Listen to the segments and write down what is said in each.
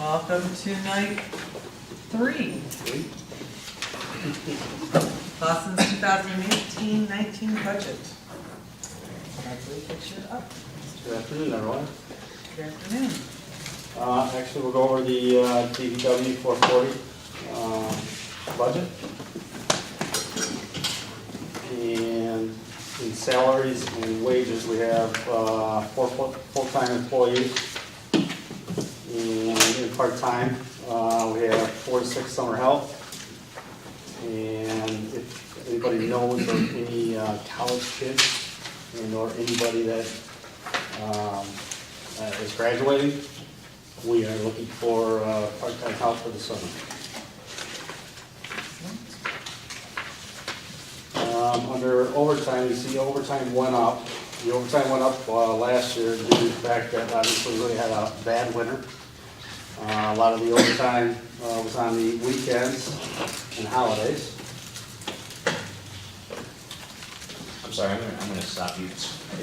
Welcome to night 3. Clawson's 2018-19 budget. Hopefully fix it up. Good afternoon, everyone. Good afternoon. Actually, we'll go over the DPW 440 budget. And in salaries and wages, we have 4 full-time employees. And in part-time, we have 4 to 6 summer help. And if anybody knows of any college kids and or anybody that is graduating, we are looking for part-time help for the summer. Under overtime, you see overtime went up. The overtime went up last year due to the fact that obviously we really had a bad winter. A lot of the overtime was on the weekends and holidays. I'm sorry, I'm gonna stop you.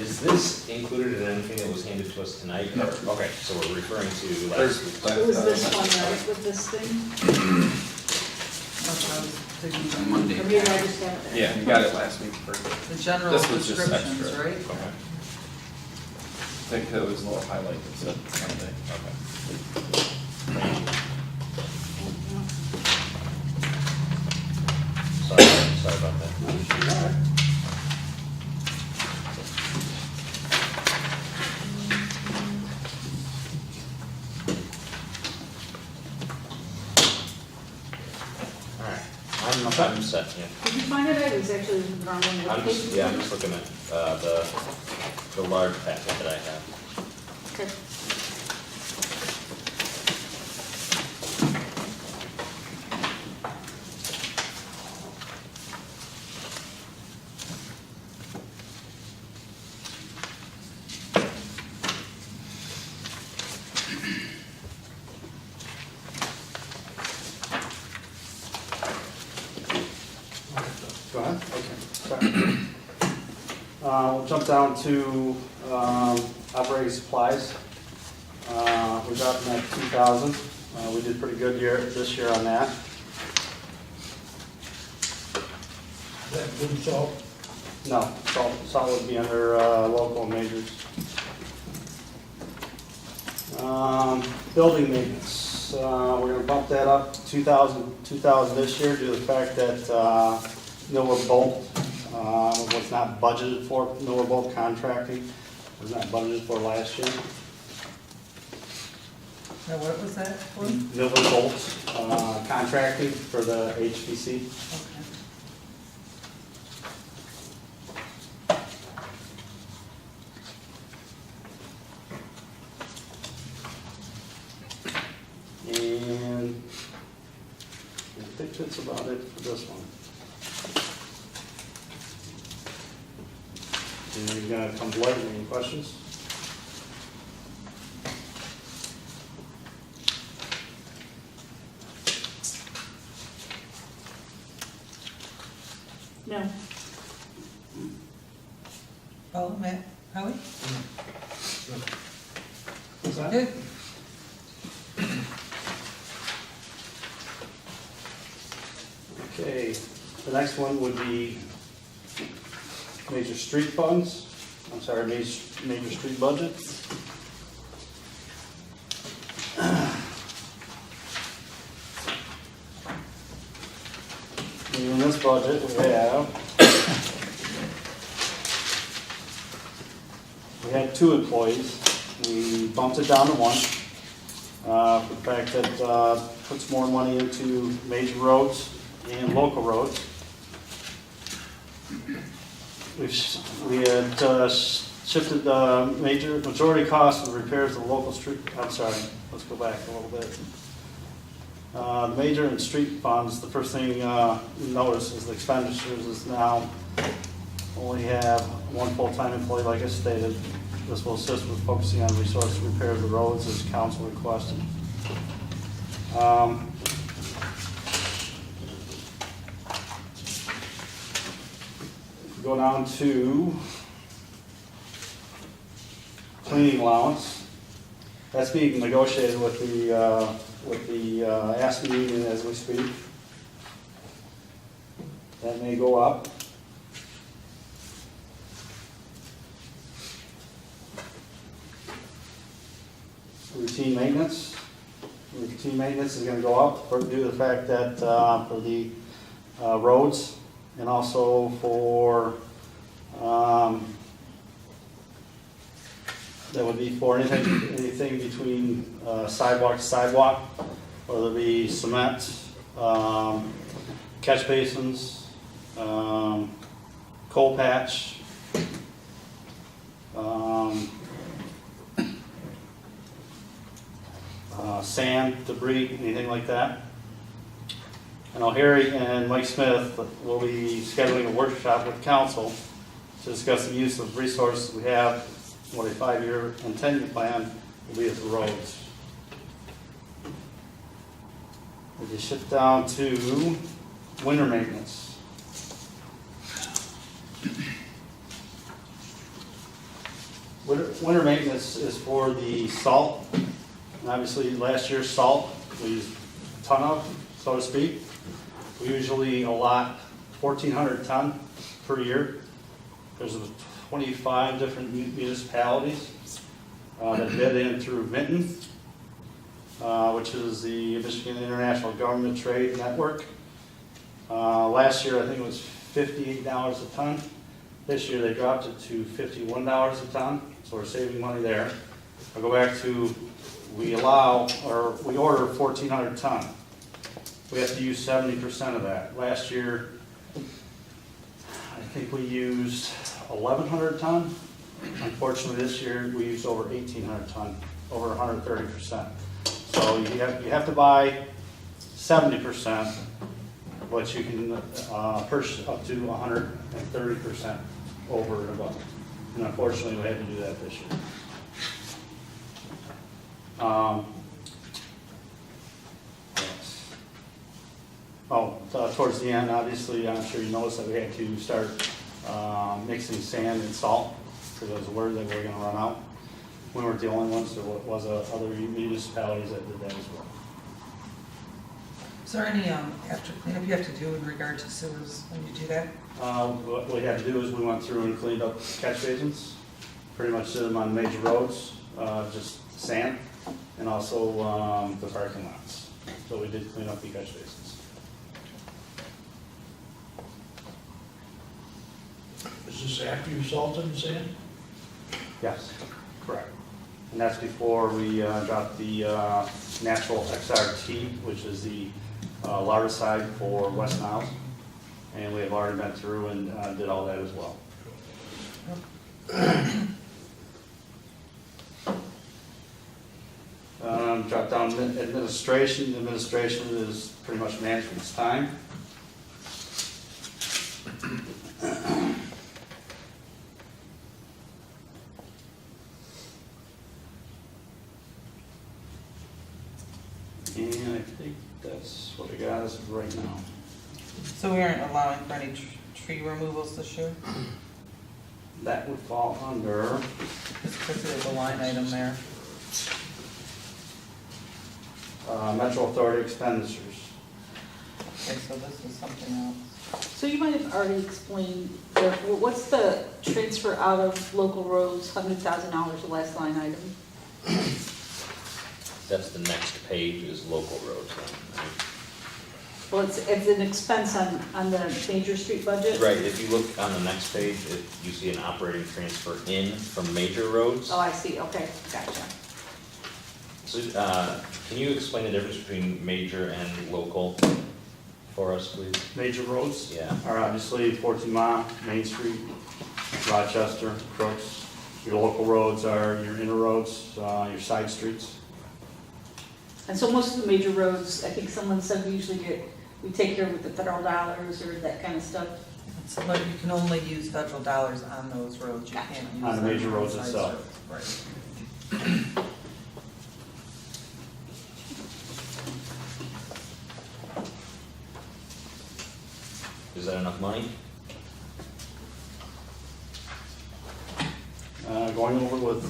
Is this included in anything that was handed to us tonight? No. Okay, so we're referring to last week. It was this one, right, with this thing? On Monday. Or maybe I just got it. Yeah, you got it last week. Perfect. The general This was just descriptions, extra. right? Okay, I think that was a little highlight that said Monday. okay. Sorry about that. All right. All right, I'm set, yeah. Did you find it? It was actually the wrong one. I'm just looking at the large packet that I have. Okay. Go ahead. Okay. Sorry. We'll jump down to operating supplies. We're dropping at 2,000. We did pretty good this year on that. That food salt, No, salt would be under local majors. Building maintenance, we're gonna bump that up to 2,000 this year due to the fact that Millwood Bolt was not budgeted for. Millwood Bolt contracting was not budgeted for last year. Now, what was that for? Millwood Bolt contracting for the HPC. Okay. And I think that's about it for this one. And you're gonna come late, any questions? No. Oh, Matt, Howie? What's that? Good. Okay, the next one would be major street funds. I'm sorry, major street budget. In this budget, we had 2 employees. We bumped it down to 1. For the fact that puts more money into major roads and local roads. We had shifted the majority costs of repairs of local street, I'm sorry, let's go back a little bit. Major and street funds, the first thing you notice is the expenditures is now only have 1 full-time employee, like I stated. This will assist with focusing on resource repairs of roads as council requested. Go down to cleaning allowance. That's being negotiated with the with the ASME meeting as we speak. That may go up. Routine maintenance. Routine maintenance is gonna go up due to the fact that, for the roads and also for, that would be for anything between sidewalk to sidewalk, whether it be cement, catch basins, coal patch, sand, debris, anything like that. I know Harry and Mike Smith will be scheduling a workshop with council to discuss the use of resources we have, what a 5-year and 10-year plan will be at the roads. If you shift down to winter maintenance. Winter maintenance is for the salt. And obviously, last year's salt, we used a ton of, so to speak. We usually allot 1,400 ton per year. There's 25 different municipalities that bid in through Minton, which is the Michigan International Government Trade Network. Last year, I think it was $58 a ton. This year, they dropped it to $51 a ton, so we're saving money there. I'll go back to, we order 1,400 ton. We have to use 70% of that. Last year, I think we used 1,100 ton. Unfortunately, this year, we used over 1,800 ton, over 130%. So you have to buy 70%, but you can purchase up to 130% over and above. And unfortunately, we had to do that this year. Towards the end, obviously, I'm sure you noticed that we had to start mixing sand and salt because I was worried that we were going to run out. We weren't the only ones. There was other municipalities that did that as well. Is there any after cleanup you have to do in regard to sewers when you do that? What we had to do is we went through and cleaned up catch basins, pretty much did them on major roads, just sand, and also the parking lots. So we did clean up the catch basins. Is this after you salted and sand? Yes, correct. And that's before we got the natural XRT, which is the larvicide for West Nile. And we have already been through and did all that as well. Drop down administration. Administration is pretty much management's time. And I think that's what I got as of right now. So we aren't allowing for any tree removals this year? That would fall under, Just because there's a line item there. Metro Authority expenditures. Okay, so this is something else. So you might have already explained, what's the transfer out of local roads, $100,000, the last line item? That's the next page is local roads. Right? Well, it's an expense on the major street budget? Right, if you look on the next page, you see an operating transfer in from major roads. Oh, I see, okay, gotcha. So, can you explain the difference between major and local for us, please? Major roads Yeah. are obviously 14 Mile, Main Street, Rochester, Crooks. Your local roads are your inner roads, your side streets. And so most of the major roads, I think someone said we take care with the federal dollars or that kind of stuff. But you can only use federal dollars on those roads. You can't use On the them major roads side itself. roads. Right. Is that enough money? Going over with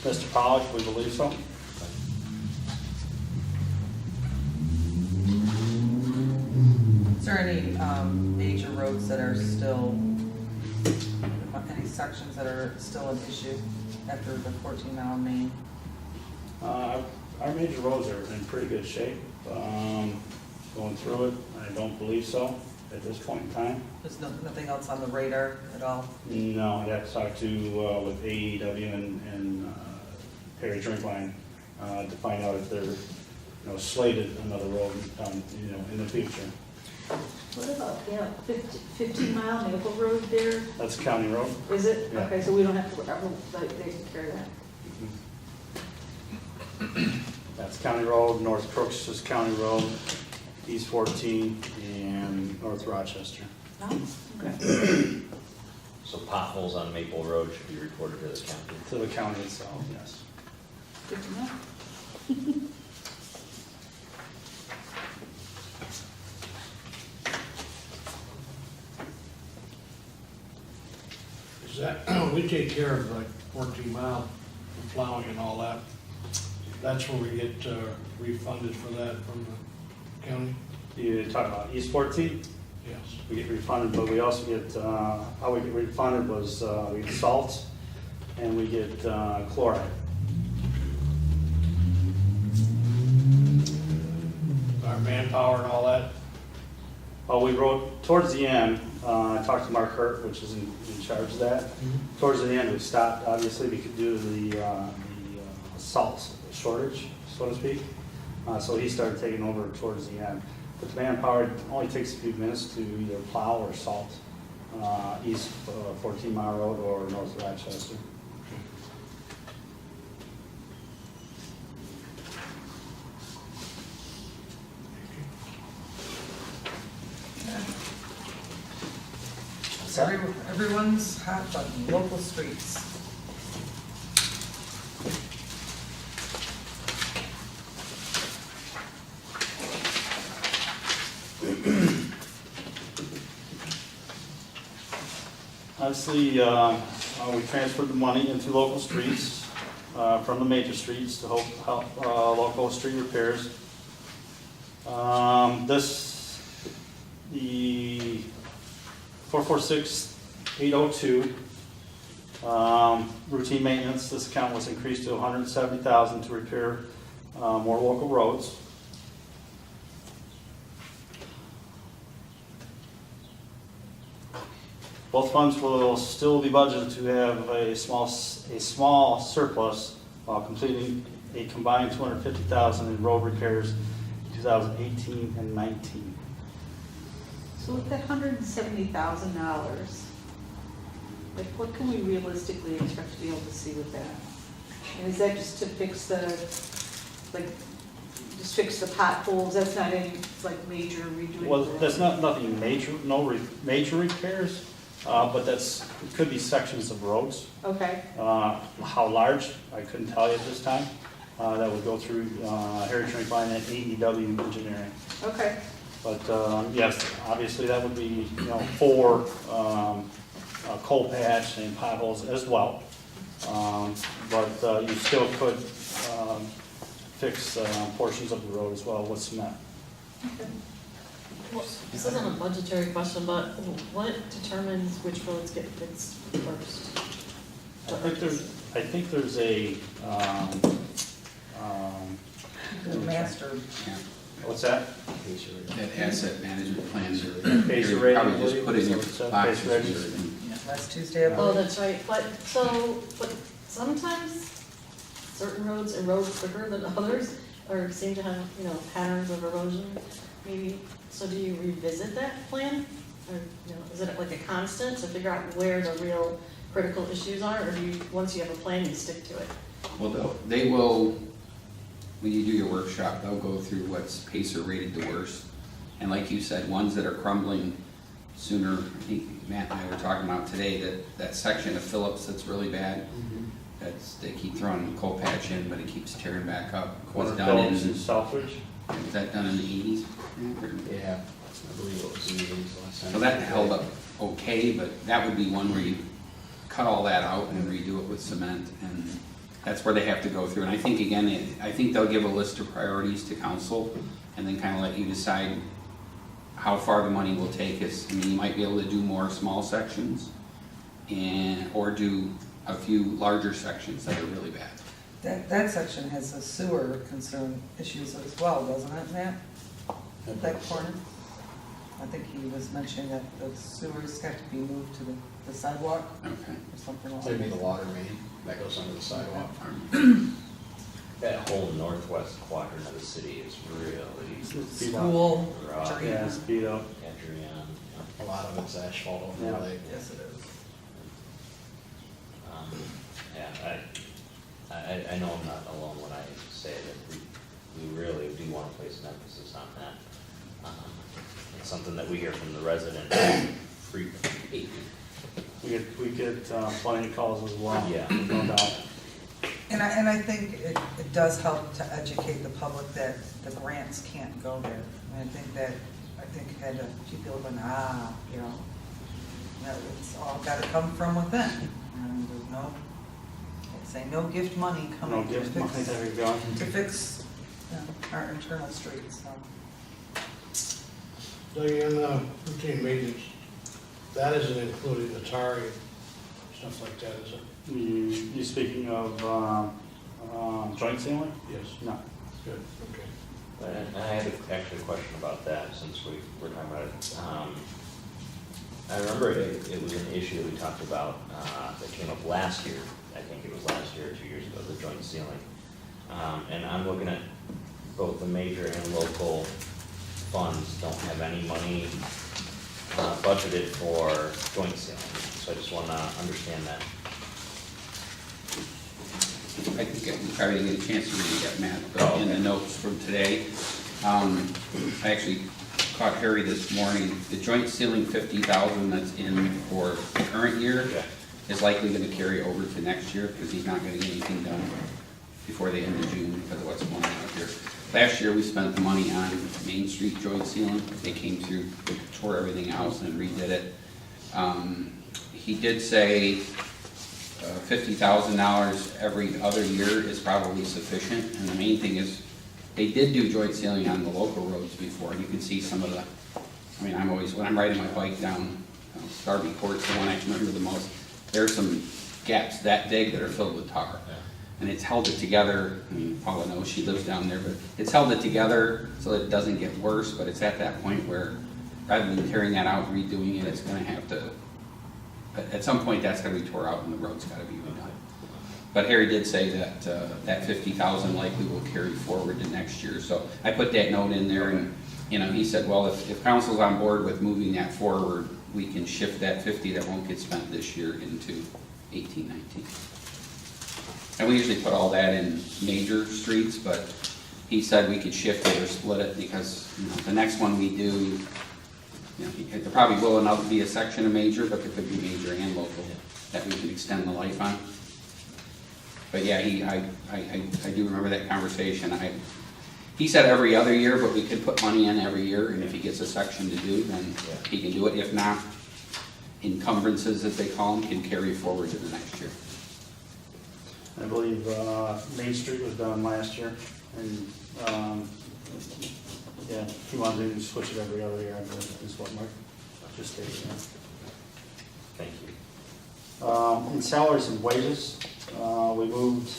Mr. Pollock, we believe so. there any, major roads that are still, any sections that are still an issue after the 14-mile main? Our major roads are in pretty good shape. Going through it, I don't believe so at this point in time. There's nothing else on the radar at all? No, I'd have to talk to, with AEW and Perry Drinkline, to find out if they're, slated another road, in the future. What about, 15-mile Maple Road there? That's county road. Is it? Yeah. Okay, so we don't have to, they can carry that. That's county road, North Crooks is county road, East 14, and North Rochester. No? Okay. So potholes on Maple Road should be reported to the county. To the county itself, yes. Good to know. Is that, we take care of like 14 mile plowing and all that. That's where we get refunded for that from the county? You talk about East 14, Yes. we get refunded, but we also get, how we get refunded was, we get salt and we get chloride. Our manpower and all that? Well, we wrote, towards the end, I talked to Mark Hurt, which is in charge of that. Towards the end, we stopped, obviously, we could do the salt shortage, so to speak. So he started taking over towards the end. But the manpower only takes a few minutes to either plow or salt, east 14 Mile Road or North Rochester. So everyone's hot button, local streets. Obviously, we transferred the money into local streets from the major streets to help local street repairs. The 446-802 routine maintenance, this account was increased to $170,000 to repair more local roads. Both funds will still be budgeted to have a small surplus while completing a combined $250,000 in road repairs in 2018 and 19. So with that $170,000, like what can we realistically expect to be able to see with that? And is that just to fix just fix the potholes? That's not any, like, major redoing? Well, the road? that's nothing major, major repairs, but it could be sections of roads. Okay, How large, I couldn't tell you at this time. That would go through Heritage Line and AEW Engineering. okay. But yes, obviously that would be, for coal patch and potholes as well. But you still could fix portions of the road as well with cement. Well, this isn't a budgetary question, but what determines which roads get fixed first? I think there's a, Master. what's that? That asset management plan. Base You rating, probably just put in your I believe. box. Base rating. Last Tuesday, I Oh, believe. that's right, but sometimes certain roads erode quicker than others, or seem to have, patterns of erosion, maybe. So do you revisit that plan? Or, is it like a constant to figure out where the real critical issues are, or do you, once you have a plan, you stick to it? Well, they will, when you do your workshop, they'll go through what's PACER rated the worst. And like you said, ones that are crumbling sooner, I think Matt and I were talking about today, that section of Phillips that's really bad. They keep throwing the coal patch in, but it keeps tearing back up. Was done in, Phillips and Southbridge? was that done in the 80s? Yeah, I believe it was in the 80s last time. So that held up okay, but that would be one where you cut all that out and redo it with cement, and that's where they have to go through. And I think, again, I think they'll give a list of priorities to council, and then kind of let you decide how far the money will take us. I mean, you might be able to do more small sections or do a few larger sections that are really bad. That section has a sewer concern issues as well, doesn't it, Matt? That corner? I think he was mentioning that the sewers have to be moved to the sidewalk Okay. or something like Maybe the that. water main that goes under the sidewalk. That whole northwest quadrant of the city is really Beat up. School, rough. Yeah, it's beat up. Entry on, A lot of it's asphalt overlay. yes it is. yeah, I know I'm not alone when I say that we really do want to place an emphasis on that. It's something that we hear from the residents frequently. We get plenty of calls as well. Yeah. No doubt. And I think it does help to educate the public that the grants can't go there. I mean, I think had a few people going, you know, that it's all gotta come from within. And there's no, they say no gift money No coming to gift money, fix, there we go. our internal streets, so. Diane, routine maintenance, that isn't including the tarring, stuff like that, is it? You speaking of joint sealing? Yes. No. Good, okay. And I had actually a question about that since we were talking about it. I remember it was an issue that we talked about that came up last year. I think it was last year or 2 years ago, the joint ceiling. And I'm looking at both the major and local funds don't have any money budgeted for joint ceiling. So I just want to understand that. I think we probably didn't get a chance to read that, Matt, but in the notes from today, I actually caught Harry this morning. The joint ceiling 50,000 that's in for the current year Okay. is likely gonna carry over to next year because he's not gonna get anything done before the end of June because of what's going on out here. Last year, we spent the money on Main Street joint ceiling. They came through, they tore everything out and redid it. He did say $50,000 every other year is probably sufficient, and the main thing is, they did do joint sealing on the local roads before, and you can see some of the, I mean, when I'm riding my bike down Darby Court's the one I can remember the most, there's some gaps that big that are filled with tar. And it's held it together, I mean, Paula knows, she lives down there, but it's held it together so that it doesn't get worse, but it's at that point where, rather than tearing that out and redoing it, it's gonna have to, at some point, that's gonna be tore out and the road's gotta be redone. But Harry did say that, that 50,000 likely will carry forward to next year, so I put that note in there and, you know, he said, well, if council's on board with moving that forward, we can shift that 50 that won't get spent this year into 18, 19. And we usually put all that in major streets, but he said we could shift it or split it because, you know, the next one we do, you know, there probably will be a section of major, but there could be major and local that we can extend the life on. But yeah, I do remember that conversation. He said every other year, but we could put money in every year, and if he gets a section to do, then he can do it. If not, encumbrances, as they call them, can carry forward to the next year. I believe Main Street was done last year, and yeah, he wanted to switch it every other year, is what Mark just stated. Thank you. In salaries and wages, we moved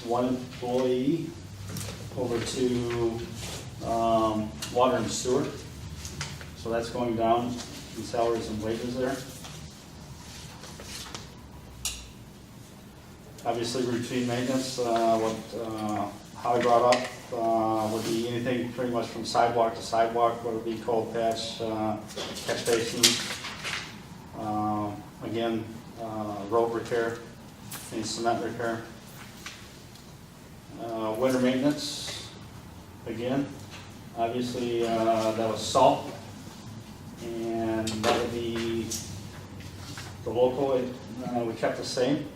one employee over to water and sewer, so that's going down in salaries and wages there. Obviously, routine maintenance, how I brought up would be anything pretty much from sidewalk to sidewalk, whether it be cold patch, catch basins. Again, road repair, any cement repair. Winter maintenance, again, obviously, that was salt. And that would be the local, we kept the same.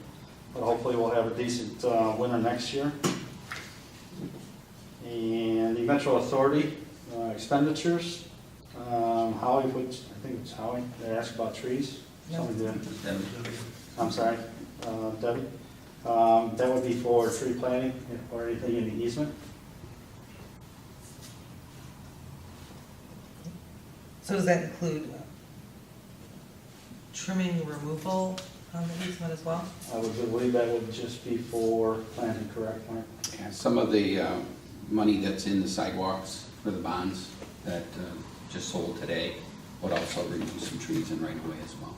But hopefully we'll have a decent winter next year. And the Metro Authority expenditures, Howie, I think it's Howie, they asked about trees. Somebody did. I'm sorry, Debbie. That would be for tree planting or anything in the easement. So does that include trimming removal on the easement as well? I would believe that would just be for planting, correct, Mark? Yeah, some of the money that's in the sidewalks for the bonds that just sold today would also remove some trees in right away as well.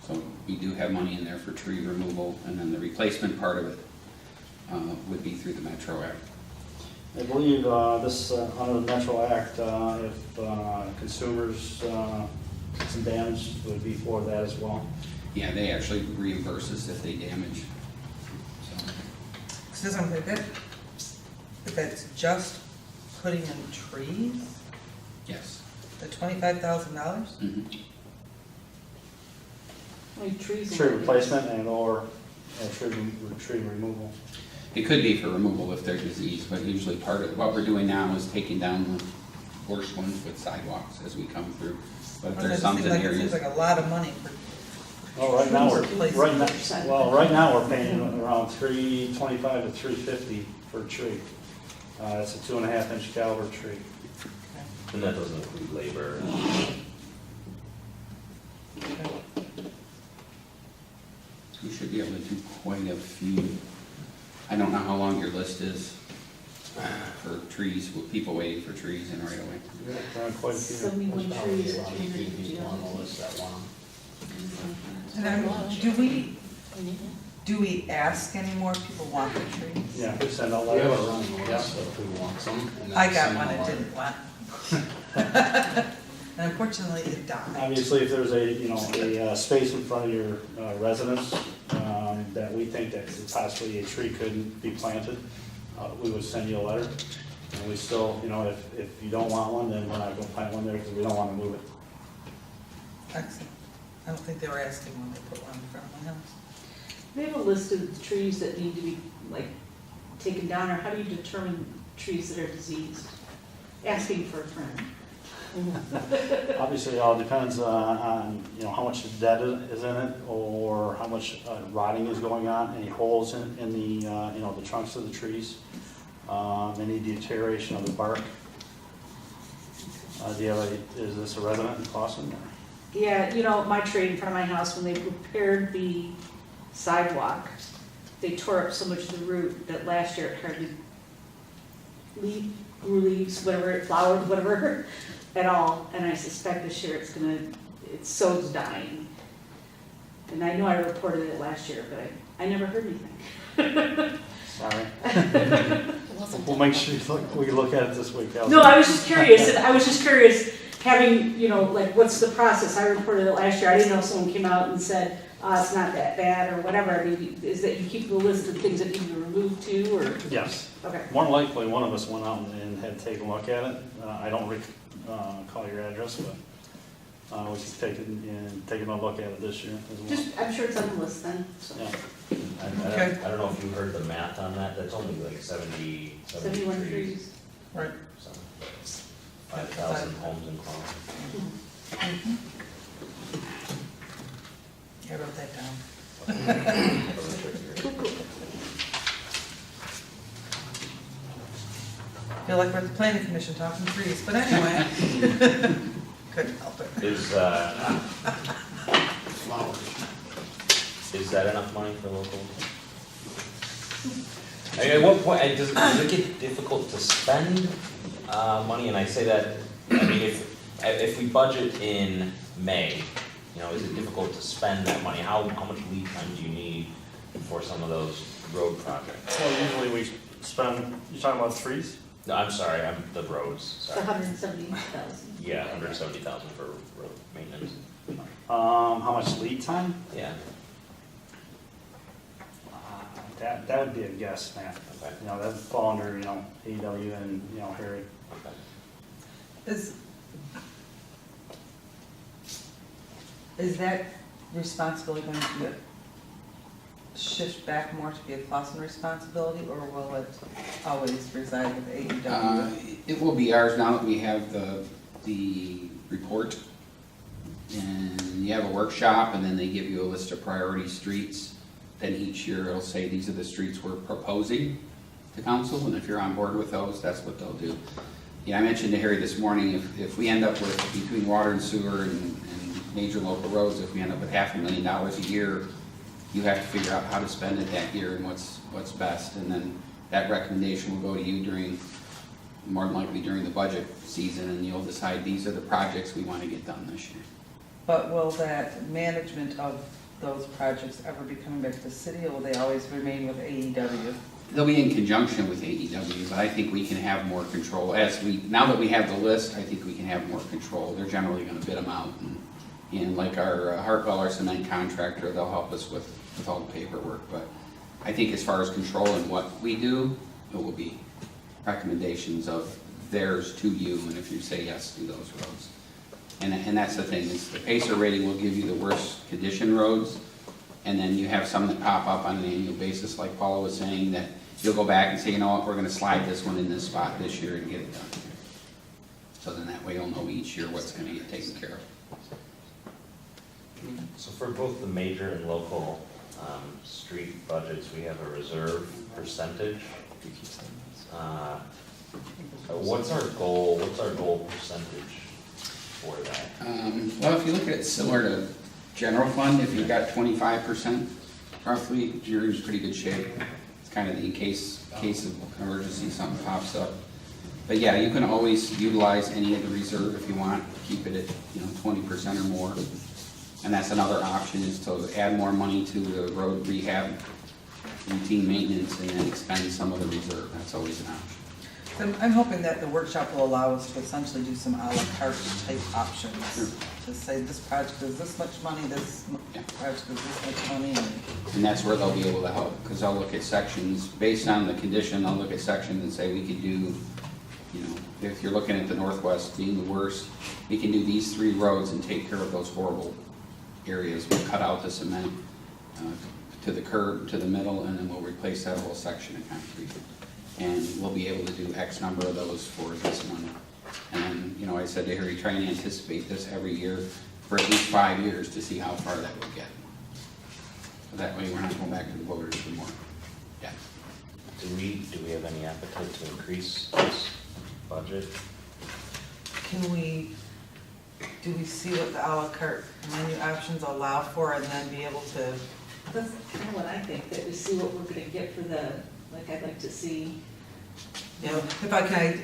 So we do have money in there for tree removal, and then the replacement part of it would be through the Metro Act. I believe this, under the Metro Act, if consumers get some damage, would be for that as well. Yeah, they actually reimburse us if they damage. So, Because if that's just putting in trees, yes. the $25,000? Mhm. Like trees. Tree replacement and or tree removal. It could be for removal if they're diseased, but usually part of what we're doing now is taking down the worst ones with sidewalks as we come through. But if there's some in It areas. seems like a lot of money for. Oh, right now, trees right now, replacement. well, right now, we're paying around $325 to $350 for a tree. It's a 2.5-inch caliber tree. And that doesn't include labor. We should be able to do quite a few. I don't know how long your list is for trees, with people waiting for trees in right away. There are quite a few. 71 trees at 350. And then, do we ask any more people want the trees? Yeah, we send out We have a letters. running list of who wants them. and then I got send one them that out. didn't want. And unfortunately, it died. Obviously, if there's a space in front of your residence that we think that possibly a tree could be planted, we would send you a letter. And we still, if you don't want one, then we're not gonna plant one there because we don't want to move it. Excellent. I don't think they were asking when they put one in front of my house. They have a list of trees that need to be, like, taken down, or how do you determine trees that are diseased? Asking for a friend. Obviously, it all depends on, how much dead is in it, or how much rotting is going on, any holes in the, the trunks of the trees, any deterioration of the bark. Is this a resident in Clawson? Yeah, my tree in front of my house, when they repaired the sidewalk, they tore up so much of the root that last year it hardly grew leaves, whatever, it flowered, whatever, at all. And I suspect this year it's so dying. And I know I reported it last year, but I never heard anything. Sorry. We'll make sure we look at it this week. No, I was just curious, having, like, what's the process? I reported it last year, I didn't know if someone came out and said, it's not that bad, or whatever. I mean, is that you keep the list of things that need to be removed too, or? Yes. Okay. More than likely, one of us went out and had taken a look at it. I don't call your address, but we should taking a look at it this year as well. Just, I'm sure it's on the list then, so. Yeah. Okay. I don't know if you heard the math on that, that's only like 70 71 trees. Right. So, 5,000 homes in Clawson. I wrote that down. Feel like we're at the planning commission talking trees, but anyway. Couldn't help it. Is that enough money for local? I mean, at what point, does it get difficult to spend money? And I say that, I mean, if we budget in May, is it difficult to spend that money? How much lead time do you need for some of those road projects? Well, usually we spend, you're talking about trees? No, I'm sorry, I'm the roads, It's sorry. 170,000. Yeah, 170,000 for road maintenance. How much lead time? Yeah, That would be a guess, Matt. okay, That'd fall under, AEW and, Harry. okay. Is that responsibility going to shift back more to be a Clawson responsibility, or will it always reside with AEW? It will be ours now that we have the report. And you have a workshop, and then they give you a list of priority streets. Then each year it'll say, these are the streets we're proposing to council, and if you're on board with those, that's what they'll do. Yeah, I mentioned to Harry this morning, if we end up with, between water and sewer and major local roads, if we end up with $500,000 a year, you have to figure out how to spend it that year and what's best. And then that recommendation will go to you during, more than likely during the budget season, and you'll decide these are the projects we want to get done this year. But will that management of those projects ever be coming back to the city, or will they always remain with AEW? They'll be in conjunction with AEW, but I think we can have more control. Now that we have the list, I think we can have more control. They're generally gonna bid them out, and like our Hartwell, our cement contractor, they'll help us with all the paperwork. But I think as far as controlling what we do, it will be recommendations of theirs to you, and if you say yes, do those roads. And that's the thing, is the Pacer rating will give you the worst condition roads, and then you have some that pop up on an annual basis, like Paula was saying, that you'll go back and say, you know what, we're gonna slide this one in this spot this year and get it done. So then that way you'll know each year what's gonna get taken care of. So for both the major and local street budgets, we have a reserve percentage. What's our goal percentage for that? Well, if you look at it similar to general fund, if you've got 25% roughly, you're in pretty good shape. It's kind of in case of emergency, something pops up. But yeah, you can always utilize any of the reserve if you want, keep it at, 20% or more. And that's another option, is to add more money to the road rehab, routine maintenance, and then expend some of the reserve. That's always an option. I'm hoping that the workshop will allow us to essentially do some a la carte type options. Sure. To say this project is this much money, this project is this much money. And that's where they'll be able to help, because they'll look at sections, based on the condition, they'll look at sections and say, we could do, if you're looking at the Northwest being the worst, we can do these 3 roads and take care of those horrible areas. We'll cut out the cement to the curb, to the middle, and then we'll replace that whole section of concrete. And we'll be able to do X number of those for this money. And then, I said to Harry, try and anticipate this every year for at least 5 years to see how far that would get. So that way we're not going back to the voters for more. Yeah. Do we have any appetite to increase this budget? Do we see what the a la carte menu options allow for, and then be able to? That's kind of what I think, that we see what we're gonna get for I'd like to see. If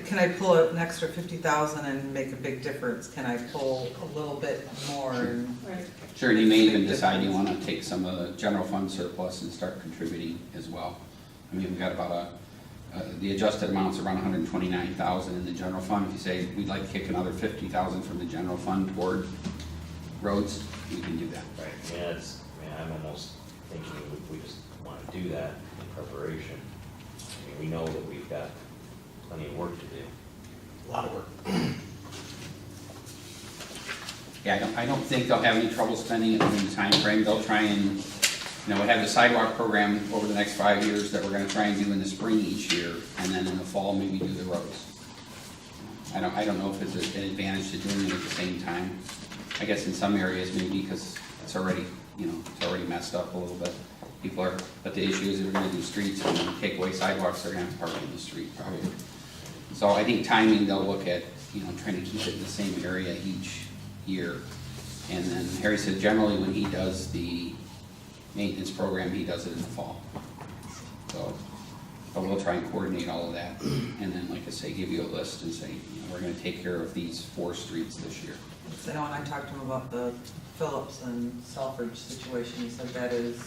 can I pull an extra 50,000 and make a big difference? Can I pull a little bit more? Right. Sure, and you may even decide you want to take some of the general fund surplus and start contributing as well. I mean, we've got about the adjusted amounts around 129,000 in the general fund. If you say we'd like to kick another 50,000 from the general fund toward roads, you can do that. Right, I'm almost thinking we just want to do that in preparation. We know that we've got plenty of work to do. A lot of work. Yeah, I don't think they'll have any trouble spending it within the time frame. They'll try and, we have the sidewalk program over the next 5 years that we're gonna try and do in the spring each year, and then in the fall, maybe do the roads. I don't know if it's an advantage to doing it at the same time. I guess in some areas maybe, because it's already, it's already messed up a little bit. But the issue is if we're gonna do streets and then take away sidewalks, they're gonna have to park in the street probably. So I think timing, they'll look at, trying to keep it in the same area each year. And then Harry said generally when he does the maintenance program, he does it in the fall. So, but we'll try and coordinate all of that. And then, like I say, give you a list and say, we're gonna take care of these 4 streets this year. So when I talked to him about the Phillips and Selfridge situation, he said that is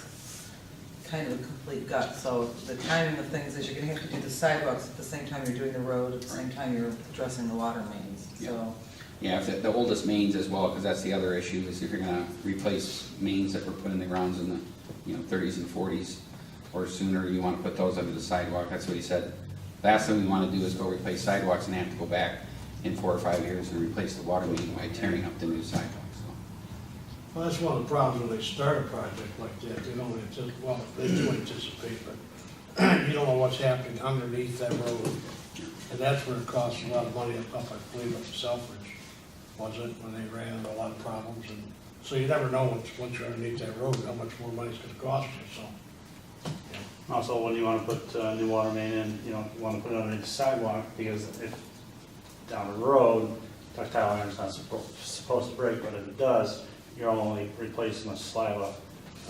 kind of a complete gut. So the timing of things is you're gonna have to do the sidewalks at the same time you're doing the road, at the same time you're addressing the water mains, so. Yeah, if the oldest mains as well, because that's the other issue, is if you're gonna replace mains that were put in the grounds in the, 30s and 40s or sooner, you wanna put those under the sidewalk. That's what he said. Last thing we wanna do is go replace sidewalks and have to go back in 4 or 5 years and replace the water main by tearing up the new sidewalks. Well, that's one of the problems when they start a project like that, they don't they do anticipate, but you don't know what's happening underneath that road. And that's where it costs a lot of money up, I believe, up to Selfridge, was it, when they ran into a lot of problems, and so you never know once you're underneath that road, how much more money it's gonna cost you, so. Yeah. Also, when you wanna put new water main in, you wanna put it underneath the sidewalk, because if down the road, ductile iron's not supposed to break, but if it does, you're only replacing a slab of,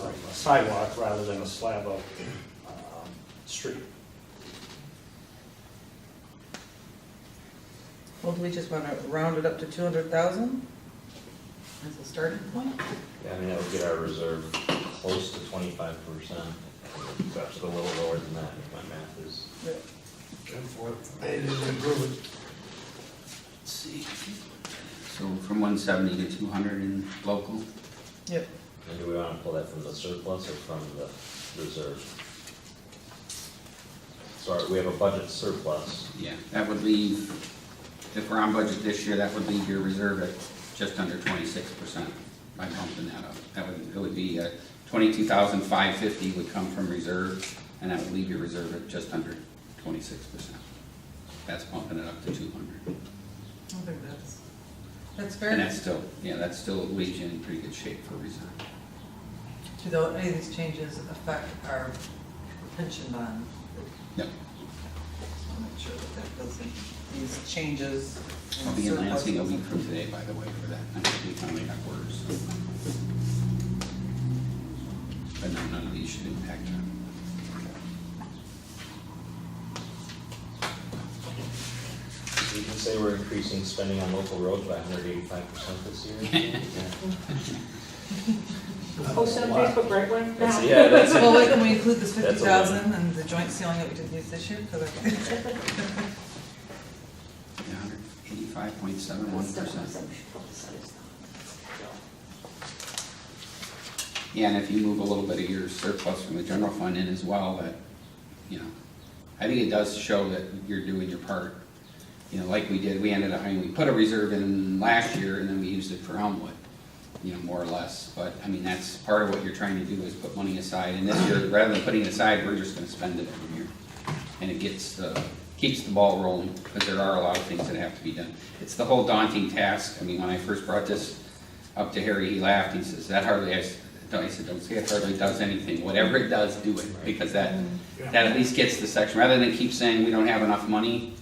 a sidewalk rather than a slab of street. Well, do we just want to round it up to 200,000 as a starting point? Yeah, I mean, that would get our reserve close to 25%. Perhaps a little lower than that, if my math is. Good for it. They didn't improve it. Let's see. So from 170 to 200 in local? Yep. And do we want to pull that from the surplus or from the reserve? So we have a budget surplus. Yeah, that would leave, if we're on budget this year, that would leave your reserve at just under 26% by bumping that up. It would be 22,550 would come from reserve, and that would leave your reserve at just under 26%. That's bumping it up to 200. I think that's fair. And that's still, yeah, that still leaves you in pretty good shape for reserve. Do any of these changes affect our pension bond? Yep. I'll make sure that doesn't, these changes. I'll be in Lansing a surpluses. week from today, by the way, for that. I'm going to be coming up words. But no, none of these should impact that. You can say we're increasing spending on local roads by 185% this year. Post it on Facebook, right one? That's, yeah, that's. Well, wait, can we include this That's a 50,000 and the joint ceiling that we didn't use this year? Because Yeah, 185.71%. Yeah, and if you move a little bit of your surplus from the general fund in as well, that, you know, I think it does show that you're doing your part. You know, like we did, we ended up, I mean, we put a reserve in last year and then we used it for Elmwood, you know, more or less. But, I mean, that's part of what you're trying to do is put money aside. And this year, rather than putting it aside, we're just gonna spend it every year. And it keeps the ball rolling, because there are a lot of things that have to be done. It's the whole daunting task. I mean, when I first brought this up to Harry, he laughed, he says, that hardly, I said, don't say it hardly does anything. Whatever it does, do it, because that at least gets the section. Rather than keep saying we don't have enough money,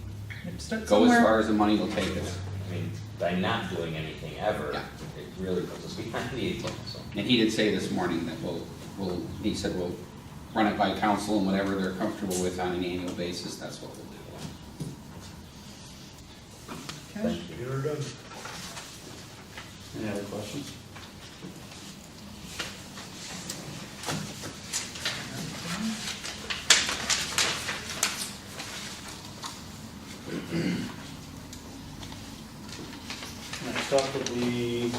start go as somewhere. far as the money will take us. I mean, by not doing anything ever, Yeah. it really puts us behind the eight ball, so. And he did say this morning that he said we'll run it by council and whatever they're comfortable with on an annual basis, that's what we'll do. Okay. Thank you. You're done. Any other questions? Next up would be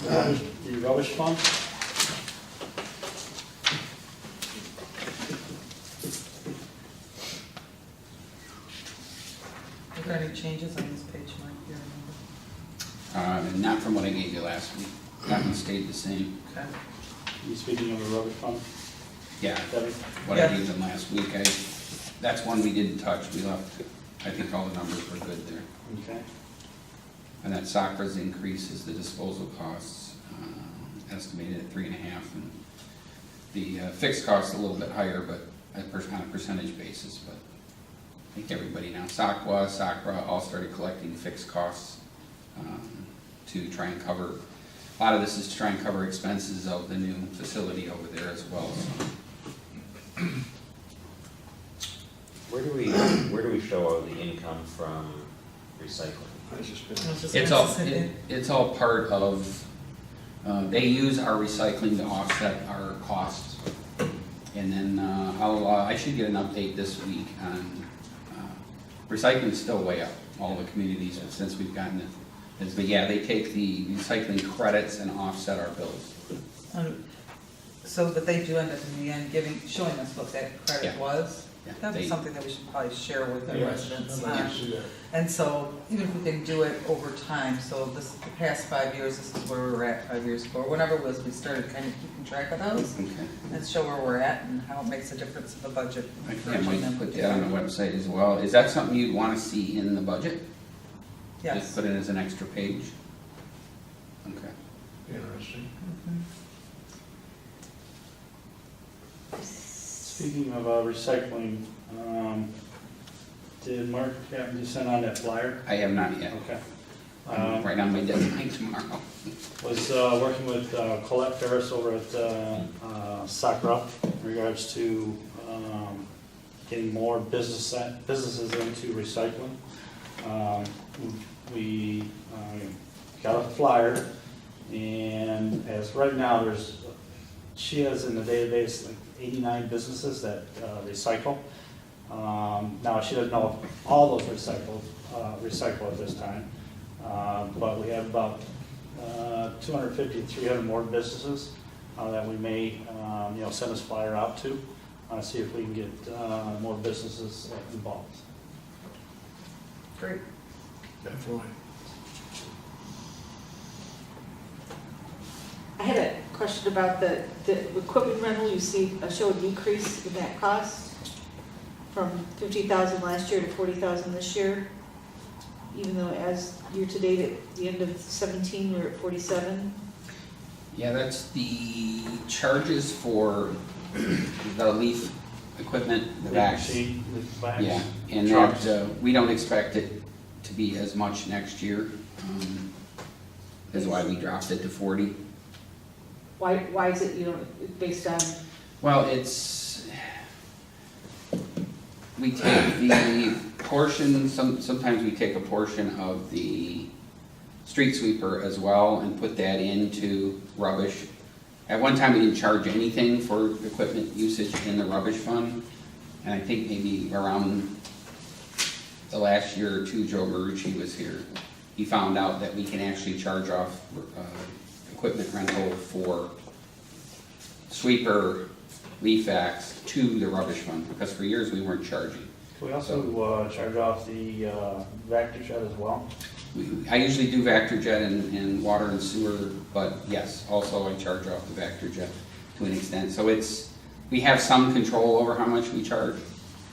the rubbish fund. Are there any changes on this page, Mike? Do you remember? Not from what I gave you last week. That one stayed the same. Okay. You speaking of the rubbish fund, Yeah, Debbie? what I Yeah. gave them last week, that's one we didn't touch. We left, I think all the numbers were good there. Okay. And that SACRA's increase is the disposal costs, estimated at 3.5, and the fixed costs a little bit higher, but on a percentage basis, but I think everybody now, SACRA all started collecting fixed costs to try and cover, a lot of this is to try and cover expenses of the new facility over there as well, so. Where do we show the income from recycling? I was just It's gonna all, say- it's all part of, they use our recycling to offset our costs. And then I should get an update this week on, recycling's still way up, all the communities since we've gotten it. But yeah, they take the recycling credits and offset our bills. So that they do end up in the end showing us what that credit Yeah. was. Yeah, That'd be they- something that we should probably share with the Yes, residents. I'd like to see that. And so even if we can do it over time, so the past 5 years, this is where we were at 5 years ago, or whenever it was, we started kind of keeping track of those Okay. and show where we're at and how it makes a difference in the budget. I Encouraging might them to put do that on it. the website as well. Is that something you'd want to see in the budget? Just Yes. put it as an extra page? Okay. Interesting. Speaking of recycling, Did Mark happen to send on that flyer? I have not yet. Okay. Right on my deadline tomorrow. Was working with Colette Ferris over at Sakura in regards to getting more businesses into recycling. We got a flyer, and as right now, she has in the database like 89 businesses that recycle. Now, she doesn't know if all those recycle at this time, but we have about 250, 300 more businesses that we may, send this flyer out to, see if we can get more businesses involved. Great. Definitely. I had a question about the equipment rental. You see, show a decrease in that cost from 50,000 last year to 40,000 this year, even though as year-to-date at the end of 17, we're at 47. Yeah, that's the charges for the leaf equipment, the vacs. Sheet, the bags, Yeah, and trucks. that, we don't expect it to be as much next year. That's why we dropped it to 40. Why is it, based on, Well, we take the portion, sometimes we take a portion of the street sweeper as well and put that into rubbish. At one time, we didn't charge anything for equipment usage in the rubbish fund. And I think maybe around the last year or two, Joe Marucci was here. He found out that we can actually charge off equipment rental for sweeper, leaf vacs to the rubbish fund, because for years we weren't charging. Can we also charge off the Vector Jet as well? I usually do Vector Jet and water and sewer, but yes, also I charge off the Vector Jet to an extent. So we have some control over how much we charge.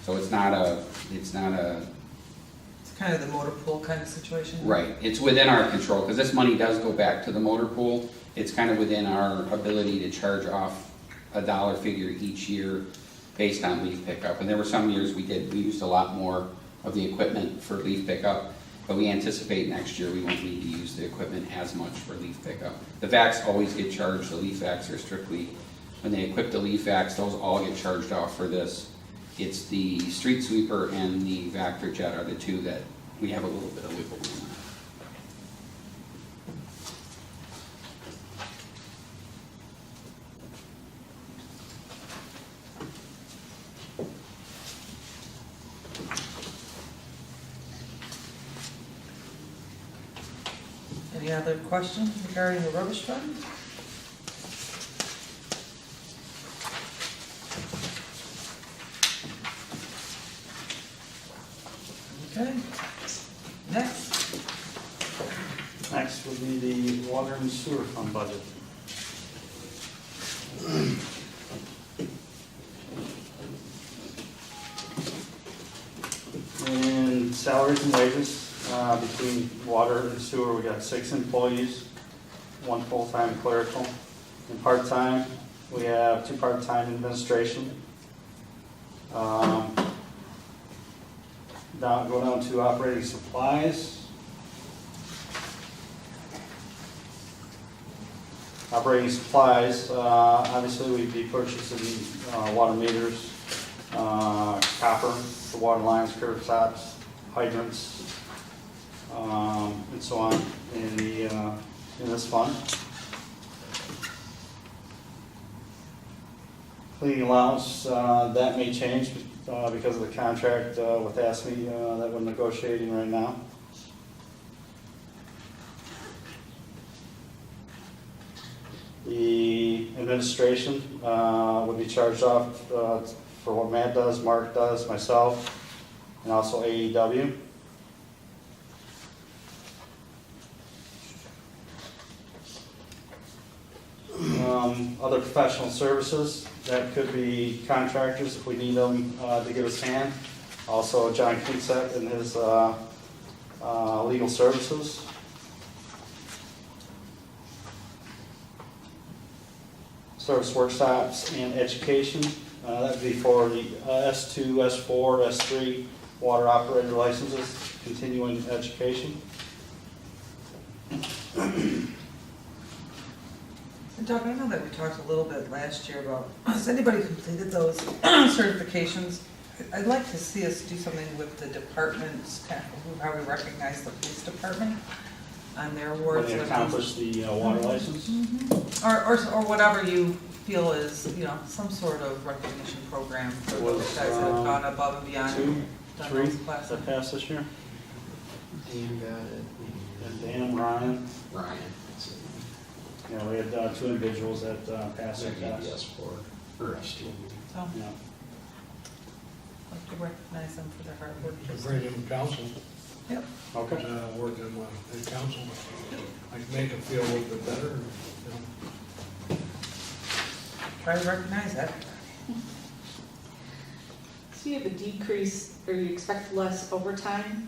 So it's not a, It's kind of the motor pool kind of situation. right, it's within our control, because this money does go back to the motor pool. It's kind of within our ability to charge off a dollar figure each year based on leaf pickup. And there were some years we used a lot more of the equipment for leaf pickup, but we anticipate next year we won't need to use the equipment as much for leaf pickup. The vacs always get charged. The leaf vacs are strictly, when they equip the leaf vacs, those all get charged off for this. It's the street sweeper and the Vector Jet are the two that we have a little bit of wiggle room on. Any other questions regarding the rubbish fund? Okay, next. Next would be the water and sewer fund budget. And salaries and wages, between water and sewer, we got 6 employees, 1 full-time clerical. And part-time, we have 2 part-time administration. Go down to operating supplies. Operating supplies, obviously we'd be purchasing water meters, copper, the water lines, curb stops, hydrants, and so on in this fund. Cleaning allowance, that may change because of the contract with ASME that we're negotiating right now. The administration would be charged off for what Matt does, Mark does, myself, and also AEW. Other professional services, that could be contractors if we need them to give us a hand. Also John Kinsett and his legal services. Service workshops and education, that would be for the S2, S4, S3, water operator licenses, continuing education. And Doug, I know that we talked a little bit last year about, has anybody completed those certifications? I'd like to see us do something with the departments, kind of how we recognize the police department on their When awards. they accomplish the water license. Or whatever you feel is, some sort of recognition program for It those was, guys that have gone above and beyond. 2, done 3 those classes. that passed this year. Dan got it. And Dan, Ryan, Ryan. That's it. we had 2 individuals that passed Their their DBS test. for, or ST. So, Yeah. I'd like to recognize them for their hard work. To bring in council, Yep. Okay. working with the council, like make them feel a little bit better, you know. Try to recognize that. So you have a decrease, or you expect less overtime?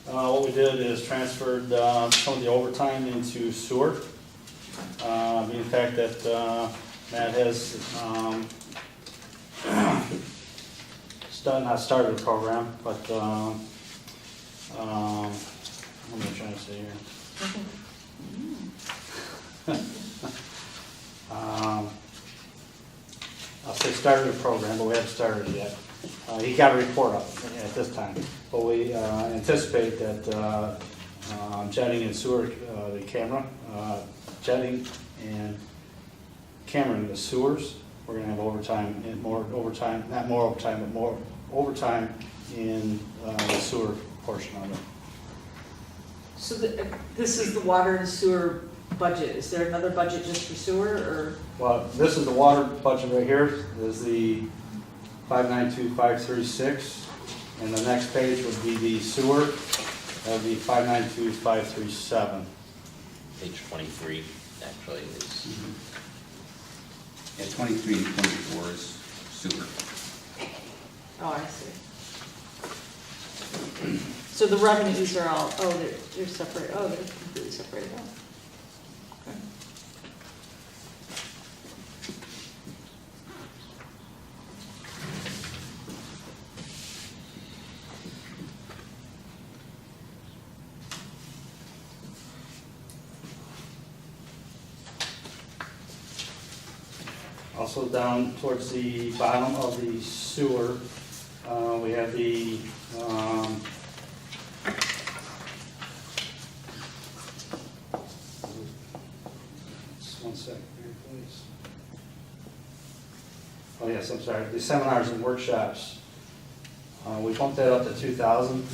What we did is transferred some of the overtime into sewer. Being the fact that Matt has not started the program, but what am I trying to say here? I'll say started the program, but we haven't started it yet. He got a report up at this time, but we anticipate that jetting and sewer, the camera, jetting and cameraing the sewers, we're gonna have overtime, and more overtime, not more overtime, but more overtime in the sewer portion of it. So this is the water and sewer budget. Is there another budget just for sewer, or? Well, this is the water budget right here, is the 592536, and the next page would be the sewer, that would be 592537. Page 23, actually, is, Yeah, 23 and 24 is sewer. Oh, I see. So the revenues are all, they're separate, they're completely separated out. Okay. Also down towards the bottom of the sewer, we have the, just one second here, please. Oh yes, I'm sorry, the seminars and workshops. We bumped that up to 2,000.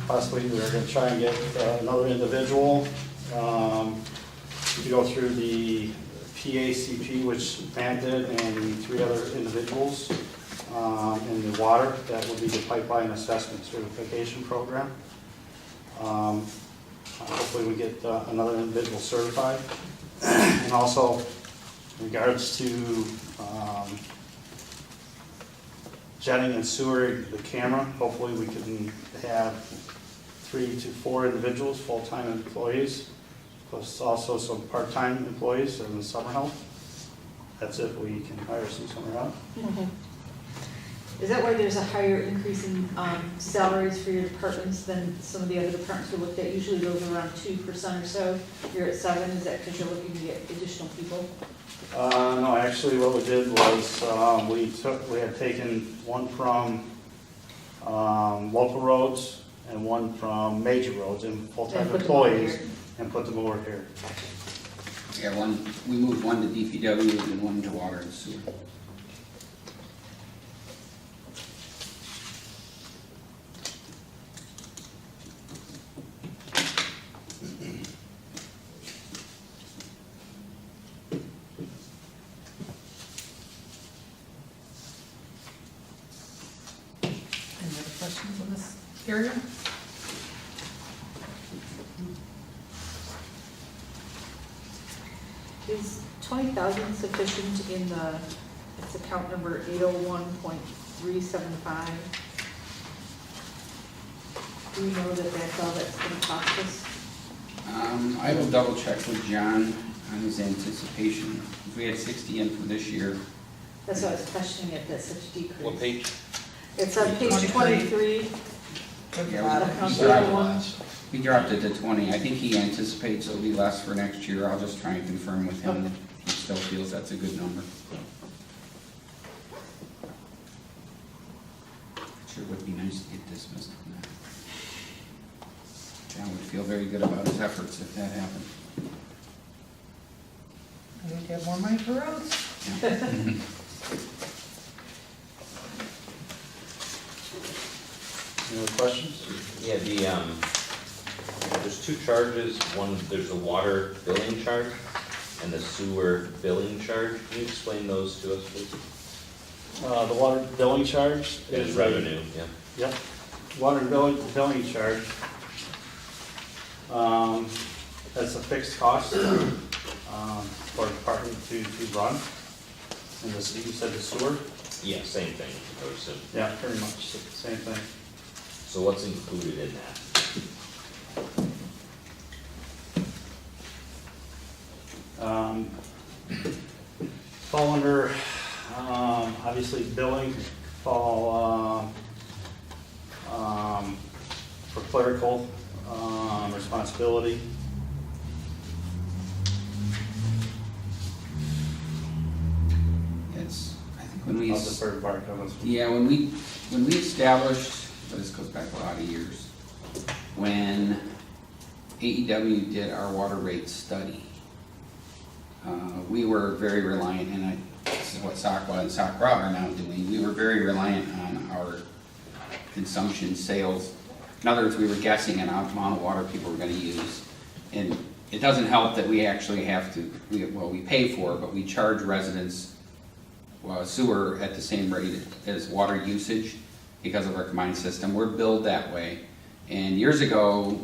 Possibly we're gonna try and get another individual to go through the PACP, which Matt did, and 3 other individuals in the water. That would be the pipeline assessment certification program. Hopefully we get another individual certified. And also, in regards to jetting and sewer, the camera, hopefully we can have 3 to 4 individuals, full-time employees, plus also some part-time employees in the summer help. That's if we can hire some summer help. Is that why there's a higher increase in salaries for your departments than some of the other departments we looked at? Usually those are around 2% or so. You're at 7%, is that because you're looking to get additional people? No, actually what we did was, we had taken one from local roads and one from major roads and full-time And put them over employees here. and put them over here. Yeah, we moved one to DPW and one to water and sewer. Any other questions on this area? Is 20,000 sufficient in the, it's account number 801.375? Do we know that that's all that's gonna cost us? I will double check with John on his anticipation. We had 60 in for this year. That's why I was questioning it, that's such a decrease. What page? It's on page 23. 23. Look Yeah, at the that. council Right. one. He dropped it to 20. I think he anticipates it'll be less for next year. I'll just try and confirm with him that he still feels that's a good number. Sure would be nice to get dismissed from that. John would feel very good about his efforts if that happened. We'd have more money for roads. Any other questions? Yeah, there's two charges. One, there's a water billing charge and the sewer billing charge. Can you explain those to us, please? The water billing charge Is is revenue, yeah. Yep, water billing charge. That's a fixed cost, for a department to run. And this, you said the sewer? Yeah, same thing, I would assume. Yeah, pretty much, same thing. So what's included in that? Fall under, obviously billing, fall, for clerical, responsibility. It's, I think when we. I'll defer to Bart Evans. Yeah, when we established, but this goes back a lot of years, when AEW did our water rate study, we were very reliant, and this is what SACWA and SACRA are now doing, we were very reliant on our consumption sales. In other words, we were guessing an amount of water people were gonna use. And it doesn't help that we actually have to, we pay for it, but we charge residents sewer at the same rate as water usage because of our combined system. We're billed that way. And years ago,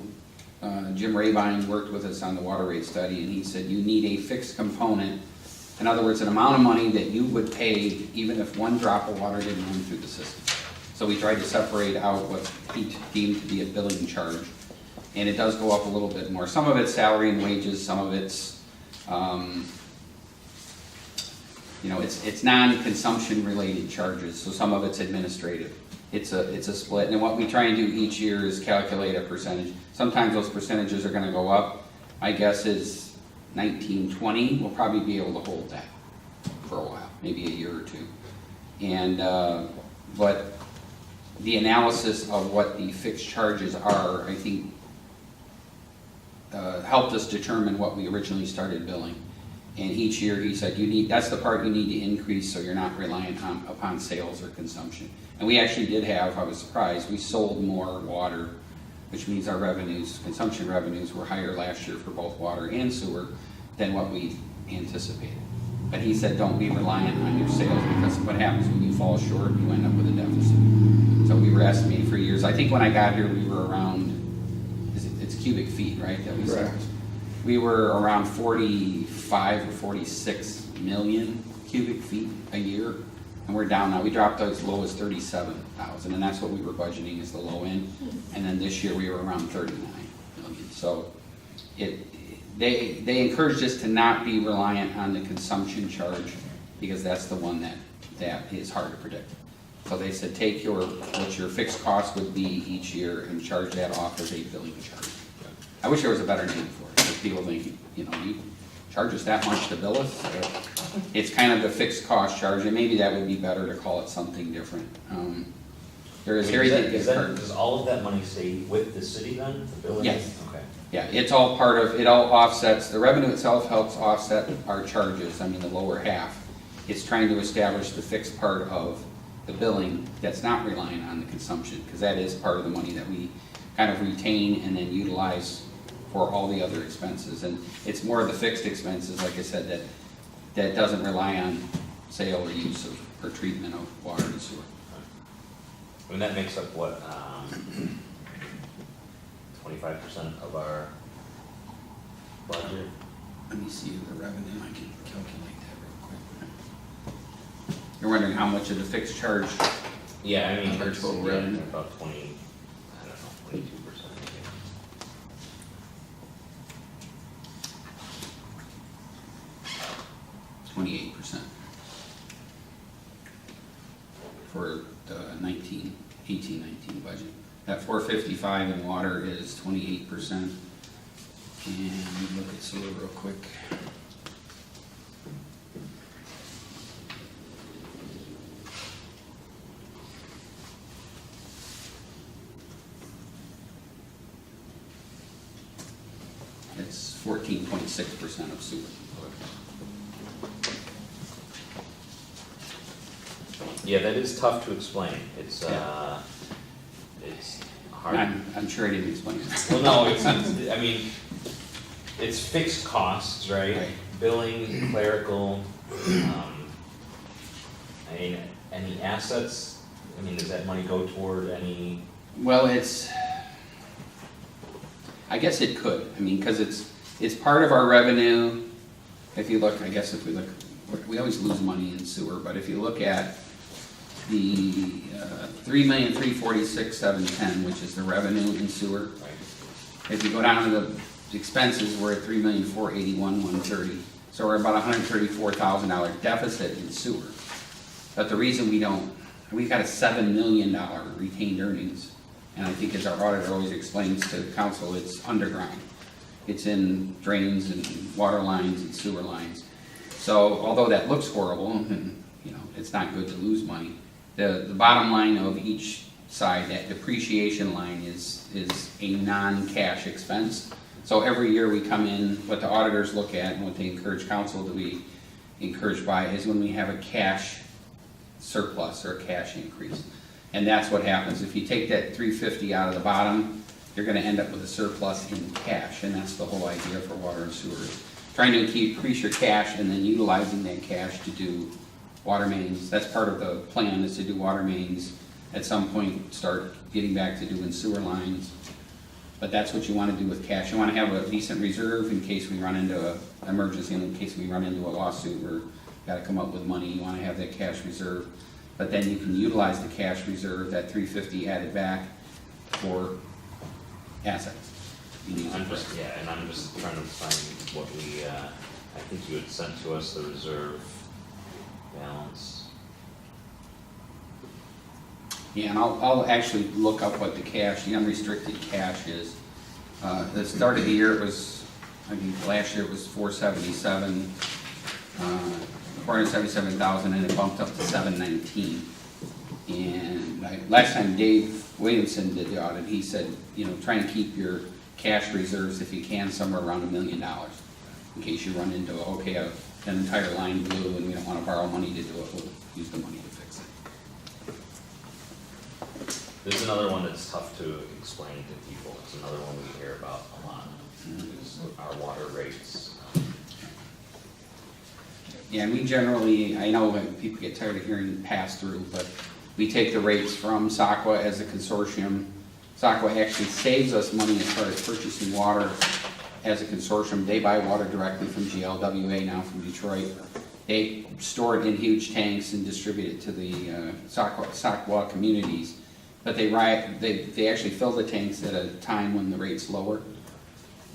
Jim Rabine worked with us on the water rate study, and he said you need a fixed component. In other words, an amount of money that you would pay even if one drop of water didn't run through the system. So we tried to separate out what he deemed to be a billing charge. And it does go up a little bit more. Some of it's salary and wages, some of it's, it's non-consumption related charges, so some of it's administrative. It's a split, and what we try and do each year is calculate a percentage. Sometimes those percentages are gonna go up. My guess is 1920, we'll probably be able to hold that for a while, maybe a year or two. And, but the analysis of what the fixed charges are, I think, helped us determine what we originally started billing. And each year he said, that's the part you need to increase so you're not reliant upon sales or consumption. And we actually did have, I was surprised, we sold more water, which means our revenues, consumption revenues were higher last year for both water and sewer than what we anticipated. But he said, don't be reliant on your sales because what happens when you fall short, you end up with a deficit. So we were estimating for years. I think when I got here, we were around, it's cubic feet, right? That we said. Correct. We were around 45 or 46 million cubic feet a year, and we're down now. We dropped as low as 37,000, and that's what we were budgeting as the low end. And then this year we were around 39 million. So they encouraged us to not be reliant on the consumption charge because that's the one that is hard to predict. So they said take what your fixed cost would be each year and charge that off as a billing charge. I wish there was a better name for it, because people think, you charge us that much to bill us. It's kind of the fixed cost charge, and maybe that would be better to call it something different. There is everything. Does all of that money stay with the city then, the billing? Yes. Okay. Yeah, it's all part of, it all offsets, the revenue itself helps offset our charges, I mean, the lower half. It's trying to establish the fixed part of the billing that's not relying on the consumption, because that is part of the money that we kind of retain and then utilize for all the other expenses. And it's more of the fixed expenses, like I said, that doesn't rely on sale or use of, or treatment of water and sewer. I mean, that makes up what, 25% of our budget? Let me see the revenue, I can calculate that real quick. You're wondering how much of the fixed charge? Yeah, I mean, Our it's, total yeah, revenue? about 22%. 28%. for the 18-19 budget. That 455 in water is 28%. And look at sewer real quick. It's 14.6% of sewer. Yeah, that is tough to explain. It's hard. I'm sure I didn't explain that. Well, no, I mean, it's fixed costs, right? Right. Billing, clerical, I mean, any assets? I mean, does that money go toward any? Well, I guess it could, I mean, because it's part of our revenue. If you look, I guess if we look, we always lose money in sewer, but if you look at the $3,346,710, which is the revenue in sewer. If you go down to the expenses, we're at $3,481,130. So we're about $134,000 deficit in sewer. But the reason we've got a $7 million retained earnings. And I think as our auditor always explains to the council, it's underground. It's in drains and water lines and sewer lines. So although that looks horrible and it's not good to lose money, the bottom line of each side, that depreciation line is a non-cash expense. So every year we come in, what the auditors look at and what they encourage council to be encouraged by is when we have a cash surplus or a cash increase. And that's what happens. If you take that 350 out of the bottom, you're gonna end up with a surplus in cash, and that's the whole idea for water and sewer. Trying to increase your cash and then utilizing that cash to do water mains. That's part of the plan, is to do water mains. At some point, start getting back to doing sewer lines. But that's what you want to do with cash. You want to have a decent reserve in case we run into an emergency, in case we run into a lawsuit or got to come up with money. You want to have that cash reserve. But then you can utilize the cash reserve, that 350 added back, for assets. I'm just trying to find what we, I think you had sent to us the reserve balance. Yeah, and I'll actually look up what the cash, the unrestricted cash is. The start of the year, it was, I think last year it was 477,000, and it bumped up to 719. And last time Dave Williamson did the audit, he said, try and keep your cash reserves, if you can, somewhere around $1 million, in case you run into, an entire line blew and we don't want to borrow money to do it, we'll use the money to fix it. There's another one that's tough to explain to people. It's another one we hear about a lot, is our water rates. Yeah, and we generally, I know people get tired of hearing pass-through, but we take the rates from SACWA as a consortium. SACWA actually saves us money as far as purchasing water as a consortium. They buy water directly from GLWA now from Detroit. They store it in huge tanks and distribute it to the SACWA communities. But they actually fill the tanks at a time when the rate's lower.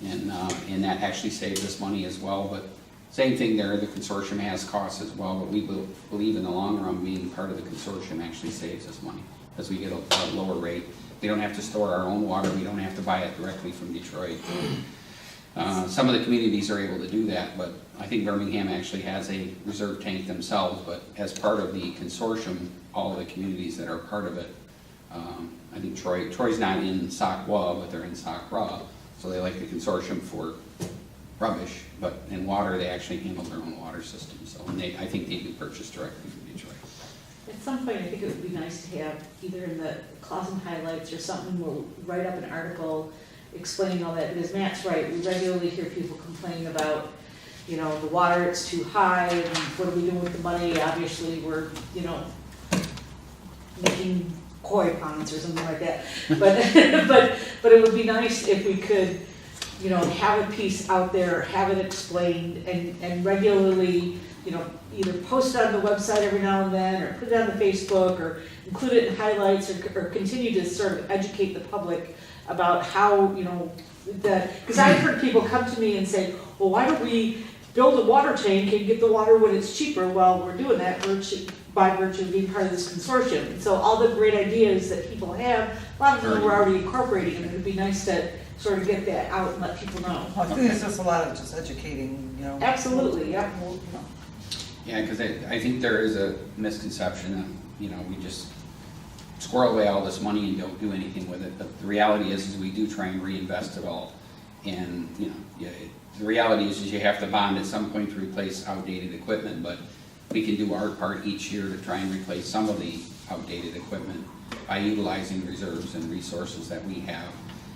And that actually saves us money as well. But same thing there, the consortium has costs as well, but we believe in the long run being part of the consortium actually saves us money, because we get a lower rate. We don't have to store our own water, we don't have to buy it directly from Detroit. Some of the communities are able to do that, but I think Birmingham actually has a reserve tank themselves, but as part of the consortium, all of the communities that are part of it, I think Troy's not in SACWA, but they're in SACRA, so they like the consortium for rubbish, but in water, they actually handle their own water system, so I think they do purchase directly from Detroit. At some point, I think it would be nice to have, either in the Clawson highlights or something, we'll write up an article explaining all that, because Matt's right, we regularly hear people complaining about, the water, it's too high, and what are we doing with the money? Obviously, we're, making koi ponds or something like that. But it would be nice if we could, have a piece out there, have it explained, and regularly, either post it on the website every now and then, or put it on the Facebook, or include it in highlights, or continue to sort of educate the public about how, because I've heard people come to me and say, well, why don't we build a water tank and get the water when it's cheaper? Well, we're doing that, we're by virtue of being part of this consortium. And so all the great ideas that people have, a lot of them we're already incorporating, and it'd be nice to sort of get that out and let people know. Well, I think it's just a lot of just educating, you know. Absolutely, yeah. Well, you know. Yeah, because I think there is a misconception that, you know, we just squirrel away all this money and don't do anything with it. But the reality is we do try and reinvest it all. And, you know, the reality is you have to bond at some point to replace outdated equipment, but we can do our part each year to try and replace some of the outdated equipment by utilizing reserves and resources that we have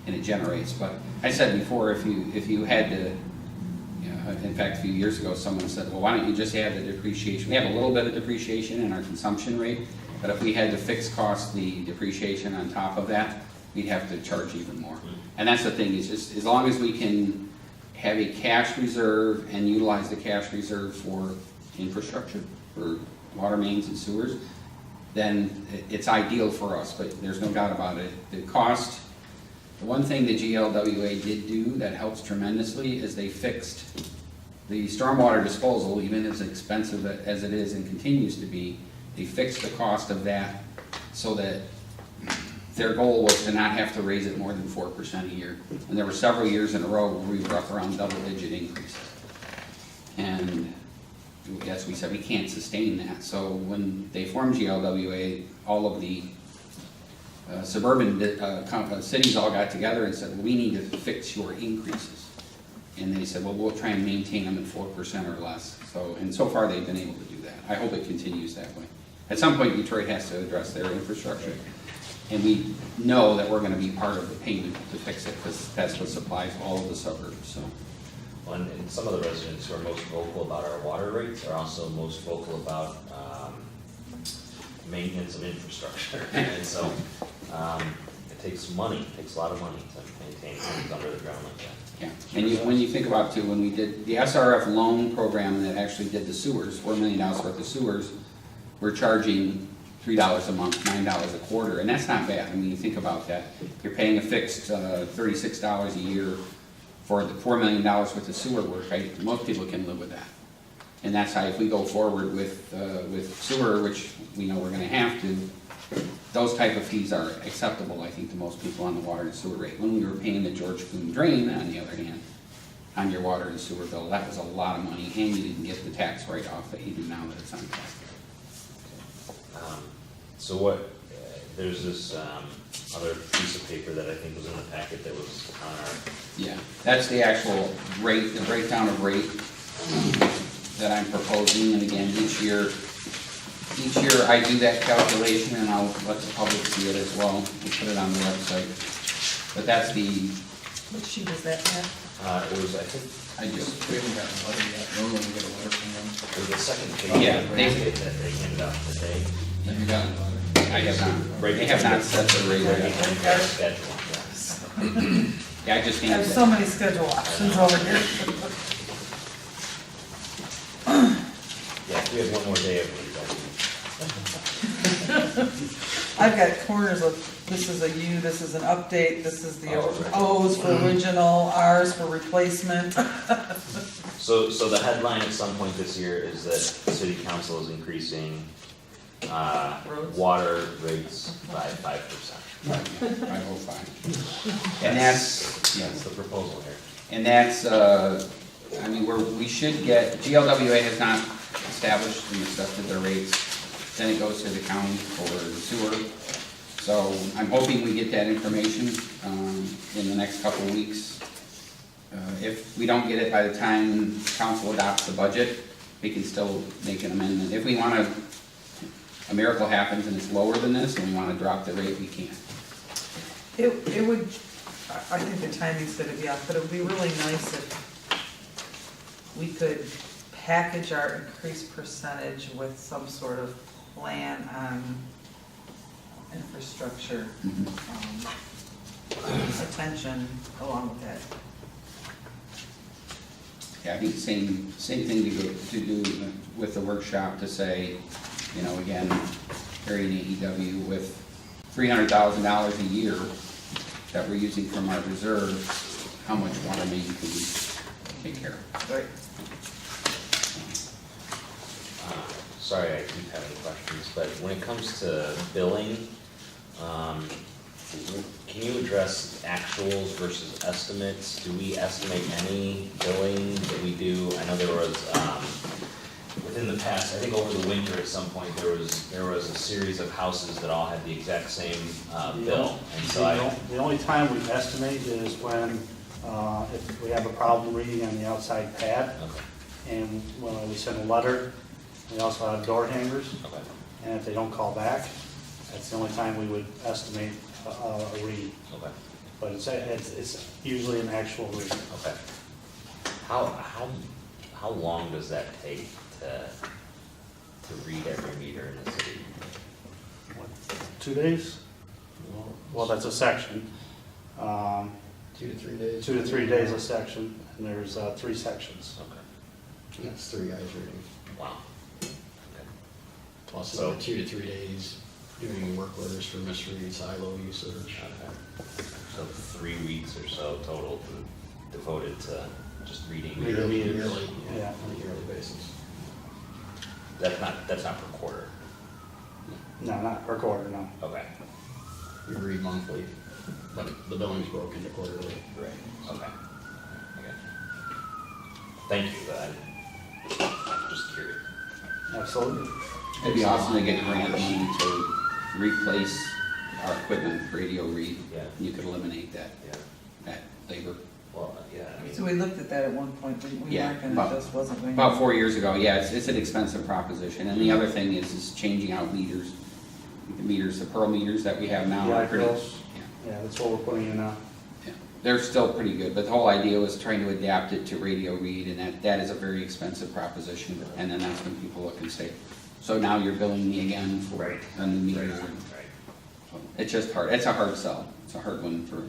and it generates. But I said before, if you had to, you know, in fact, a few years ago, someone said, well, why don't you just add the depreciation? We have a little bit of depreciation in our consumption rate, but if we had to fix cost the depreciation on top of that, we'd have to charge even more. And that's the thing, is just as long as we can have a cash reserve and utilize the cash reserve for infrastructure, for water mains and sewers, then it's ideal for us, but there's no doubt about it. The cost, the one thing the GLWA did do that helps tremendously is they fixed the stormwater disposal, even as expensive as it is and continues to be, they fixed the cost of that so that their goal was to not have to raise it more than 4% a year. And there were several years in a row where we were up around double-digit increases. And as we said, we can't sustain that. So when they formed GLWA, all of the suburban cities all got together and said, well, we need to fix your increases. And they said, well, we'll try and maintain them at 4% or less. And so far they've been able to do that. I hope it continues that way. At some point, Detroit has to address their infrastructure. And we know that we're gonna be part of the payment to fix it, because that's what supplies all of the suburbs, so. Well, and some of the residents who are most vocal about our water rates are also most vocal about maintenance of infrastructure. And so it takes money, it takes a lot of money to maintain things under the ground like that. Yeah, and when you think about too, when we did the SRF loan program that actually did the sewers, $4 million worth of sewers, we're charging $3 a month, $9 a quarter, and that's not bad. I mean, you think about that. You're paying a fixed $36 a year for the $4 million worth of sewer work. Right? Most people can live with that. And that's how, if we go forward with sewer, which we know we're going to have to, those type of fees are acceptable, I think, to most people on the water and sewer rate. When we were paying the George Floom drain, on the other hand, on your water and sewer bill, that was a lot of money, and you didn't get the tax write-off that you do now that it's on tax. So what, there's this other piece of paper that I think was in the packet that was on our, Yeah, that's the actual rate, the breakdown of rate that I'm proposing, and again, each year I do that calculation, and I'll let the public see it as well. We'll put it on the website. But that's the, What sheet is that, Matt? it was, I think, We haven't gotten a letter yet. Normally we get a letter from them. it was the second page Yeah, of the they- packet that they handed out today. Have you gotten a letter? I have not, they have not set the rate Right yet. behind their schedule. Yeah, I just I handed have so many schedule options over here. Yeah, if we had one more day of it, I've got corners of, this is a U, this is an update, this is the Oh, right. O's for original, R's for replacement. So the headline at some point this year is that the city council is increasing Roads. water rates by 5%. 505. And that's, That's the proposal here. and that's, I mean, we should get, GLWA has not established and accepted their rates. Then it goes to the county for the sewer. So I'm hoping we get that information in the next couple of weeks. If we don't get it by the time council adopts the budget, we can still make an amendment. If we want to, a miracle happens and it's lower than this, and we want to drop the rate, we can. It would, I think the timing's gonna be off, but it would be really nice if we could package our increased percentage with some sort of plan on infrastructure, attention along with that. Yeah, I think same thing to do with the workshop, to say, you know, again, carrying AEW with $300,000 a year that we're using from our reserve, how much water main can we take care of? Right. sorry I keep having questions, but when it comes to billing, can you address actuals versus estimates? Do we estimate any billing that we do? I know there was, within the past, I think over the winter at some point, there was a series of houses that all had the exact same bill. And so The only time we estimate is when, if we have a problem reading on the outside pad, okay, and when we send a letter, we also have door hangers, okay, and if they don't call back, that's the only time we would estimate a read. okay, But it's usually an actual read. okay. How long does that take to read every meter in the city? What, 2 days? Well, that's a section. 2 to 3 days. 2 to 3 days a section, and there's 3 sections. Okay, And that's 3 guys reading. wow. Okay. Plus So- another 2 to 3 days doing work orders for misread, silo usage. Okay. So 3 weeks or so total devoted to just reading. Reading meters. Yearly, Yeah. on a yearly basis. That's not per quarter. No, not per quarter, no. Okay, We read monthly, but the billing's broken to quarterly. right, okay. Okay. Thank you, I'm just curious. Absolutely. It'd be awesome to get grant money to replace our equipment with radio read. Yeah. You could eliminate that, Yeah, that labor. well, yeah, I mean. So we looked at that at one point, we Yeah, weren't gonna, about- just wasn't going. About 4 years ago, yeah, it's an expensive proposition. And the other thing is changing out meters. The meters, the Pearl meters that we have now The are pretty, iPearls. yeah, Yeah, that's what we're putting in now. yeah. They're still pretty good, but the whole idea was trying to adapt it to radio read, and that is a very expensive proposition. And then that's when people look and say, so now you're billing me again for Right. a new meter. Right, right. So it's just hard, it's a hard sell, it's a hard one for,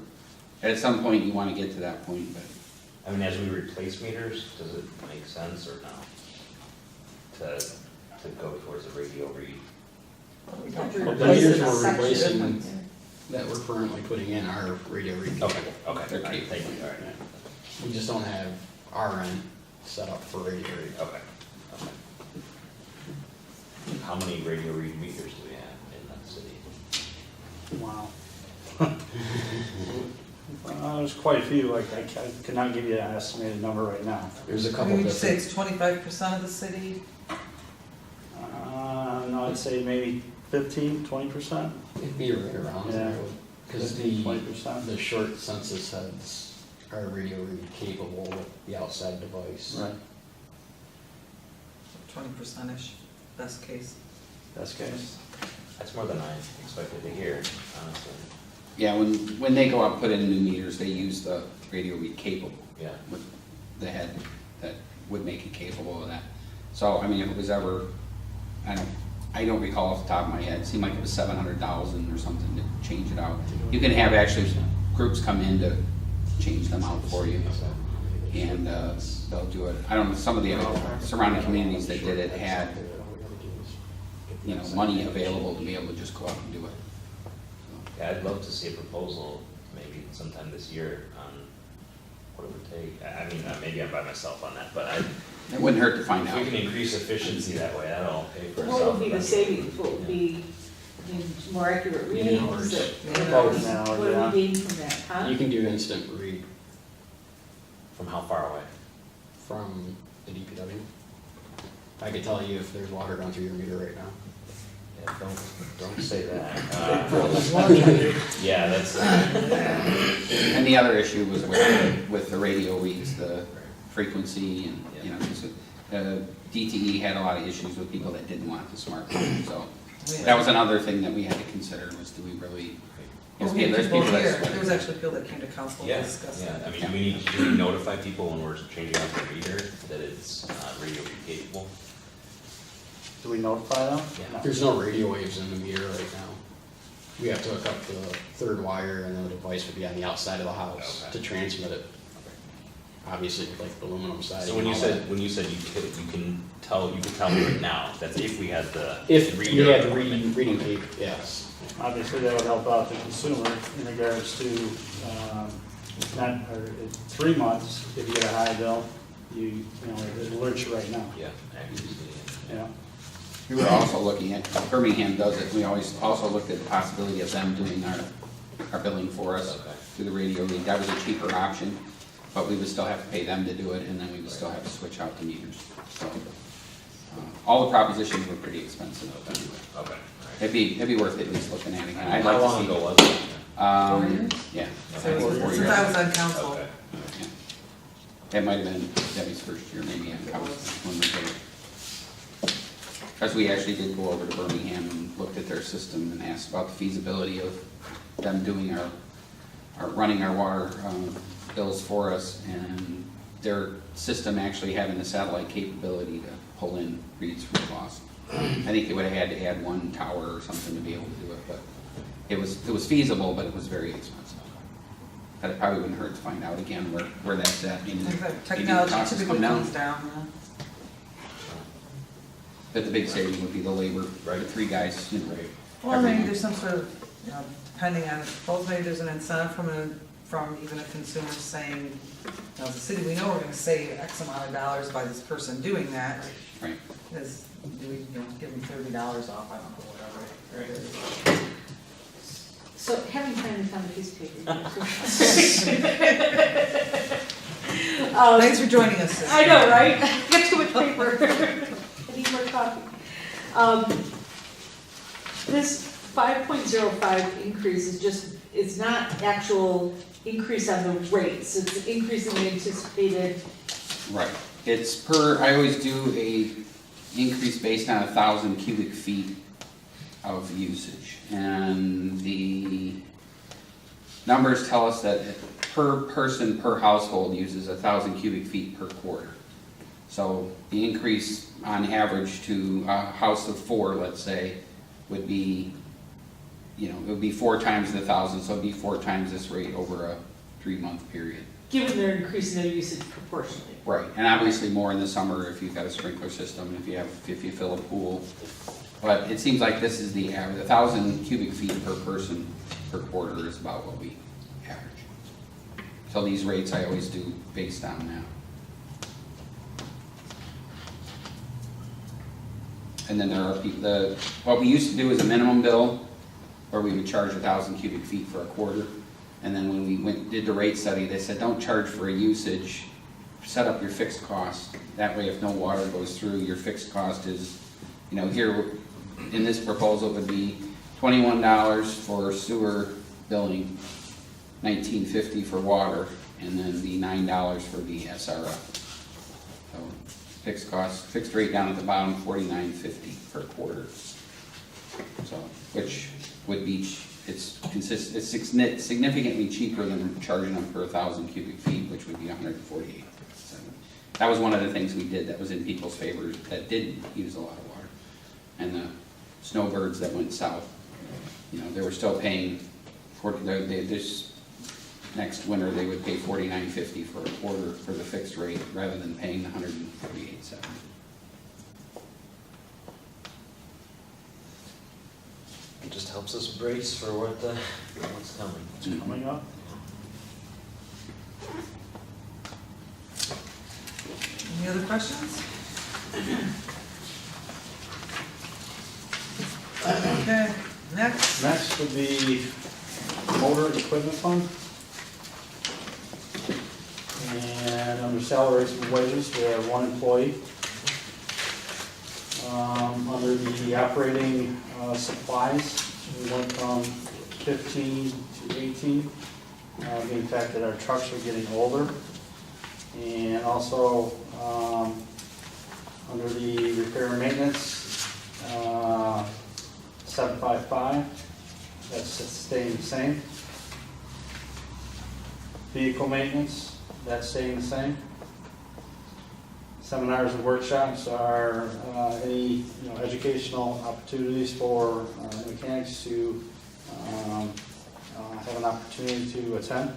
at some point you wanna get to that point, but I mean, as we replace meters, does it make sense or no? To go towards a radio read? We don't The replace meters it, we're it's such a replacing difference. that we're currently putting in are radio reading. Okay, okay, They're all right, capable. thank you, all right, We just don't have our end set up for radio reading. okay, okay. How many radio read meters do we have in that city? Wow. There's quite a few, I could not give you an estimated number right now. There's a I couple mean, would you say different, it's 25% of the city? No, I'd say maybe 15, 20%. it'd be right around there. Yeah. Because 20%. the short census heads are radio read capable with the outside device. Right, 20%-ish, best case. best case. That's more than I expected to hear, honestly. yeah, when they go out and put in new meters, they use the radio read capable Yeah, with the head that would make it capable of that. So, I mean, if it was ever, I don't recall off the top of my head, it seemed like it was 700,000 or something to change it out. You can have actually groups come in to change them out for you, and they'll do it. I don't know, some of the other surrounding communities that did it had, you know, money available to be able to just go out and do it. yeah, I'd love to see a proposal, maybe sometime this year, on what it would take. I mean, maybe I'm by myself on that, but It wouldn't hurt to find if out. we can increase efficiency that way, that'll pay for itself. What would be the savings, what would be, I mean, more accurate readings? hours. About an hour, What yeah. do we gain from that, huh? You can do instant read From how far away? from the DPW. I could tell you if there's water going through your meter right now. Yeah, don't say that. Yeah, that's, And the other issue was with the radio reads, the frequency and, you know, 'cause, DTE had a lot of issues with people that didn't want the smartphone, so that was another thing that we had to consider, was do we really? Well, Because we had there's people people here, that. there was actually people that came to council to yeah, discuss yeah, that. I mean, do we notify people when we're changing out the meter that it's radio read capable? Do we notify them? Yeah. No. There's no radio waves in the meter right now. We have to hook up the third wire and then the device would be on the outside of the house Okay. to transmit it. Obviously, like the aluminum siding. So when you and all said, that. when you said you can tell me right now, that's if we had the. If reader you had the equipment. reading tape, yes. Obviously, that would help out the consumer in regards to, not, or 3 months, if you get a high bill, you know, it alerts you right now, Yeah, accuracy. you know? We were also looking at, Birmingham does it, we always also looked at the possibility of them doing our billing for us Okay. through the radio read. That was a cheaper option, but we would still have to pay them to do it, and then we would still have to switch out the meters. So, all the propositions were pretty expensive. Okay, all right. It'd be worth at least looking at again. I'd like How to long see. ago was it? Yeah. So I think 4 since years. I was on council. Okay. Yeah. That might have been Debbie's first year, maybe, on council when we did it. Because we actually did go over to Birmingham and looked at their system and asked about the feasibility of them doing running our water bills for us, and their system actually having the satellite capability to pull in reads from Clawson. I think they would have had to add one tower or something to be able to do it, but it was feasible, but it was very expensive. But it probably wouldn't hurt to find out again where that's at. Maybe- Things like maybe the technology costs typically come down. comes down, yeah. But the big saving would be the labor, Right. the 3 guys, you know. Well, every maybe month. there's some sort of, you know, depending on, both maybe there's an incentive from even a consumer saying, you know, as a city, we know we're gonna save X amount of dollars by this person doing that. Right. Is, do we, you know, give them $30 off, I don't know, whatever it is. So having finally found a piece of paper. Thanks for joining us. I know, right? I got too much paper. I need more coffee. This 5.05 increase is just, it's not actual increase on the rates, it's an increase in the anticipated. Right. It's I always do a increase based on 1,000 cubic feet of usage. And the numbers tell us that per person, per household uses 1,000 cubic feet per quarter. So the increase on average to a house of 4, let's say, would be, it would be 4 times the 1,000, so it'd be 4 times this rate over a 3-month period. Given they're increasing their usage proportionally. Right, and obviously more in the summer if you've got a sprinkler system, if you fill a pool. But it seems like this is the average, 1,000 cubic feet per person per quarter is about what we average. So these rates I always do based on that. And then there are what we used to do is a minimum bill, where we would charge 1,000 cubic feet for a quarter. And then when we did the rate study, they said, don't charge for a usage, set up your fixed cost. That way, if no water goes through, your fixed cost is, here in this proposal would be $21 for sewer billing, $19.50 for water, and then the $9 for the SRF. So fixed rate down at the bottom, $49.50 per quarter. So, which would be, it's significantly cheaper than charging them per 1,000 cubic feet, which would be $148. That was one of the things we did that was in people's favor that didn't use a lot of water. And the snowbirds that went south, they were still paying this next winter they would pay $49.50 for a quarter for the fixed rate rather than paying the $148.70. It just helps us brace for what's coming. It's coming up. Any other questions? Okay, next. Next would be motor equipment fund. And under salaries and wages, we have 1 employee. Under the operating supplies, we went from 15 to 18, being the fact that our trucks are getting older. And also, under the repair and maintenance, 755, that's staying the same. Vehicle maintenance, that's staying the same. Seminars and workshops are any educational opportunities for mechanics to have an opportunity to attend.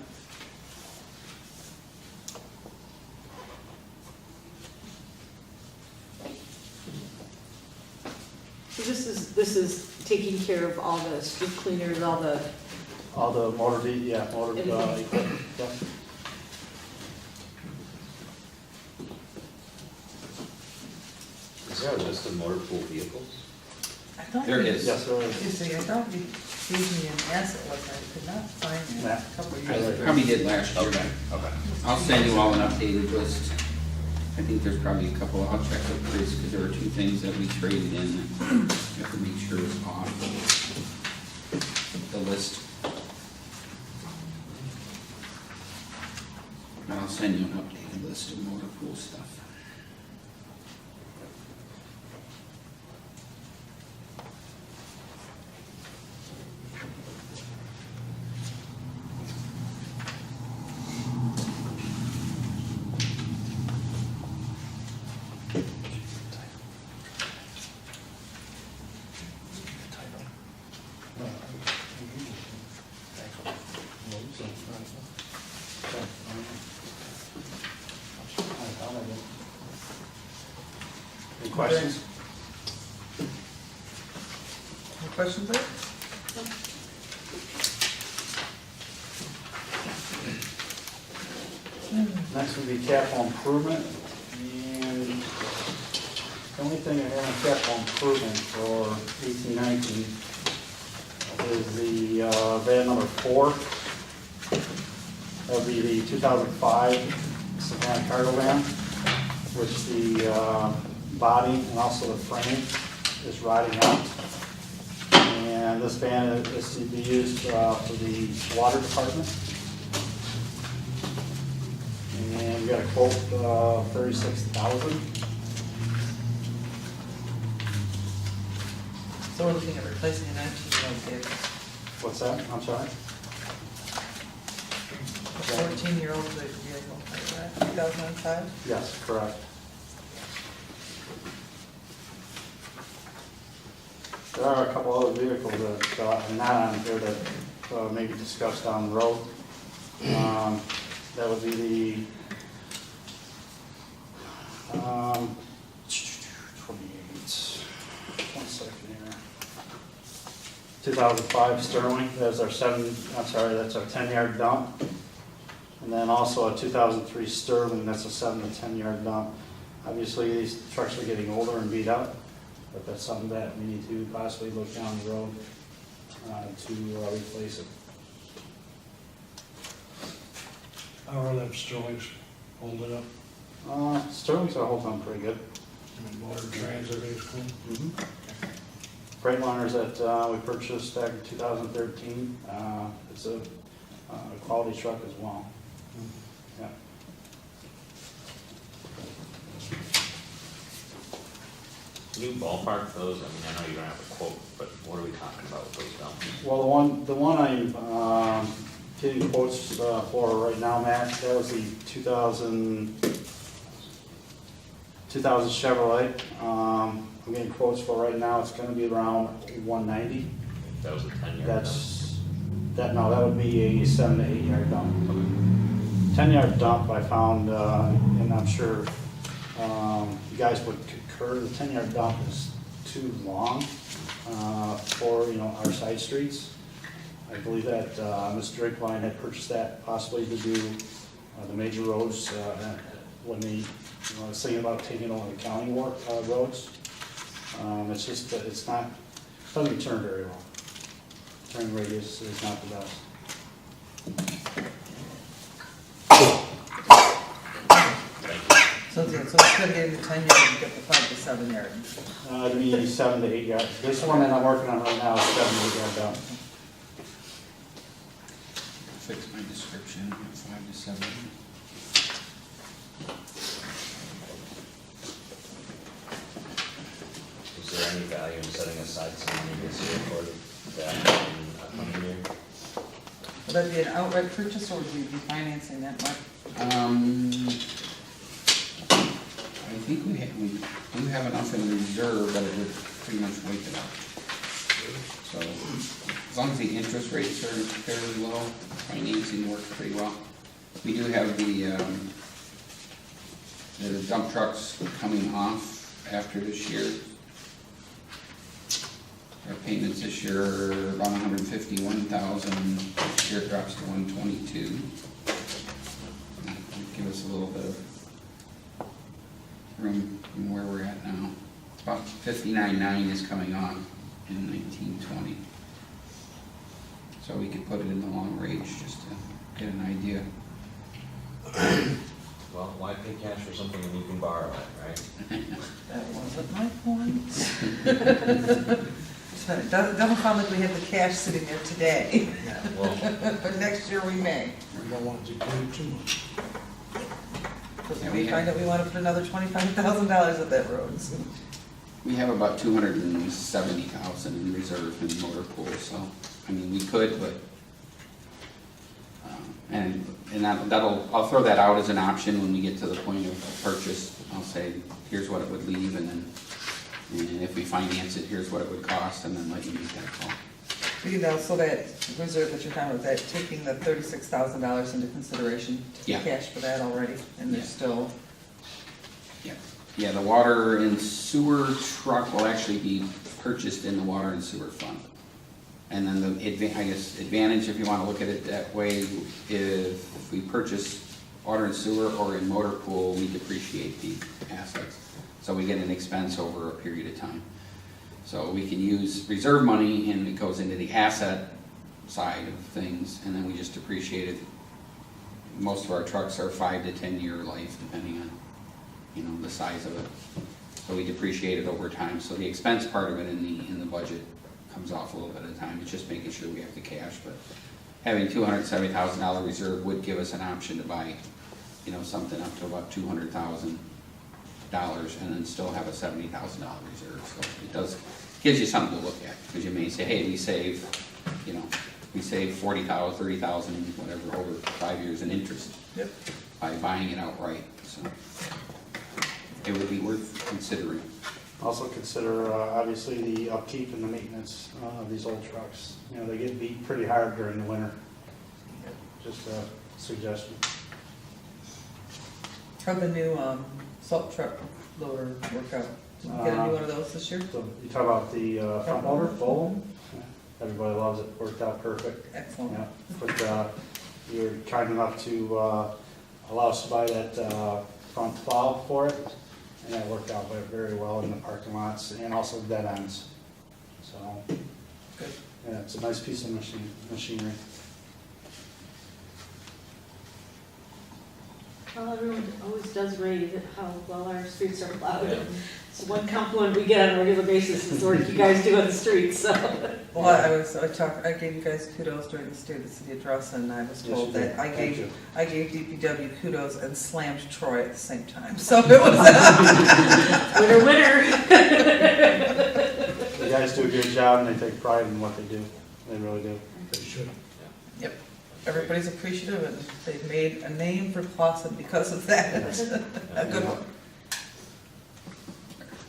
So this is taking care of all the street cleaners, all the. All the motor equipment, yeah. Is there a list of motor pool vehicles? I thought There he- is. Yes, there is. You see, I thought he gave me an asset list, I could not find it Yeah. a couple of I years ago. probably did last year. Okay, okay. I'll send you all an updated list. I think there's probably a couple, I'll check with Chris, because there were two things that we traded in that you have to make sure is off the list. And I'll send you an updated list of motor pool stuff. Any questions? Any questions there? Next would be capital improvement, and the only thing I have on capital improvement for 1819 is the van number 4. That would be the 2005 Savannah cargo van, which the body and also the frame is rotting out. And this van is to be used for the water department. And we got a quote, $36,000. So we're looking at replacing a 19-year-old vehicle, What's that? I'm sorry? a 14-year-old vehicle, like that, 2005? Yes, correct. There are a couple other vehicles that are not on here that maybe discussed down the road. That would be the 28, 1 second here. 2005 Sterling, that's our 10-yard dump. And then also a 2003 Sterling, that's a 7 to 10-yard dump. Obviously, these trucks are getting older and beat up, but that's something that we need to possibly look down the road to replace it. How are them Sterlings holding up? Sterling's are holding on pretty good. I mean, motor trans, everything's cool? Freightliners that we purchased back in 2013, it's a quality truck as well. Yeah. Can you ballpark those? I mean, I know you don't have a quote, but what are we talking about with those dumps? Well, the one I'm getting quotes for right now, Matt, that was the 2000 Chevrolet. I'm getting quotes for right now, it's gonna be around 190. That was a 10-year dump? No, that would be a 7 to 8 yard dump. 10-yard dump I found, and I'm sure you guys would concur, the 10-yard dump is too long for, our side streets. I believe that Mr. Drakeline had purchased that possibly to do the major roads when they, was thinking about taking over the county roads. It's just, that it's not, doesn't turn very well. Turn radius is not the best. So instead of getting the 10-yard, you get the 5 to 7-yard. It'd be 7 to 8 yards. This one that I'm working on right now is 7 to 8 yard dump. Fix my description, 5 to 7. Is there any value in setting aside some money this year for that in upcoming year? Would that be an outright purchase, or would we be financing that, Mark? I think we do have enough in reserve that it would pretty much wipe it out. So, as long as the interest rates are fairly low, financing works pretty well. We do have the dump trucks coming off after this year. Our payments this year are around 151,000, this year it drops to 122. Give us a little bit of room from where we're at now. About 59.9 is coming on. in 1920. So we could put it in the long range just to get an idea. Well, why pay cash for something when you can borrow it, right? That wasn't my point. So it doesn't sound like we have the cash sitting there today, Well, but next year we may. We don't want to do too much. Because Yeah, we we find have- out we want to put another $25,000 at that road. So We have about 270,000 in reserve in motor pool, so, I mean, we could, but, and I'll throw that out as an option when we get to the point of purchase. I'll say, here's what it would leave, and then, and if we finance it, here's what it would cost, and then let you make that call. you know, so that reserve that you're talking about, that taking the $36,000 into consideration, Yeah. cash for that already, and there's Yeah. still, Yeah, the water and sewer truck will actually be purchased in the water and sewer fund. And then the advantage, if you wanna look at it that way, if we purchase water and sewer or in motor pool, we depreciate the assets. So we get an expense over a period of time. So we can use reserve money and it goes into the asset side of things, and then we just depreciate it. Most of our trucks are 5 to 10 year life, depending on, you know, the size of it. So we depreciate it over time, so the expense part of it in the budget comes off a little bit at a time, it's just making sure we have the cash, but having $270,000 reserve would give us an option to buy, you know, something up to about $200,000 and then still have a $70,000 reserve, so it gives you something to look at, because you may say, hey, we save, you know, we save 40,000, 30,000, whatever, over 5 years in interest yep. by buying it outright, so it would be worth considering. Also consider, obviously, the upkeep and the maintenance of these old trucks. You know, they get beat pretty hard during the winter. Just a suggestion. How'd the new salt truck loader work out? Did you get a new one of those this year? So you talk about the front loader, full? Everybody loves it, worked out perfect. Excellent. Yeah, but you were kind enough to allow us to buy that front plow for it, and that worked out very well in the parking lots and also dead ends. So, Good. yeah, it's a nice piece of machinery. Well, everyone always does rave at how well our streets are plowed. So one compliment we get on a regular basis is the work you guys do on the streets, so. Well, I gave you guys kudos during the State of the City address, and I was Yes, told you that did. I Thank gave you. DPW kudos and slammed Troy at the same time, so it was. Winner, winner. The guys do a good job and they take pride in what they do. They really do. They should. Yep, everybody's appreciative, and they've made a name for Clawson because of that. A good one.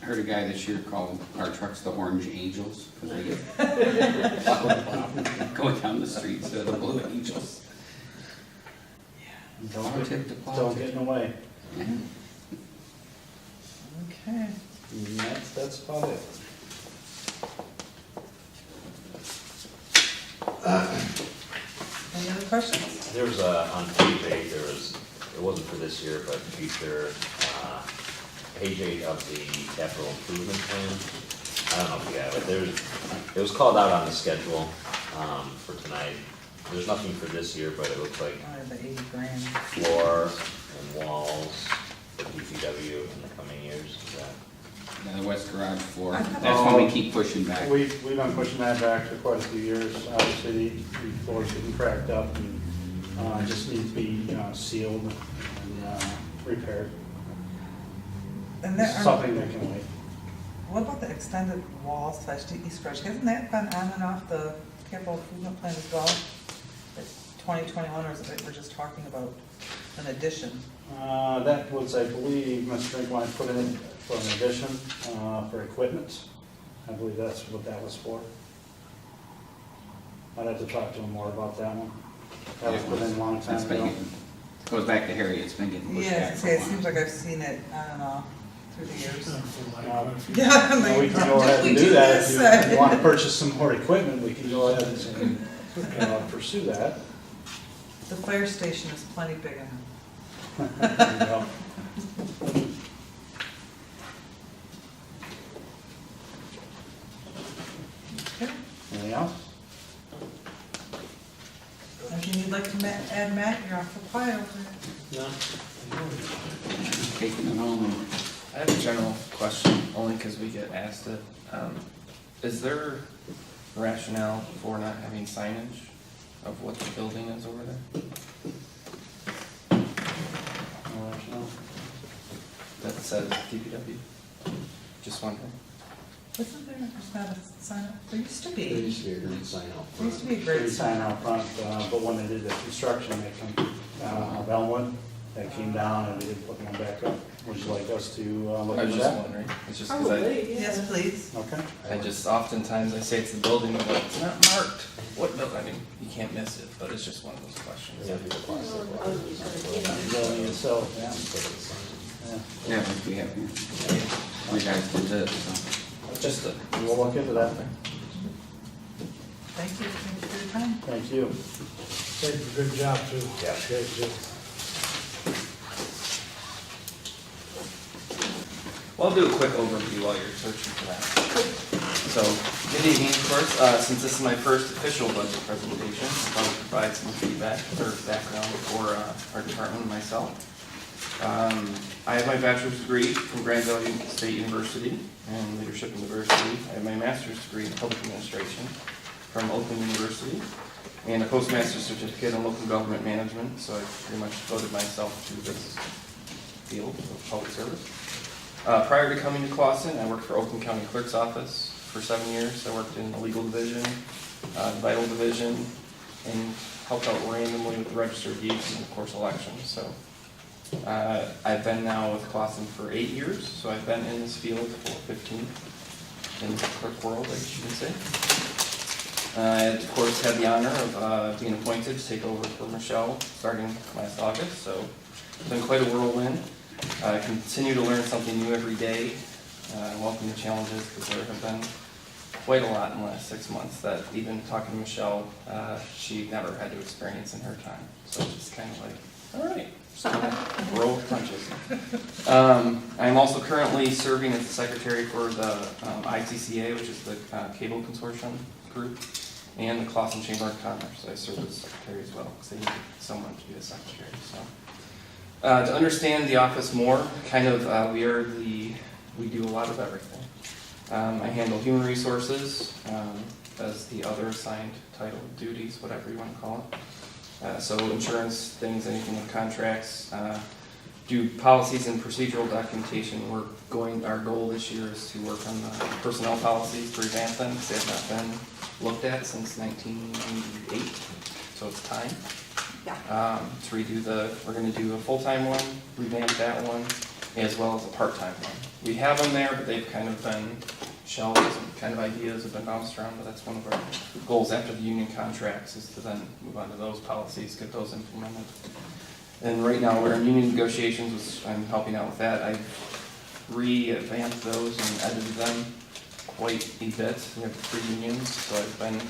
I heard a guy this year call our trucks the Orange Angels, because they get going down the streets, they're the Blue Angels. Don't Plow get, tip to plow don't tip. get in the way. Yeah. Okay. And that's about it. Any other questions? there was on page 8, it wasn't for this year, but future, page 8 of the capital improvement plan. I don't know if you have it, it was called out on the schedule, for tonight. There's nothing for this year, but it looks like I have the 80 grand. floor and walls for DPW in the coming years, is that? Yeah, the west garage floor, I thought- that's when we keep pushing back. We've been pushing that back for quite a few years. Obviously, the floor's getting cracked up and just needs to be sealed and repaired. And It's there are, something that can wait. what about the extended wall / east garage? Hasn't that been on and off the capital improvement plan as well? It's 2021, or is it we're just talking about an addition? That was, I believe, Mr. Drinkline put in for an addition for equipment. I believe that's what that was for. I'd have to talk to him more about that one. That was put in a long time That's been ago. getting, goes back to Harry, it's been getting pushed Yeah, back for a it while. seems like I've seen it on and off through the years. Yeah. Yeah, Well, we can go ahead and do that. If you want to purchase some more equipment, we can go ahead and pursue that. The fire station is plenty big enough. There you go. And Matt, you're awful quiet over there. No? Taking it home. I have a general question, only because we get asked it. Is there rationale for not having signage of what the building is over there? No rationale. That says DPW? Just wondering. Wasn't there, there's not a sign up? There used to There be. used to be a green sign out There front. used to be a Great great sign sign. out front, but when they did the construction, they come down on Elmwood, they came down and they did put one back up. Would you like us to look I at was just that? wondering. It's just because Probably, yeah. Yes, please. Okay. I just oftentimes I say it's the building, but it's not marked. What building? I mean, you can't miss it, but it's just one of those questions. Yeah, people cross it. The building itself, yeah. Yeah. Yeah, like we have here. You guys did this, so. Just a, We'll look into that. Thank you for your time. Thank you. Dave, a good job too. Yeah. Good, good. well, I'll do a quick overview while you're searching for that. So, good evening, of course. Since this is my first official budget presentation, I'll provide some feedback or background for our department and myself. I have my bachelor's degree from Grand Valley State University in Leadership and Diversity. I have my master's degree in Public Administration from Oakland University and a postmaster's certificate in Local Government Management, so I pretty much devoted myself to this field of public service. Prior to coming to Clawson, I worked for Oakland County Clerk's Office for 7 years. I worked in the legal division, vital division, and helped out randomly with the register of deeds and of course elections. So I've been now with Clawson for 8 years, so I've been in this field for 15 in the clerk world, I guess you can say. I, of course, had the honor of being appointed to take over for Michelle starting last August, so it's been quite a whirlwind. I continue to learn something new every day. I welcome the challenges because there have been quite a lot in the last 6 months that even talking to Michelle, she never had to experience in her time. So it's just kind of like, all right, just kind of roll with punches. I'm also currently serving as the secretary for the ITCA, which is the Cable Consortium Group, and the Clawson Chamber of Commerce. I serve as secretary as well because they need someone to be the secretary. So. To understand the office more, kind of we do a lot of everything. I handle human resources as the other assigned title, duties, whatever you want to call it. So insurance, things, anything with contracts, do policies and procedural documentation. Our goal this year is to work on the personnel policies to revamp them because they have not been looked at since 1998, so it's time. To redo we're going to do a full-time one, revamp that one, as well as a part-time one. We have them there, but they've kind of been shelved, some kind of ideas have been bounced around, but that's one of our goals after the union contracts is to then move on to those policies, get those implemented. And right now we're in union negotiations, which I'm helping out with that. I've revamped those and edited them quite a bit. We have 3 unions, so I've been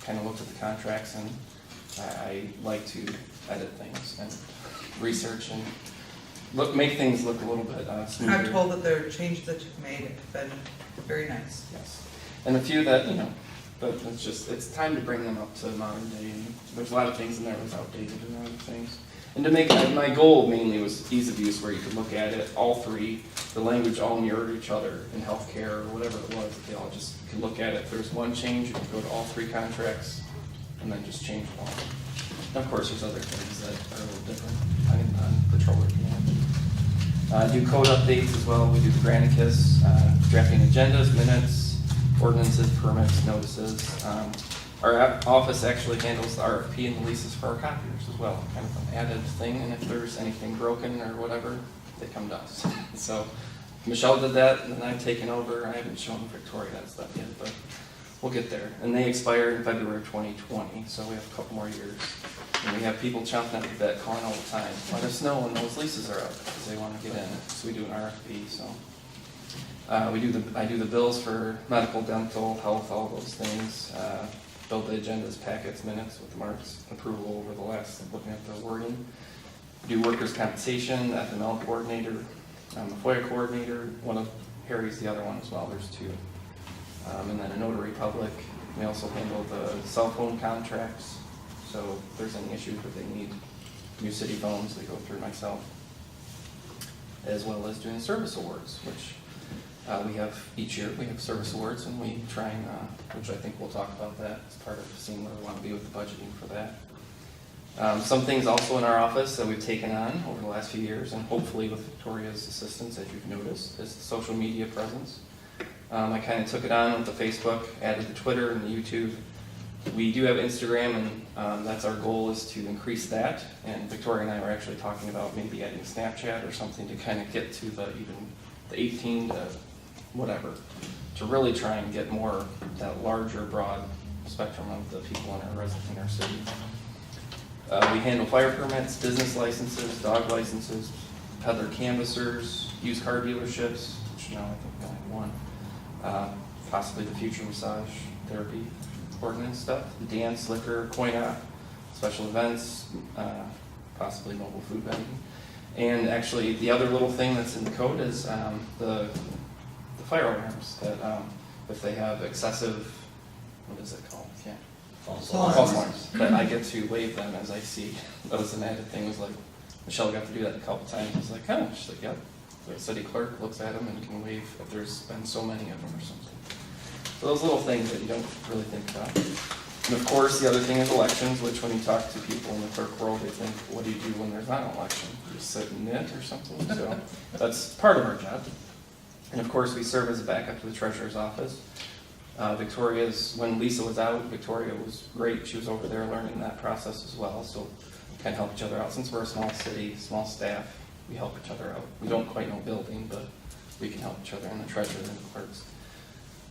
kind of looked at the contracts and I like to edit things and research and make things look a little bit smoother. I'm told that the changes that you've made have been very nice. Yes, and a few that but it's time to bring them up to modern day. And there's a lot of things in there that was outdated and other things. And to make my goal mainly was ease of use, where you could look at it, all 3, the language all mirrored each other in healthcare or whatever it was. That they all just could look at it. If there's one change, you could go to all 3 contracts. And then just change it all. And of course, there's other things that are a little different depending on patroller command. Do code updates as well. We do the Granicus, drafting agendas, minutes, ordinances, permits, notices. Our office actually handles the RFP and the leases for our copiers as well, kind of an added thing. And if there's anything broken or whatever, they come to us. So Michelle did that, and then I've taken over. I haven't shown Victoria that stuff yet, but we'll get there. And they expire in February of 2020, so we have a couple more years. And we have people chomping at the bit, calling all the time, let us know when those leases are up, because they want to get in. So we do an RFP, so. I do the bills for medical, dental, health, all those things. Build the agendas, packets, minutes with Mark's approval over the last, looking at the wording. Do workers' compensation, FML coordinator, the FOIA coordinator. One of Harry's the other one as well, there's 2. And then a notary public. We also handle the cell phone contracts. So if there's any issues where they need new city phones, they go through myself. As well as doing service awards, which we have each year. We have service awards, and we try and, which I think we'll talk about that as part of seeing where we want to be with the budgeting for that. Some things also in our office that we've taken on over the last few years, and hopefully with Victoria's assistance, as you've noticed, is the social media presence. I kind of took it on with the Facebook, added the Twitter and the YouTube. We do have Instagram, and that's our goal, is to increase that. And Victoria and I were actually talking about maybe adding Snapchat or something to kind of get to even the 18 to whatever, to really try and get more that larger, broad spectrum of the people in our city. We handle fire permits, business licenses, dog licenses, peddler canvassers, used car dealerships, which now I think we only have one, possibly the future massage therapy ordinance stuff, the dance, liquor, coin-op, special events, possibly mobile food vending. And actually, the other little thing that's in the code is the fire alarms, that if they have excessive, what is it called? Yeah. False alarms. That I get to waive them as I see. That was an added thing, was like, Michelle got to do that a couple times. I was like, oh, she's like, yep. The city clerk looks at them and can waive if there's been so many of them or something. So those little things that you don't really think about. And of course, the other thing is elections, which when you talk to people in the clerk world, they think, what do you do when there's not an election? You just sit and knit or something. So that's part of our job. And of course, we serve as a backup to the treasurer's office. Victoria's, when Lisa was out, Victoria was great. She was over there learning that process as well. So we kind of help each other out. Since we're a small city, small staff, we help each other out. We don't quite know building, but we can help each other, and the treasurer and the clerks.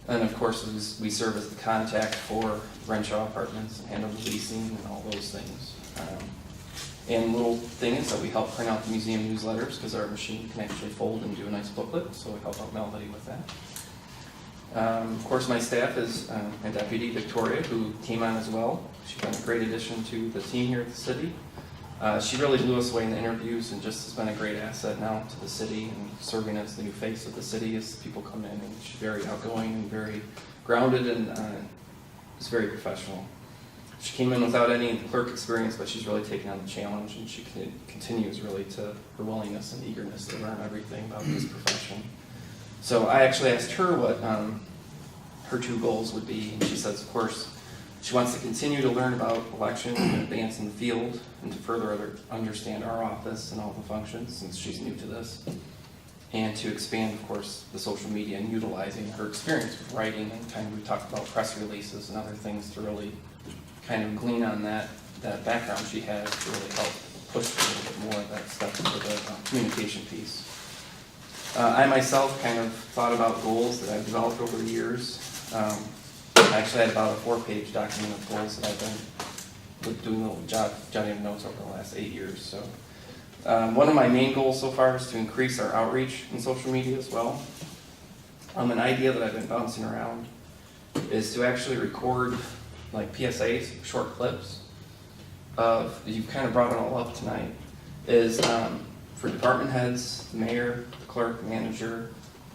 And of course, we serve as the contact for Renshaw Apartments and handle the leasing and all those things. And little things that we help print out the museum newsletters, because our machine can actually fold and do a nice booklet, so we help out Melody with that. Of course, my staff is my deputy, Victoria, who came on as well. She's been a great addition to the team here at the city. She really blew us away in the interviews and just has been a great asset now to the city and serving as the new face of the city as people come in. And she's very outgoing and very grounded and is very professional. She came in without any clerk experience, but she's really taken on the challenge, and she continues really to her willingness and eagerness to learn everything about this profession. So I actually asked her what her 2 goals would be, and she says, of course, she wants to continue to learn about elections and advance in the field and to further understand our office and all the functions, since she's new to this, and to expand, of course, the social media and utilizing her experience with writing, and kind of we talked about press releases and other things to really kind of glean on that background she has to really help push a little bit more of that stuff into the communication piece. I myself kind of thought about goals that I've developed over the years. I actually had about a 4-page document of goals that I've been doing little jotting notes over the last 8 years. So one of my main goals so far is to increase our outreach in social media as well. An idea that I've been bouncing around is to actually record like PSAs, short clips of, you've kind of brought it all up tonight, is for department heads, the mayor, the clerk, manager,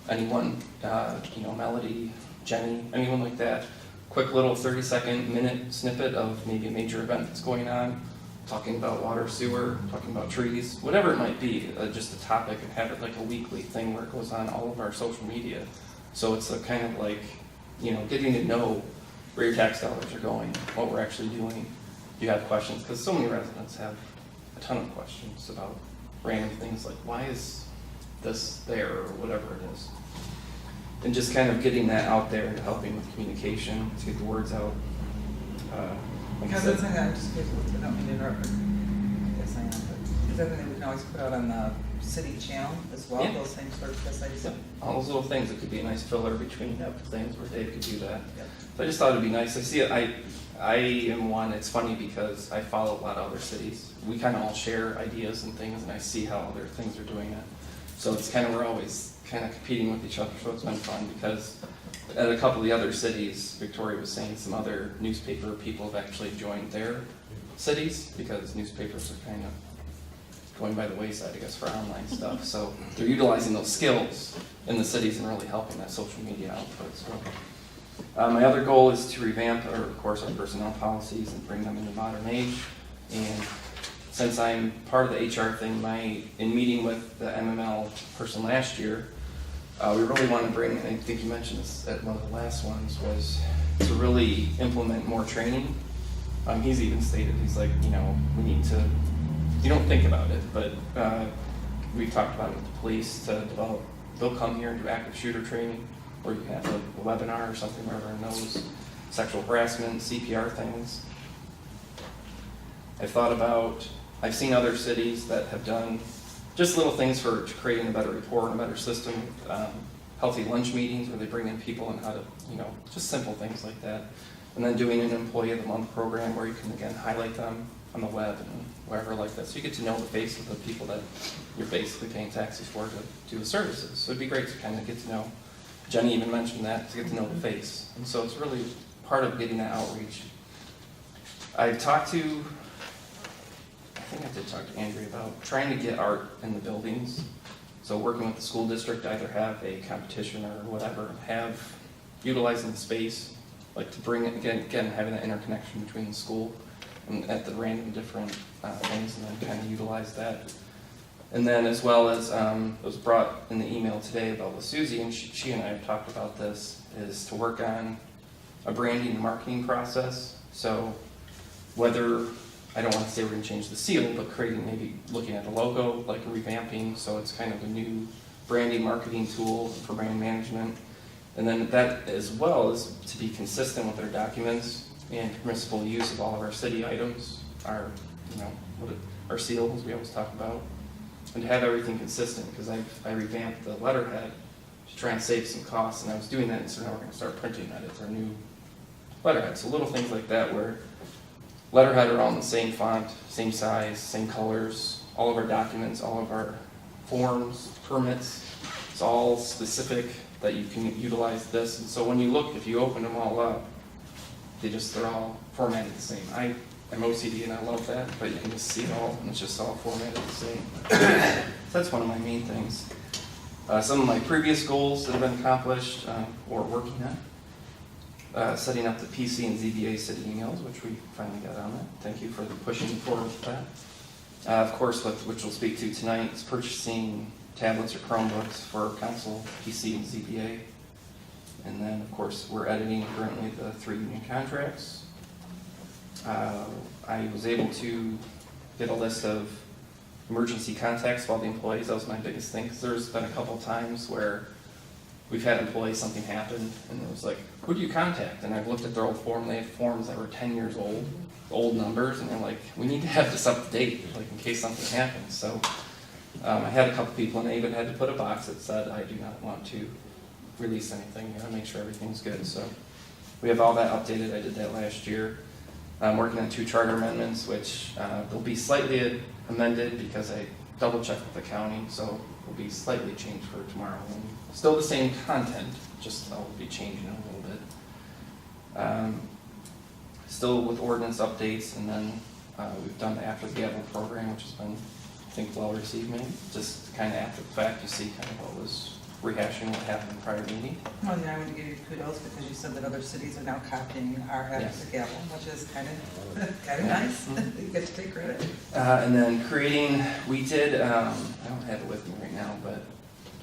anyone, Melody, Jenny, anyone like that. Quick little 30-second, minute snippet of maybe a major event that's going on, talking about water, sewer, talking about trees, whatever it might be, just a topic, and have it like a weekly thing where it goes on all of our social media. So it's a kind of like, getting to know where your tax dollars are going, what we're actually doing. You have questions, because so many residents have a ton of questions about random things like, why is this there, or whatever it is. And just kind of getting that out there and helping with communication to get the words out. Like I said, That's something that I'm just curious, I don't mean to interrupt, yes, I am, but is that something we can always put out on the city channel as well, Yeah. those same sort of PSAs? all those little things, it could be a nice filler between things where Dave could do that. Yep. So I just thought it'd be nice. I see it, I am one, it's funny because I follow a lot of other cities. We kind of all share ideas and things, and I see how other things are doing it. So it's kind of, we're always kind of competing with each other, so it's been fun because at a couple of the other cities, Victoria was saying some other newspaper people have actually joined their cities because newspapers are kind of going by the wayside, I guess, for online stuff. So they're utilizing those skills in the cities and really helping that social media output. So My other goal is to revamp, of course, our personnel policies and bring them into modern age. And since I'm part of the HR thing, in meeting with the MML person last year, we really want to bring, and I think you mentioned this at one of the last ones, was to really implement more training. He's even stated, he's like, we need to, you don't think about it, but we've talked about it with the police to develop, they'll come here and do active shooter training, or you have a webinar or something where everyone knows sexual harassment, CPR things. I've seen other cities that have done just little things for creating a better rapport and a better system. Healthy lunch meetings where they bring in people and how to, just simple things like that. And then doing an Employee of the Month program where you can, again, highlight them on the web and wherever like that. So you get to know the face of the people that you're basically paying taxes for to do the services. So it'd be great to kind of get to know. Jenny even mentioned that, to get to know the face. And so it's really part of getting that outreach. I did talk to Andrea about trying to get art in the buildings. So working with the school district, either have a competition or whatever, utilizing the space, like to bring it, again, having that interconnection between the school and at the random different things, and then kind of utilize that. And then as well as, it was brought in the email today about with Susie, and she and I have talked about this, is to work on a branding and marketing process. So whether, I don't want to say we're going to change the seal, but creating, maybe looking at the logo, like revamping, so it's kind of a new branding marketing tool for brand management. And then that as well is to be consistent with our documents and permissible use of all of our city items, our seal, as we always talk about, and to have everything consistent, because I revamped the letterhead to try and save some costs, and I was doing that, and so now we're going to start printing that as our new letterhead. So little things like that where letterhead are all in the same font, same size, same colors, all of our documents, all of our forms, permits, it's all specific that you can utilize this. And so when you look, if you open them all up, they're all formatted the same. I'm OCD and I love that, but you can just see it all, and it's just all formatted the same. So that's one of my main things. Some of my previous goals that have been accomplished or working on. Setting up the PC and ZBA city emails, which we finally got on that. Thank you for the pushing forward with that. Of course, which we'll speak to tonight, is purchasing tablets or Chromebooks for council, PC, and ZBA. And then, of course, we're editing currently the 3 union contracts. I was able to get a list of emergency contacts for all the employees. That was my biggest thing, because there's been a couple times where we've had employees, something happened, and it was like, who do you contact? And I've looked at their old form, they have forms that were 10 years old numbers, and they're like, we need to have this up to date, like in case something happens. So I had a couple people, and I even had to put a box that said, I do not want to release anything, make sure everything's good. So we have all that updated. I did that last year. I'm working on 2 charter amendments, which they'll be slightly amended because I double checked with the county, so will be slightly changed for tomorrow. And still the same content, just I'll be changing it a little bit. Still with ordinance updates, and then we've done the After the Gavel program, which has been, I think, well received. Maybe just kind of after the fact, you see kind of what was rehashing what happened in the prior meeting. Well, yeah, I want to give you kudos because you said that other cities are now copying our After the Gavel, which is kind of nice. You get to take credit. And then creating, we did, I don't have it with me right now, but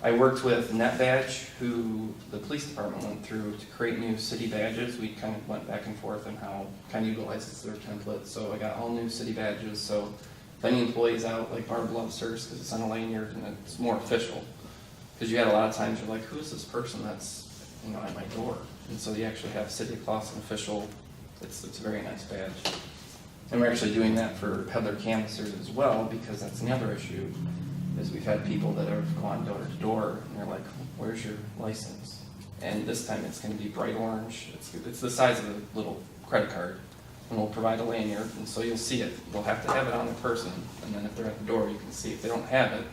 I worked with NetBadge, who the police department went through to create new city badges. We kind of went back and forth on how kind of utilizes their template. So I got all new city badges. So if any employee's out, like Barb loves hers because it's on a lanyard and it's more official. Because you had a lot of times you're like, who is this person that's at my door? And so you actually have City of Clawson official. It's a very nice badge. And we're actually doing that for peddler canvassers as well, because that's another issue. Is we've had people that have gone door to door and they're like, where's your license? And this time it's going to be bright orange. It's the size of a little credit card, and we'll provide a lanyard, and so you'll see it. They'll have to have it on the person, and then if they're at the door, you can see. If they don't have it,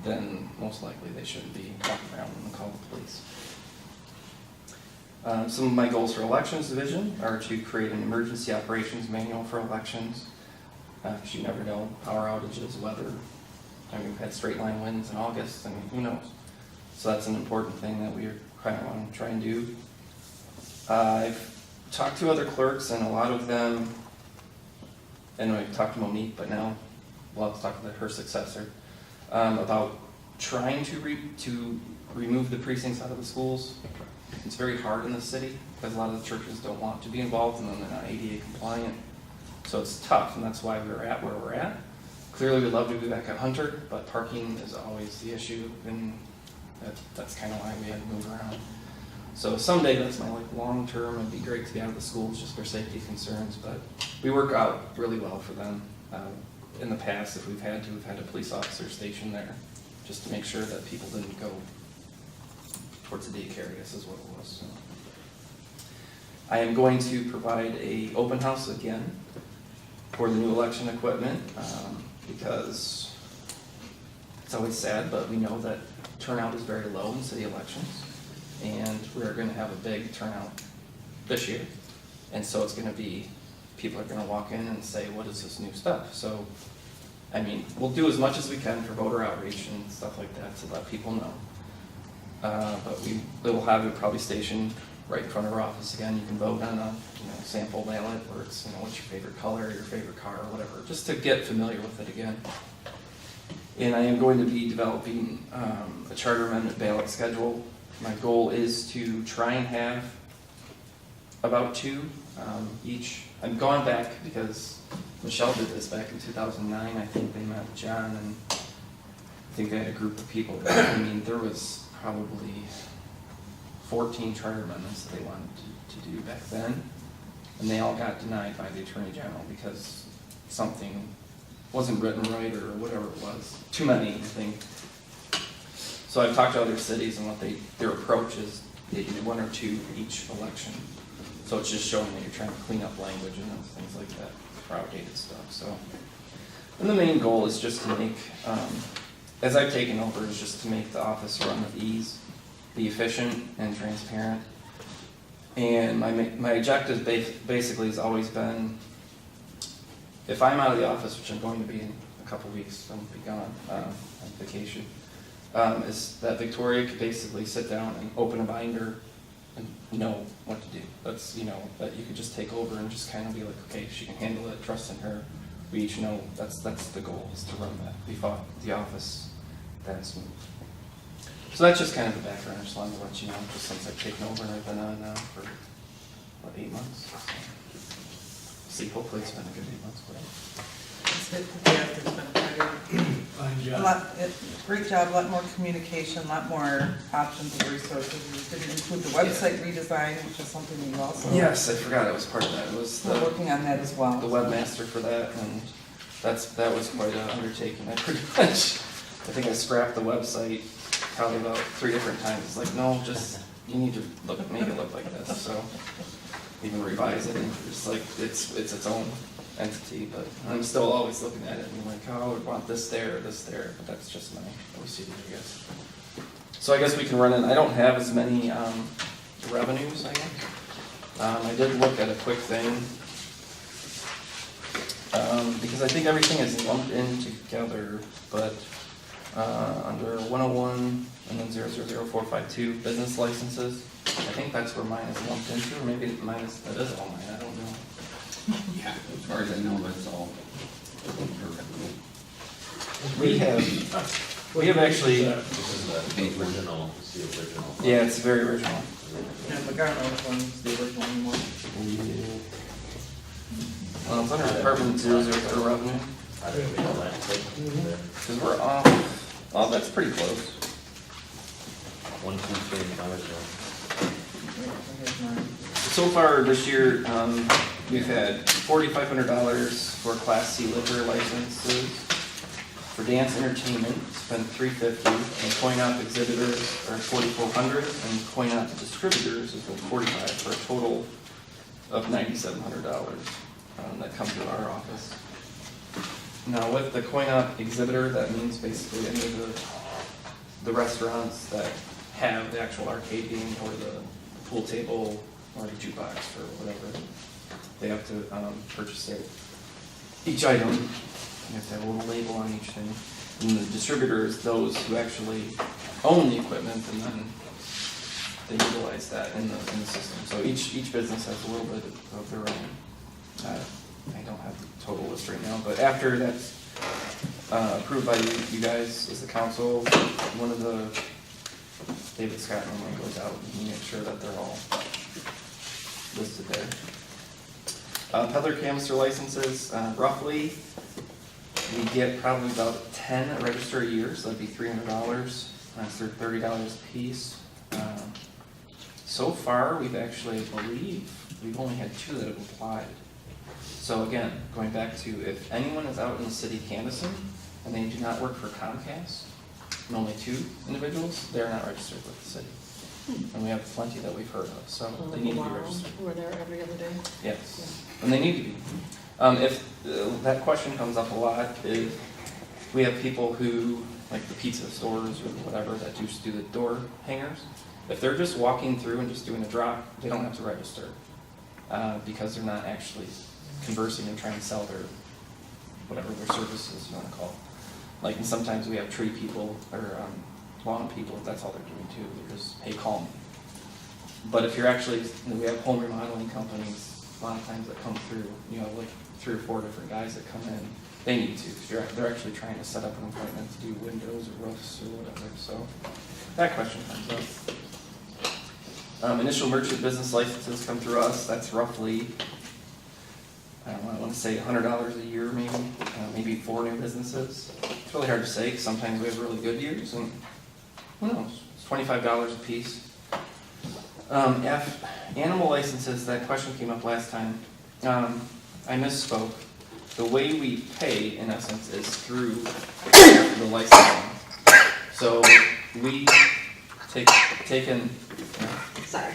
then most likely they shouldn't be walking around and call the police. Some of my goals for elections division are to create an emergency operations manual for elections. Because you never know, power outages, weather. We've had straight line winds in August. Who knows? So that's an important thing that we kind of want to try and do. I've talked to other clerks and a lot of them, and I talked to Monique, but now we'll have to talk to her successor, about trying to remove the precincts out of the schools. It's very hard in the city because a lot of the churches don't want to be involved and then they're not ADA compliant. So it's tough, and that's why we're at where we're at. Clearly, we'd love to be back at Hunter, but parking is always the issue, and that's kind of why we had to move around. So someday, that's my long term. It'd be great to be out of the schools just for safety concerns, but we work out really well for them. In the past, if we've had a police officer stationed there just to make sure that people didn't go towards the daycare, I guess is what it was. So. I am going to provide a open house again for the new election equipment, because it's always sad, but we know that turnout is very low in city elections, and we're going to have a big turnout this year, and so it's going to be, people are going to walk in and say, what is this new stuff? So, I mean, we'll do as much as we can for voter outreach and stuff like that to let people know. But we will have it probably stationed right in front of our office again. You can vote on a sample ballot where it's what's your favorite color, your favorite car, or whatever, just to get familiar with it again. And I am going to be developing a charter amendment ballot schedule. My goal is to try and have about 2 each. I'm going back because Michelle did this back in 2009. I think they met John, and I think they had a group of people. I mean, there was probably 14 charter amendments that they wanted to do back then, and they all got denied by the Attorney General because something wasn't written right or whatever it was. Too many, I think. So I've talked to other cities and what their approach is. They do 1 or 2 each election. So it's just showing that you're trying to clean up language and things like that for outdated stuff. So, and the main goal is just to make, as I've taken over, is just to make the office run with ease, be efficient and transparent. And my objective basically has always been, if I'm out of the office, which I'm going to be in a couple weeks, I'm be gone on vacation, is that Victoria could basically sit down and open a binder and know what to do. That's, that you could just take over and just kind of be like, okay, she can handle it, trust in her. We each know that's the goal, is to run the office that smooth. So that's just kind of the background. I just wanted to let you know, just since I've taken over and I've been on now for, 8 months? So, see, hopefully it's been a good 8 months. Fine A job. lot, great job, a lot more communication, a lot more options and resources. You didn't include the website redesign, which is something that you also. Yes, I forgot it was part of that. It was We're working on that as well. the webmaster for that, and that was quite an undertaking. I pretty much, I think I scrapped the website probably about 3 different times. It's like, no, just, you need to make it look like this, so even revise it, and it's like, it's its own entity, but I'm still always looking at it and like, oh, I would want this there, but that's just my OCD, I guess. So I guess we can run in, I don't have as many revenues, I guess. I did look at a quick thing, because I think everything is lumped in together, but under 101 and then 000452 business licenses, I think that's where mine is lumped into, or maybe that is all mine, I don't know. Yeah, as far as I know, that's all. We have actually, This is the original, it's the original. yeah, it's very original. And McGarno's one's the original one. Well, it's under Department 000 revenue, I didn't know that. because we're off, oh, that's pretty close. 1, 2, 3, might as well. Here's mine. So far this year, we've had $4,500 for Class C liquor licenses. For dance entertainment, spent $350, and coin-op exhibitors are $4,400, and coin-op distributors is $45, for a total of $9,700 that come to our office. Now, with the coin-op exhibitor, that means basically any of the restaurants that have the actual arcade game or the pool table or the jukebox or whatever, they have to purchase it. Each item, you have to have a little label on each thing. And the distributor is those who actually own the equipment and then they utilize that in the system. So each business has a little bit of their own. I don't have the total list right now, but after that's approved by you guys as the council, one of the, David Scott normally goes out and makes sure that they're all listed there. Peddler canister licenses, roughly, we get probably about 10 register a year, so that'd be $300. That's $30 a piece. So far, we've actually, I believe, we've only had 2 that have applied. So again, going back to if anyone is out in the city of Candace and they do not work for Comcast, and only 2 individuals, they're not registered with the city. And we have plenty that we've heard of, so they need to be registered. We're there every other day. Yes, and they need to be. If that question comes up a lot, if we have people who, like the pizza stores or whatever, that just do the door hangers, if they're just walking through and just doing a drop, they don't have to register, because they're not actually conversing and trying to sell their, whatever their services you want to call it. Like, and sometimes we have tree people, or lawn people, that's all they're doing too, they're just, hey, call me. But if you're actually, we have home remodeling companies, a lot of times that come through, you know, like 3 or 4 different guys that come in, they need to, because they're actually trying to set up an appointment to do windows or roofs or whatever, so that question comes up. Initial merchant business licenses come through us, that's roughly, I don't know, I want to say $100 a year maybe 4 new businesses. It's really hard to say, because sometimes we have really good years, and who knows, it's $25 a piece. Animal licenses, that question came up last time. I misspoke. The way we pay, in essence, is through the licensing. So we take in. Sorry.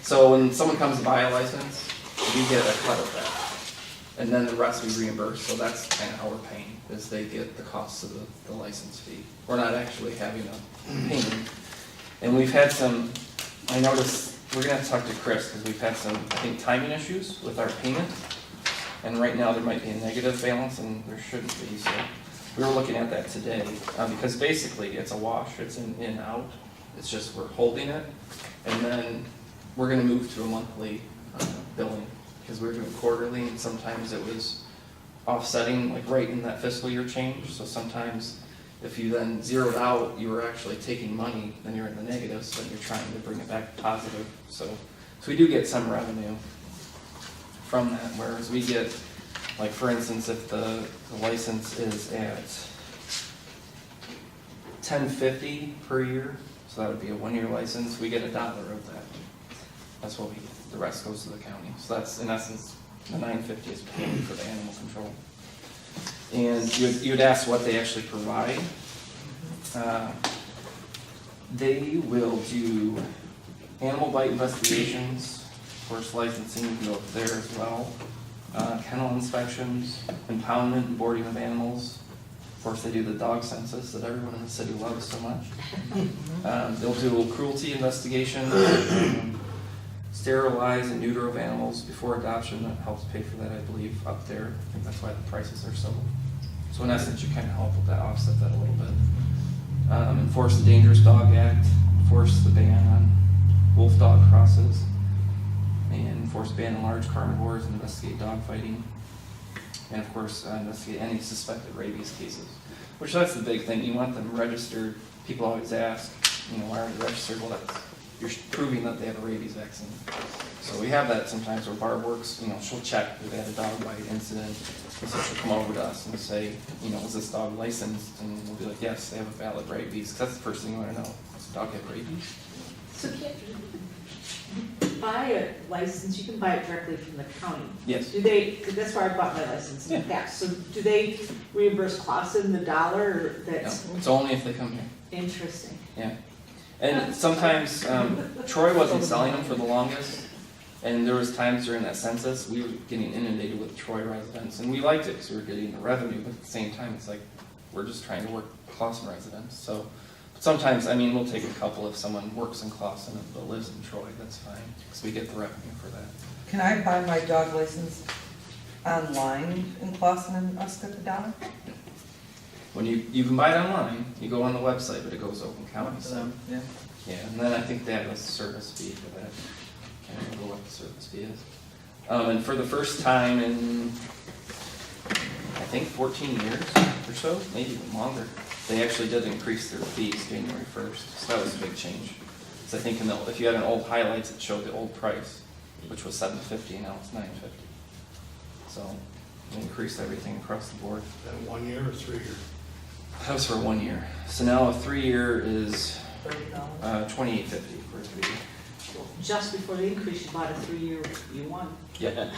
So when someone comes to buy a license, we get a cut of that, and then the rest we reimburse. So that's kind of how we're paying, is they get the cost of the license fee. We're not actually having a payment. And we've had some. I noticed we're gonna have to talk to Chris, because we've had some, I think, timing issues with our payment. And right now there might be a negative balance, and there shouldn't be. So we were looking at that today, because basically it's a wash. It's in and out. It's just we're holding it, and then we're gonna move to a monthly billing, because we were doing quarterly, and sometimes it was offsetting, like right in that fiscal year change. So sometimes if you then zeroed out, you were actually taking money, then you're in the negative, so then you're trying to bring it back positive. So we do get some revenue from that, whereas we get, like for instance, if the license is at $10.50 per year, so that would be a 1-year license, we get $1 of that. That's what the rest goes to the county. So that's, in essence, the $9.50 is paid for the animal control. And you'd ask what they actually provide. They will do animal bite investigations, of course licensing, you can go up there as well. Kennel inspections, impoundment and boarding of animals. Of course, they do the dog census that everyone in the city loves so much. They'll do cruelty investigations, sterilize and neuter of animals before adoption. That helps pay for that, I believe, up there. I think that's why the prices are so. So in essence, you kind of help with that, offset that a little bit. Enforce the Dangerous Dog Act, enforce the ban on wolf dog crosses, and enforce ban on large carnivores and investigate dog fighting. And of course, investigate any suspected rabies cases, which that's the big thing. You want them registered. People always ask, why are they registered? Well, you're proving that they have a rabies vaccine. So we have that sometimes where Barb works, she'll check if they had a dog bite incident. And so she'll come over to us and say, is this dog licensed? And we'll be like, yes, they have a valid rabies. 'Cause that's the first thing you want to know. Does the dog have rabies? So can't you buy a license, you can buy it directly from the county? Yes. Do they, 'cause that's where I bought my license in the past, so do they reimburse Clawson the $1 or that's? No, it's only if they come here. Interesting. Yeah. And sometimes, Troy wasn't selling them for the longest, and there was times during that census, we were getting inundated with Troy residents, and we liked it because we were getting the revenue, but at the same time, it's like, we're just trying to work Clawson residents, so. But sometimes, we'll take a couple if someone works in Clawson but lives in Troy, that's fine, because we get the revenue for that. Can I buy my dog license online in Clawson and us get the $1? When you can buy it online, you go on the website, but it goes Oakland County, so. Yeah. Yeah, and then I think they have a service fee for that. Can't remember what the service fee is. And for the first time in, I think 14 years or so, maybe even longer, they actually did increase their fees January 1st. So that was a big change. So I think if you had an old highlights, it showed the old price, which was $7.50, and now it's $9.50. So they increased everything across the board. That 1 year or 3 year? That was for 1 year. So now a 3-year is $30. $28.50 for a 3 year. Just before the increase, you bought a 3-year, you won. Yeah.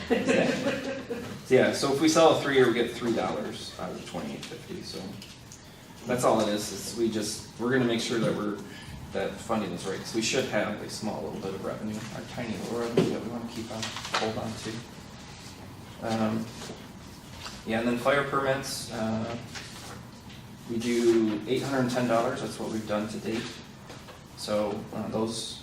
Yeah, so if we sell a 3-year, we get $3 out of $28.50, so that's all it is we're gonna make sure that funding is right, because we should have a small little bit of revenue, our tiny little revenue that we wanna hold on to. Yeah, and then fire permits, we do $810, that's what we've done to date. So, those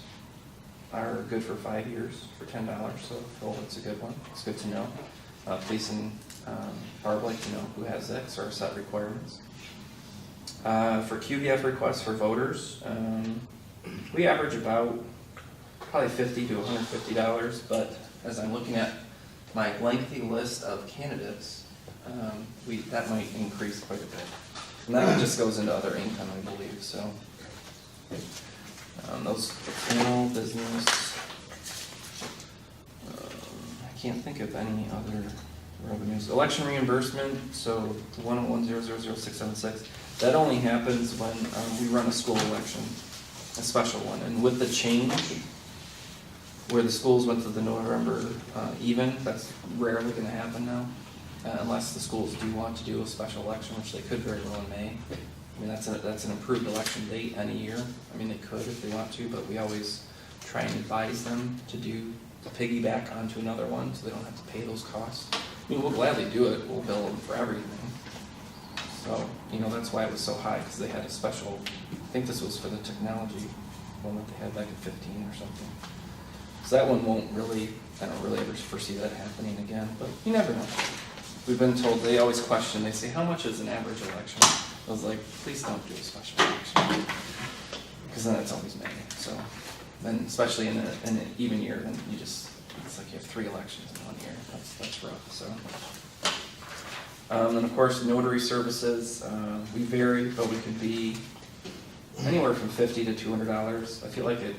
are good for 5 years for $10, so it's a good one. It's good to know. Police and Barb like to know who has that, because our set requirements. For QVF requests for voters, we average about probably $50 to $150, but as I'm looking at my lengthy list of candidates, that might increase quite a bit. And that just goes into other income, I believe, so. Those criminal business, I can't think of any other revenues. Election reimbursement, so the 101000676, that only happens when we run a school election, a special one. And with the change, where the schools went to the November even, that's rarely gonna happen now, unless the schools do want to do a special election, which they could very well in May. I mean, that's an improved election date any year. I mean, they could if they want to, but we always try and advise them to do a piggyback onto another one, so they don't have to pay those costs. I mean, we'll gladly do it. We'll bill them for everything. So, that's why it was so high, because they had a special, I think this was for the technology one that they had back in 15 or something. So that one I don't really ever foresee that happening again, but you never know. We've been told, they always question, they say, how much is an average election? I was like, please don't do a special election, because then it's always May. So then, especially in an even year, then it's like you have 3 elections in 1 year. That's rough. So, and of course, notary services, we vary, but we could be anywhere from $50 to $200. I feel like it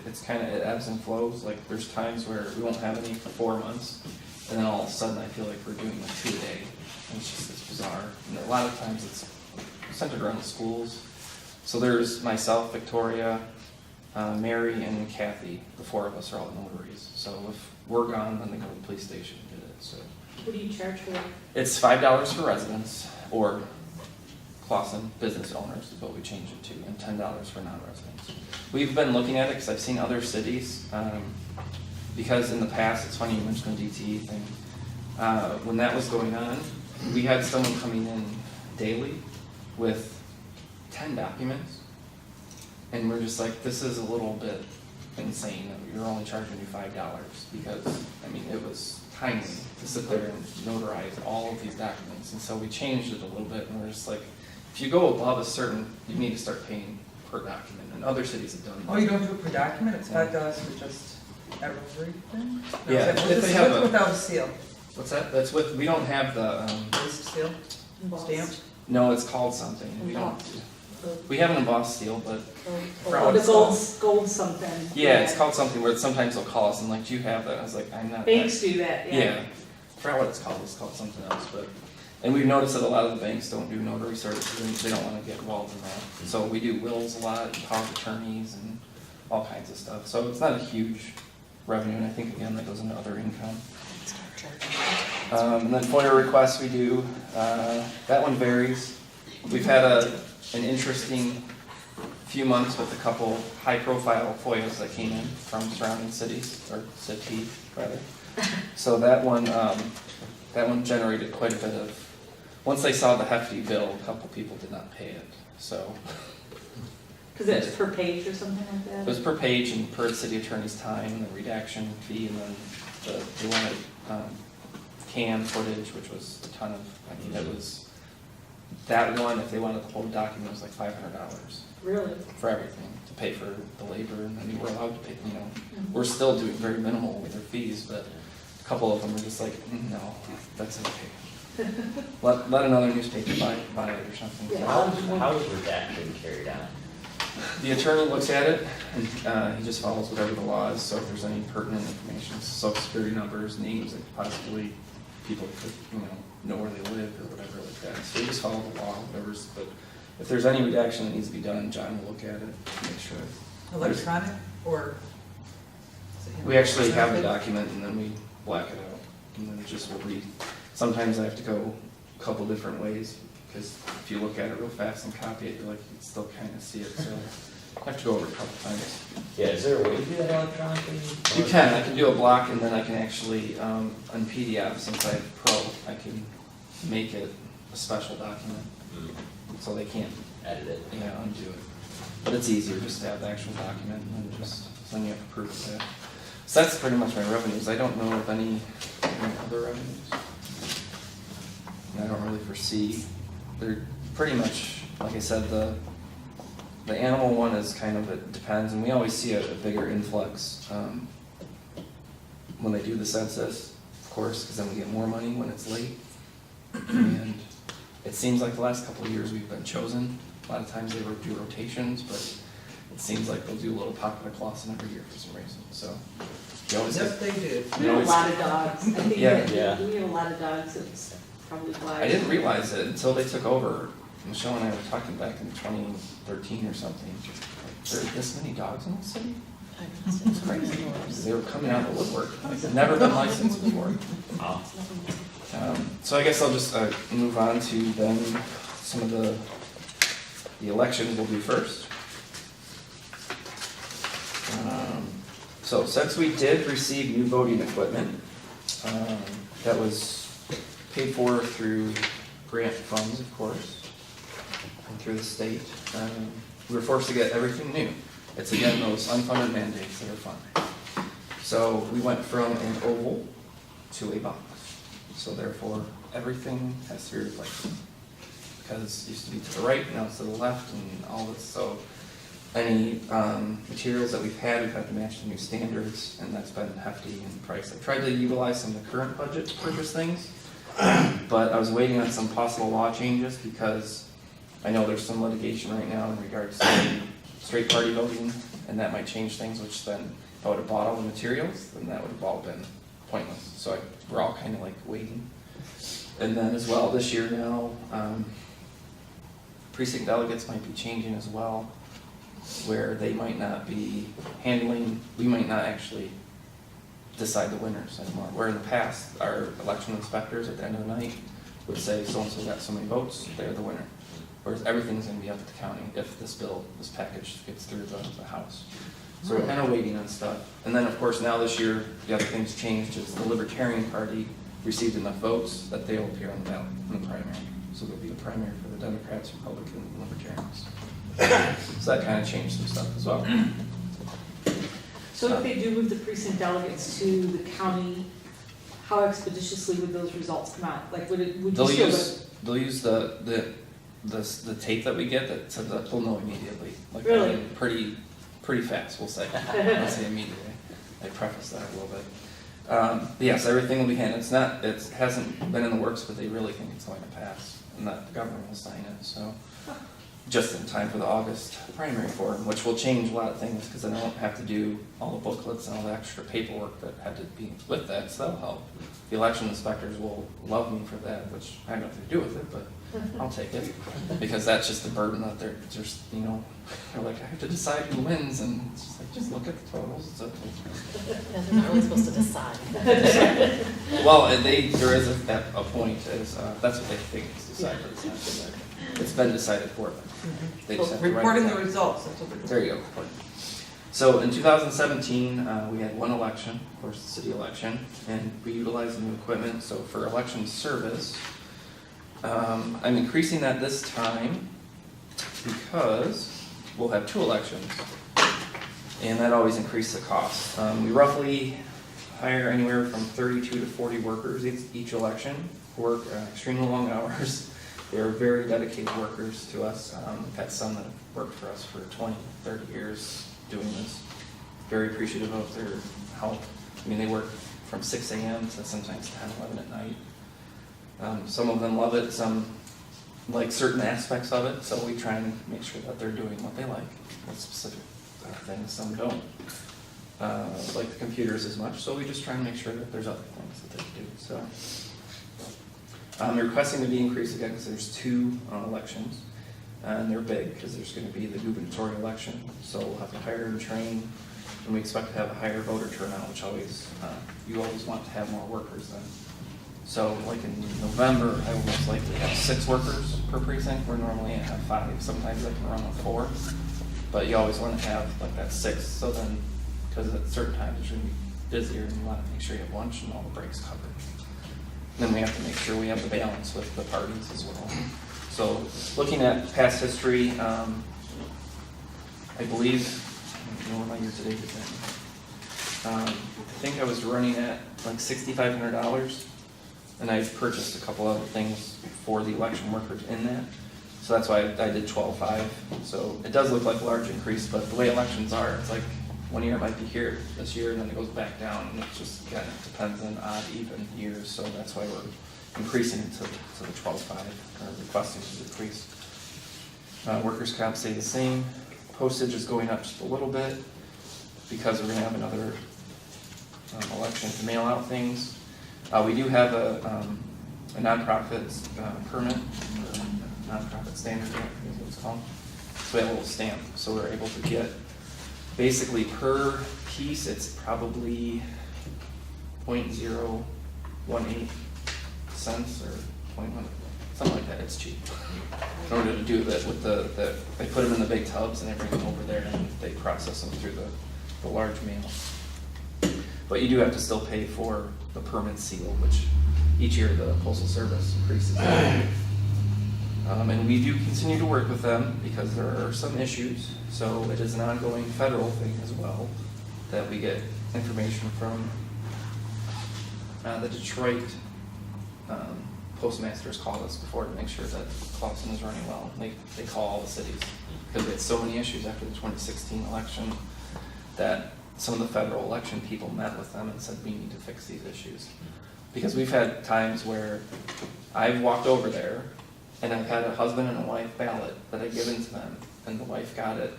ebbs and flows. Like there's times where we won't have any for 4 months, and then all of a sudden I feel like we're doing like 2 a day. And it's bizarre. And a lot of times it's centered around the schools. So there's myself, Victoria, Mary, and Kathy. The 4 of us are all notaries. So if we're gone, then they go to the police station and get it. So What do you charge for that? it's $5 for residents, or Clawson business owners is what we changed it to, and $10 for non-residents. We've been looking at it because I've seen other cities, because in the past, it's funny you mentioned the DTE thing. When that was going on, we had someone coming in daily with 10 documents, and we're just like, this is a little bit insane that you're only charging you $5, because, I mean, it was timely to sit there and notarize all of these documents, and so we changed it a little bit, and we're just like, if you go above a certain, you need to start paying per document, and other cities have done that. Oh, you don't do it per document, it's $5 for just everything? No, Yeah, is that if with they the- have with or a- without a seal? What's that? That's with, we don't have the, Is seal? Stamped? no, it's called something, we don't, we have an embossed seal, but, Oh, the gold something. yeah, it's called something where sometimes they'll call us and like, do you have that? I was like, I'm not. Banks do that, Yeah, I forgot what it's called something else, but, and we've noticed that a lot of the banks don't do notary services, and they don't wanna get involved in that. So we do wills a lot, and power of attorneys, and all kinds of stuff, so it's not a huge revenue, and I think again, that goes into other income. And then FOIA requests we do, that one varies. We've had an interesting few months with a couple high-profile FOIAs that came in from surrounding cities, or city, rather. So that one generated quite a bit of, once they saw the hefty bill, a couple people did not pay it, so. Because it's per page or something like that? It was per page and per city attorney's time, and the redaction fee, and then they wanted canned footage, which was a ton of, I mean, it was that one, if they wanted the whole document, was like $500 Really? for everything, to pay for the labor, and then we were allowed to pay, we're still doing very minimal with their fees, but a couple of them were just like, no, that's okay. Let another newspaper buy it or something. Yeah. How is redaction carried on? The attorney looks at it, and he just follows whatever the law is, so if there's any pertinent information, social security numbers, names, like possibly people could, know where they live or whatever like that. So we just follow the law, whatever's, but if there's any redaction that needs to be done, John will look at it, make sure. Electronic or? is it him? We actually have the document and then we black it out, and then it just will read. Sometimes I have to go a couple different ways, because if you look at it real fast and copy it, you're like, you can still kind of see it, so I have to go over it a couple times. Yeah, is there a way to do that electronically? You can, I can do a block and then I can actually, on PDF, since I have Pro, I can make it a special document, so they can't, Edit it. undo it. But it's easier just to have the actual document and then then you have to prove of that. So that's pretty much my revenues. I don't know of any other revenues. And I don't really foresee, they're pretty much, like I said, the animal one is kind of, it depends, and we always see a bigger influx when they do the census, of course, because then we get more money when it's late. And it seems like the last couple of years we've been chosen. A lot of times they do rotations, but it seems like they'll do a little pocket of Clawson every year for some reason, so. You always Yes, they do. We have a lot of dogs. I think Yeah. that Yeah. we have a lot of dogs, it's probably why. I didn't realize it until they took over. Michelle and I were talking back in 2013 or something. There are this many dogs in the city? It's crazy. They were coming out of the woodwork. Like, they've never been licensed before. Wow. So I guess I'll just move on to then some of the elections we'll do first. So since we did receive new voting equipment, that was paid for through grant funds, of course, and through the state, we were forced to get everything new. It's again those unfunded mandates that are fun. So we went from an oval to a box. So therefore, everything has to be replaced. Because it used to be to the right, now it's to the left, and all this, so any materials that we've had to match the new standards, and that's been hefty in price. I tried to utilize some of the current budget to purchase things, but I was waiting on some possible law changes because I know there's some litigation right now in regards to straight party voting, and that might change things, which then, if I would have bought all the materials, then that would have all been pointless. So we're all kind of like waiting. And then as well, this year now, precinct delegates might be changing as well, where they might not be handling, we might not actually decide the winners anymore. Where in the past, our election inspectors at the end of the night would say, so-and-so got so many votes, they're the winner. Whereas everything's gonna be up to the county if this package gets through the House. So we're kind of waiting on stuff. And then, of course, now this year, the other thing's changed is the Libertarian Party received enough votes that they'll appear on the ballot in the primary. So there'll be a primary for the Democrats, Republicans, and Libertarians. So that kind of changed some stuff as well. So if they do move the precinct delegates to the county, how expeditiously would those results come out? Like, would you They'll still? use the tape that we get that says that they'll know immediately. Like, Really? Pretty fast, we'll say. I'll say immediately. I preface that a little bit. But yes, everything will be handled. It hasn't been in the works, but they really think it's going to pass, and that the governor will sign it, so. Just in time for the August primary for them, which will change a lot of things, because then I won't have to do all the booklets and all the extra paperwork that had to be with that, so that'll help. The election inspectors will love me for that, which I have nothing to do with it, but I'll take it, because that's just a burden that they're just, they're like, I have to decide who wins, and it's just like, just look at the totals, it's okay. Yeah, they're not really supposed to decide. Well, and there is a point, is, that's what they think is decided, it's not decided. It's been decided for them. They just have to write it Reporting the down. results, that's what they're There you go. So in 2017, we had one election, of course, the city election, and we utilized new equipment. So for election service, I'm increasing that this time because we'll have 2 elections, and that always increases the cost. We roughly hire anywhere from 32 to 40 workers each election, work extremely long hours. They're very dedicated workers to us. We've had some that have worked for us for 20, 30 years doing this. Very appreciative of their help. I mean, they work from 6 a.m. to sometimes 10, 11 at night. Some of them love it, some like certain aspects of it, so we try and make sure that they're doing what they like, what specific things, some don't. Like the computers as much, so we just try and make sure that there's other things that they do, so. They're requesting to be increased again because there's 2 elections, and they're big because there's going to be the gubernatorial election, so we'll have to hire and train, and we expect to have a higher voter turnout, which always, you always want to have more workers then. So like in November, I will most likely have 6 workers per precinct, where normally I have 5, sometimes I can run with 4, but you always want to have like that 6, so then, because at certain times it's going to be busier, and you want to make sure you have lunch and all the breaks covered. Then we have to make sure we have the balance with the parties as well. So looking at past history, I believe, I don't know what my year-to-date is at. I think I was running at like $6,500, and I purchased a couple other things for the election workers in that. So that's why I did 12.5. So it does look like a large increase, but the way elections are, it's like one year it might be here this year, and then it goes back down, and it just kind of depends on odd, even years. So that's why we're increasing it to the 12.5, or requesting to decrease. Workers' comp stay the same. Postage is going up just a little bit because we're going to have another election to mail out things. We do have a nonprofit permit, or nonprofit standard, I think is what it's called. So we have a little stamp, so we're able to get, basically per piece, it's probably 0.018 cents or 0.1, something like that. It's cheap. In order to do that with they put them in the big tubs and they bring them over there and they process them through the large mail. But you do have to still pay for the permit seal, which each year the Postal Service increases. And we do continue to work with them because there are some issues. So it is an ongoing federal thing as well, that we get information from the Detroit postmasters called us before to make sure that Clawson is running well. They call all the cities because we had so many issues after the 2016 election that some of the federal election people met with them and said, we need to fix these issues. Because we've had times where I've walked over there and I've had a husband and a wife ballot that I've given to them, and the wife got it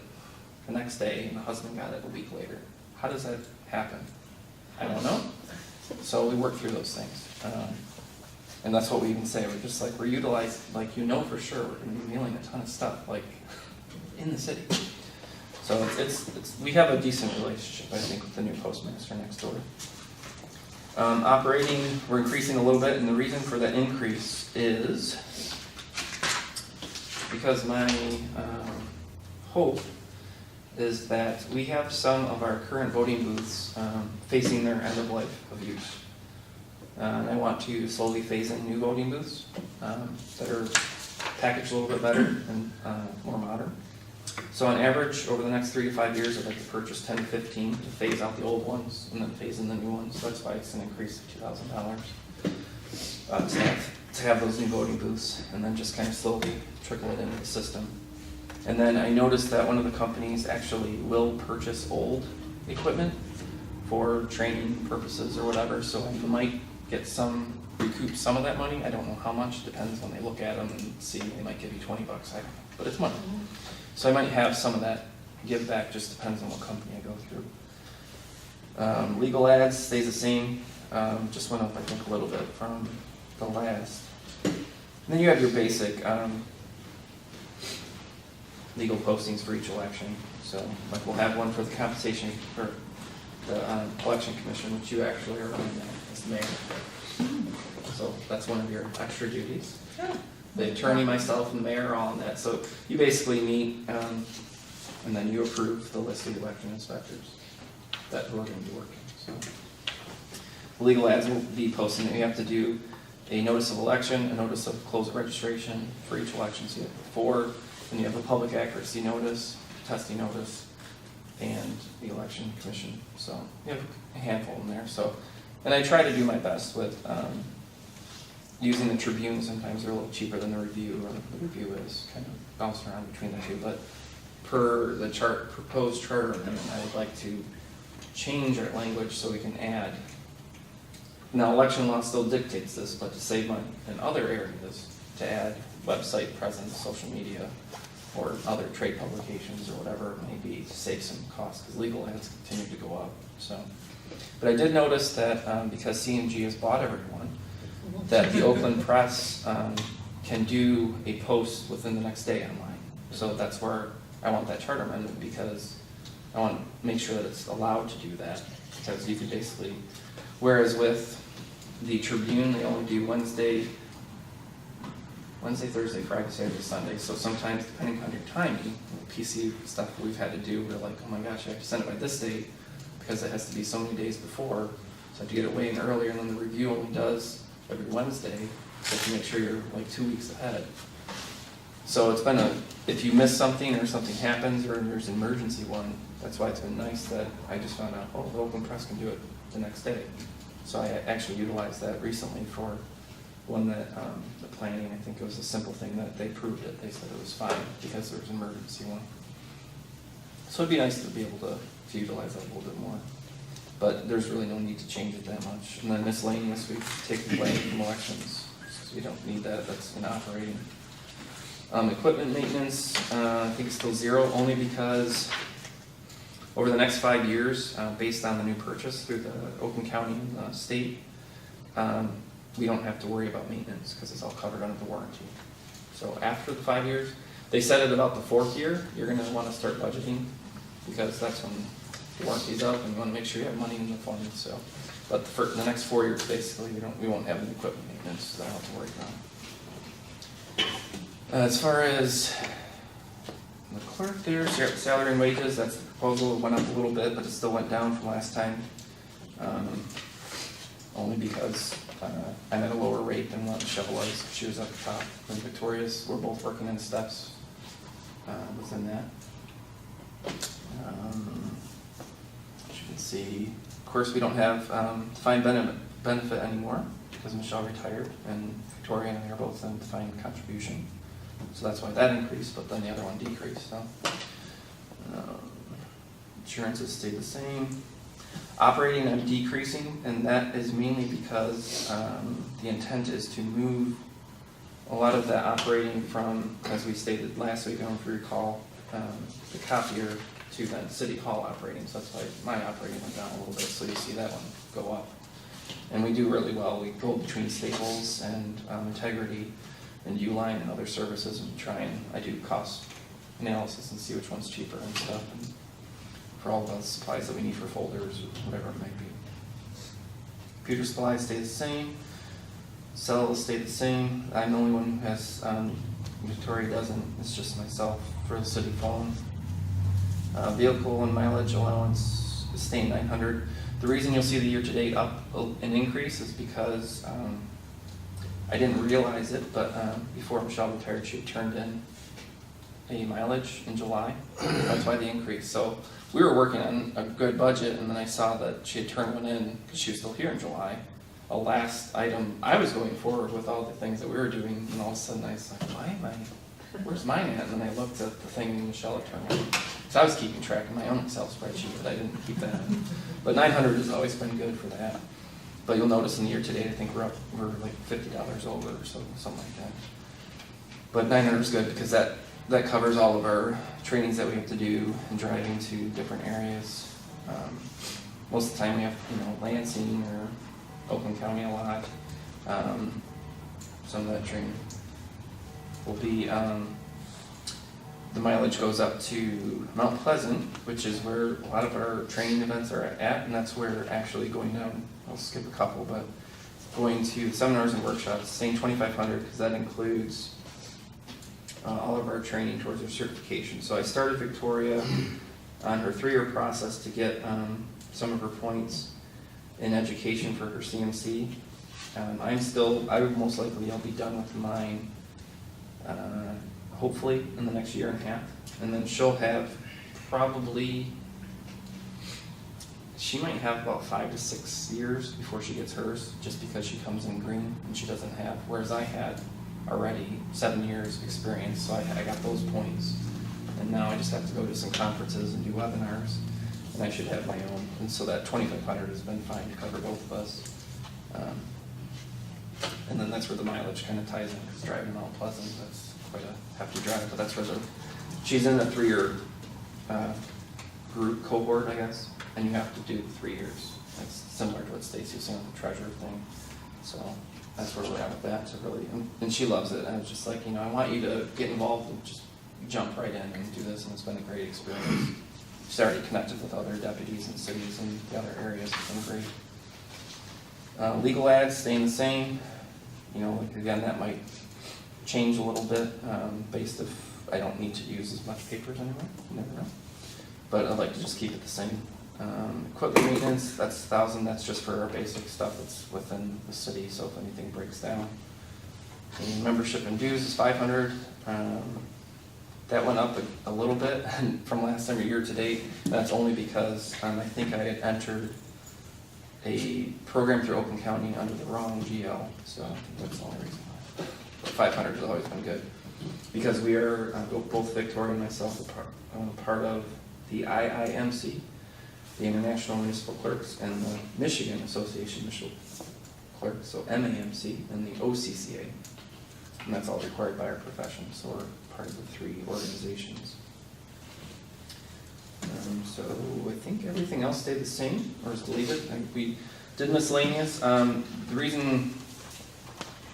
the next day and the husband got it a week later. How does that happen? I don't know. So we work through those things. And that's what we even say. We're just like, we're utilized, like, for sure, we're going to be mailing a ton of stuff, like, in the city. So it's we have a decent relationship, I think, with the new postmaster next door. Operating, we're increasing a little bit, and the reason for that increase is because my hope is that we have some of our current voting booths facing their end of life of use. And I want to slowly phase in new voting booths that are packaged a little bit better and more modern. So on average, over the next 3 to 5 years, I'd like to purchase 10 to 15 to phase out the old ones and then phase in the new ones. So that's why it's an increase of $2,000 to have those new voting booths, and then just kind of slowly trickle it into the system. And then I noticed that one of the companies actually will purchase old equipment for training purposes or whatever, so I might get recoup some of that money. I don't know how much, depends when they look at them and see, they might give you $20, I don't know, but it's money. So I might have some of that give back, just depends on what company I go through. Legal ads stays the same, just went up I think a little bit from the last. And then you have your basic legal postings for each election. So like we'll have one for the compensation for the election commission, which you actually are running as the mayor. So that's one of your extra duties. The attorney, myself, and the mayor are all on that. So you basically meet and then you approve the list of election inspectors that who are going to be working. So the legal ads will be posting that you have to do a notice of election, a notice of close of registration for each election. So you have before, then you have a public accuracy notice, testing notice, and the election commission. So you have a handful in there. So, and I try to do my best with using the Tribune, sometimes they're a little cheaper than the Review, or the Review is kind of bouncing around between the two, but per the proposed charter amendment, I would like to change our language so we can add. Now, election law still dictates this, but to save money in other areas, to add website presence, social media, or other trade publications, or whatever it may be, to save some costs, because legal ads continue to go up, so. But I did notice that, because CMG has bought everyone, that the Oakland Press can do a post within the next day online. So that's where I want that charter amendment, because I want to make sure that it's allowed to do that. Because you could basically, whereas with the Tribune, they only do Wednesday, Thursday, Friday, Saturday, Sunday. So sometimes, depending on your timing, PC stuff we've had to do, we're like, oh my gosh, I have to send it by this date, because it has to be so many days before. So I have to get it way in earlier, and then the Review only does every Wednesday, so to make sure you're like 2 weeks ahead. So it's been if you miss something or something happens or there's an emergency one, that's why it's been nice that I just found out, oh, the Oakland Press can do it the next day. So I actually utilized that recently for one that, the planning, I think it was a simple thing that they proved it. They said it was fine because there was an emergency one. So it'd be nice to be able to utilize that a little bit more. But there's really no need to change it that much. And then miscellaneous, we've taken away from elections, so we don't need that, that's in operating. Equipment maintenance, I think it's still zero, only because over the next 5 years, based on the new purchase through the Oakland County and the state, we don't have to worry about maintenance because it's all covered under the warranty. So after the 5 years, they said at about the 4th year, you're gonna wanna start budgeting, because that's when the warranty's up and you wanna make sure you have money in the fund, so. But for the next 4 years, basically, we won't have any equipment maintenance, so I don't have to worry about. As far as the clerk there, salary and wages, that's the proposal, it went up a little bit, but it still went down from last time. Only because I'm at a lower rate than what Michelle was, she was at the top, and Victoria's, we're both working in steps within that. As you can see, of course, we don't have defined benefit anymore, because Michelle retired, and Victoria and I are both in defined contribution. So that's why that increased, but then the other one decreased, so. Insurance has stayed the same. Operating, I'm decreasing, and that is mainly because the intent is to move a lot of that operating from, as we stated last week, I don't know if you recall, the copier to then City Hall operating, so that's why my operating went down a little bit, so you see that one go up. And we do really well, we go between Staples and Integrity and Uline and other services, and I do cost analysis and see which one's cheaper and stuff, and for all the supplies that we need for folders or whatever it might be. Computer supplies stay the same, cells stay the same. I'm the only one who has, Victoria doesn't, it's just myself for the city phone. Vehicle and mileage allowance is staying 900. The reason you'll see the year-to-date up an increase is because I didn't realize it, but before Michelle retired, she had turned in a mileage in July. That's why the increase. So we were working on a good budget, and then I saw that she had turned one in because she was still here in July. A last item, I was going forward with all the things that we were doing, and all of a sudden I was like, where's mine at? And then I looked at the thing and Michelle had turned in. So I was keeping track of my own Excel spreadsheet, but I didn't keep that. But 900 has always been good for that. But you'll notice in the year-to-date, I think we're like $50 over or so, something like that. But 900 is good because that covers all of our trainings that we have to do and driving to different areas. Most of the time we have, Lansing or Oakland County a lot. Some of that training will be, the mileage goes up to Mount Pleasant, which is where a lot of our training events are at, and that's where actually going down, I'll skip a couple, but going to seminars and workshops, saying 2,500 because that includes all of our training towards our certification. So I started Victoria on her 3-year process to get some of her points in education for her CMC. I would most likely, I'll be done with mine hopefully in the next year and a half. And then she'll have probably, she might have about 5 to 6 years before she gets hers, just because she comes in green and she doesn't have, whereas I had already 7 years experience, so I got those points. And now I just have to go to some conferences and do webinars, and I should have my own. And so that 2,500 has been fine to cover both of us. And then that's where the mileage kind of ties in, because driving Mount Pleasant, that's quite a hefty drive, but that's where she's in a 3-year group cohort, I guess, and you have to do 3 years. That's similar to what Stacy was saying with the treasure thing. So that's where we're at with that, to really, and she loves it. And I was just like, I want you to get involved and just jump right in and do this, and it's been a great experience. She's already connected with other deputies and cities and the other areas. It's been great. Legal ads staying the same. Again, that might change a little bit based if I don't need to use as much papers anymore. You never know. But I'd like to just keep it the same. Equipment maintenance, that's 1,000. That's just for our basic stuff that's within the city. So if anything breaks down. And membership and dues is 500. That went up a little bit from last time, year to date. That's only because I think I had entered a program through Oakland County under the wrong GL, so that's the only reason why. But 500 has always been good, because we are, both Victoria and myself, part of the IIMC, the International Municipal Clerks, and the Michigan Association of Municipal Clerks, so MAMC, and the OCCA. And that's all required by our profession, so we're part of the 3 organizations. So I think everything else stayed the same, or is deleted. We did miscellaneous. The reason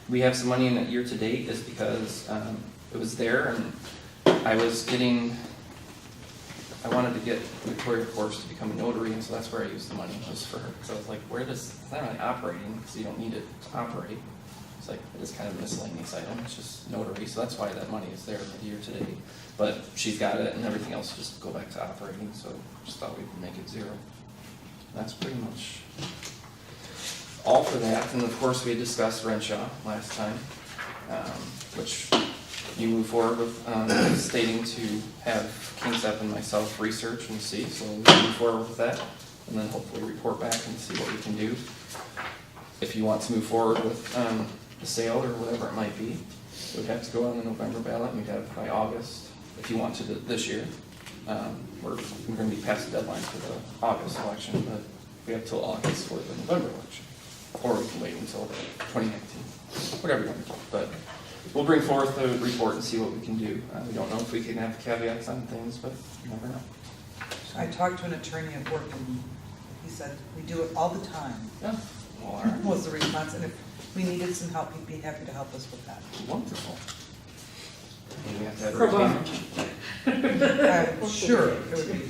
we have some money in it year to date is because it was there, and I wanted to get Victoria, of course, to become a notary, and so that's where I used the money, was for her. So I was like, it's not really operating, because you don't need it to operate. It's like, it is kind of a miscellaneous item, it's just notary, so that's why that money is there for the year to date. But she's got it, and everything else just go back to operating, so just thought we'd make it 0. That's pretty much all for that. And of course, we had discussed Renshaw last time, which you move forward with, stating to have Kingstep and myself research and see, so we'll move forward with that, and then hopefully report back and see what we can do. If you want to move forward with the sale or whatever it might be, it would have to go on the November ballot, and we'd have it by August, if you want to this year. We're going to be past the deadline for the August election, but we have till August for the November election. Or we can wait until 2019, whatever you want to do. But we'll bring forth the report and see what we can do. We don't know if we can have caveats on things, but you never know. I talked to an attorney at work, and he said, we do it all the time. Yeah. Well, all right. Was the response, and if we needed some help, he'd be happy to help us with that. Wonderful. And we have to have Pro bono. I'm sure it would be.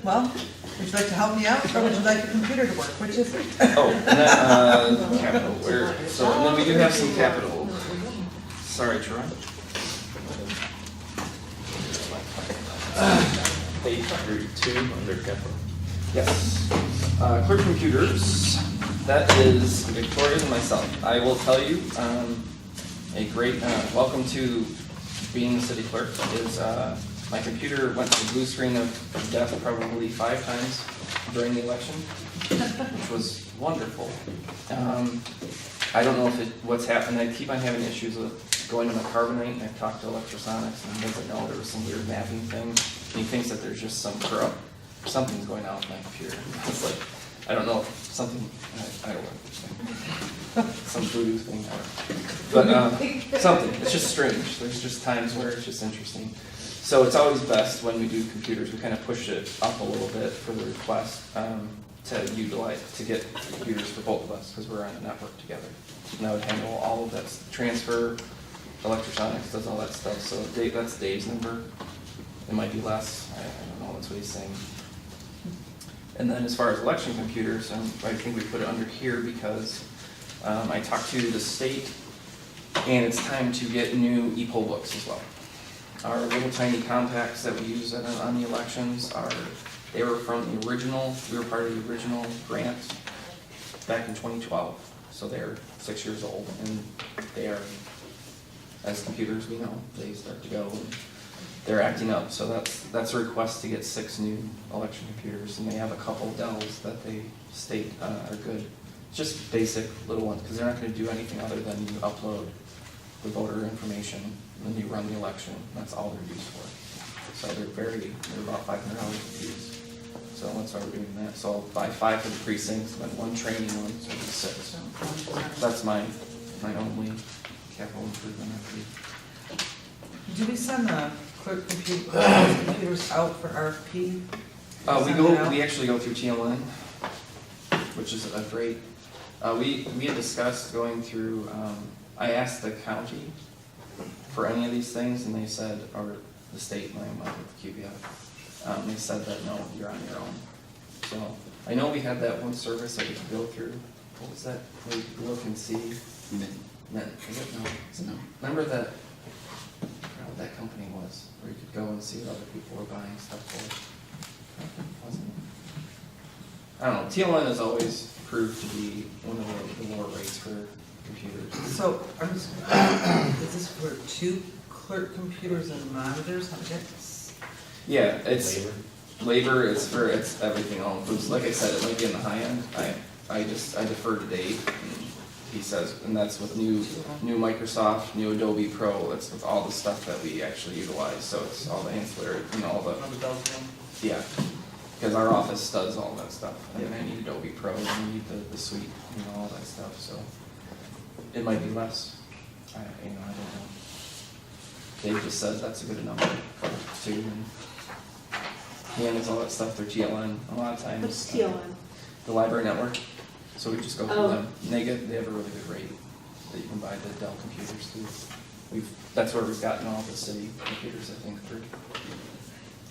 Well, would you like to help me out, or would you like your computer to work? Which is it? Oh, and then, capital, and then we do have some capital. Sorry, Troy. Page 32 under capital. Yes. Clerk computers, that is Victoria and myself. I will tell you, a great welcome to being the city clerk is my computer went to the blue screen of death probably 5 times during the election, which was wonderful. I don't know if what's happened. I keep on having issues with going to my carbonite, and I've talked to electrosonics, and he doesn't know there was some weird mapping thing. And he thinks that there's just something's going on with my computer. I was like, I don't know if something, I don't know, some voodoo thing, but something. It's just strange. There's just times where it's just interesting. So it's always best when we do computers, we kind of push it up a little bit for the request to utilize, to get computers for both of us, because we're on a network together. And I would handle all of that, transfer, electronics, does all that stuff. So that's Dave's number. It might be less, I don't know, that's what he's saying. And then as far as election computers, I think we put it under here because I talked to the state, and it's time to get new e-poll books as well. Our little tiny compacts that we use on the elections they were from the original, we were part of the original grant back in 2012. So they're 6 years old, and they are, as computers we know, they start to go. they're acting up, so that's a request to get 6 new election computers, and they have a couple Dells that they state are good. Just basic little ones, because they're not gonna do anything other than you upload the voter information, and then you run the election, that's all they're used for. So they're about $500 a piece, so that's why we're doing that. So I'll buy 5 for the precincts, then 1 training one, so it'll be 6. That's my only capital improvement I think. Do we send the clerk computers out for RFP? Send it out? We actually go through TLN, which is a great, we had discussed going through, I asked the county for any of these things, and they said, or the state, my with the QBI, they said that no, you're on your own. So, I know we had that one service that we could go through, what was that, where you could look and see, Mint, is it? No. No. Remember that, I forgot what that company was, where you could go and see what other people were buying stuff for. Wasn't it? I don't know, TLN has always proved to be one of the lower rates for computers. So, is this for 2 clerk computers and monitors? How much? Yeah, it's labor, it's everything all includes. Like I said, it might be in the high end. I defer to Dave, and he says, and that's with new Microsoft, new Adobe Pro, that's with all the stuff that we actually utilize, so it's all the ancillary, all the, yeah. Because our office does all that stuff, and I need Adobe Pro, and I need the suite, all that stuff, so it might be less. I don't know. Dave just says that's a good number for 2, and he handles all that stuff through TLN. A lot of times. What's TLN? The library network. So we just go through Oh. them. And they have a really good rate that you can buy the Dell computers through. That's where we've gotten all the city computers, I think, through.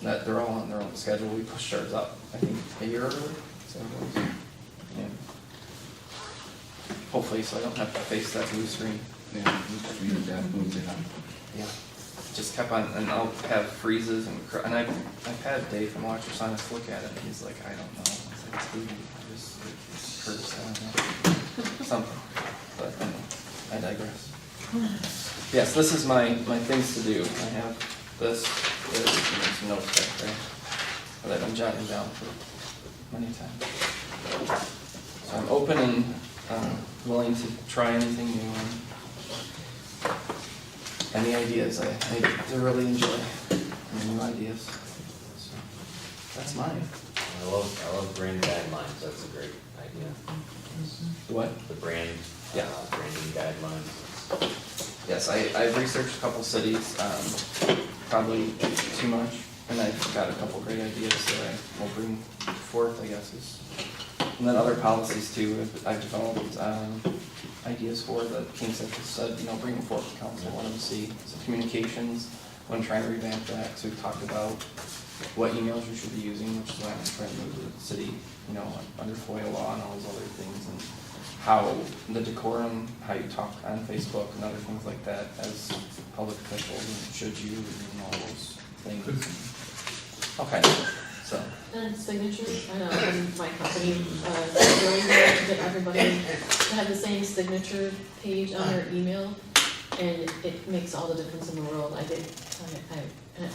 That they're all on their own schedule. We pushed ours up, I think, a year early. So yeah. Hopefully, so I don't have to face that blue screen. Yeah, we need that moved it up. Yeah. Just kept on, and I'll have freezes and I've had Dave from Watcher Science look at it, and he's like, I don't know. I was like, it's blue. It's curse, I don't know. Something. But anyway, I digress. Yes, this is my things to do. I have this, and there's some notes back there that I've been jotting down for many times. So I'm open and willing to try anything new. Any ideas? I really enjoy new ideas. So that's mine. I love brand guidelines, that's a great idea. What? The brand, Yeah. branding guidelines. Yes, I've researched a couple cities, probably too much, and I've got a couple great ideas that I will bring forth, I guess. And then other policies too. I've developed ideas for that King said, bring them forth to council, let them see. So communications, when trying to revamp that, so we've talked about what emails you should be using, which is why I'm trying to move the city, under FOIA law and all those other things, and how the decorum, how you talk on Facebook and other things like that as public officials, and should you, and all those things. Okay, so. And signatures, I know in my company, really good to get everybody to have the same signature page on their email, and it makes all the difference in the world.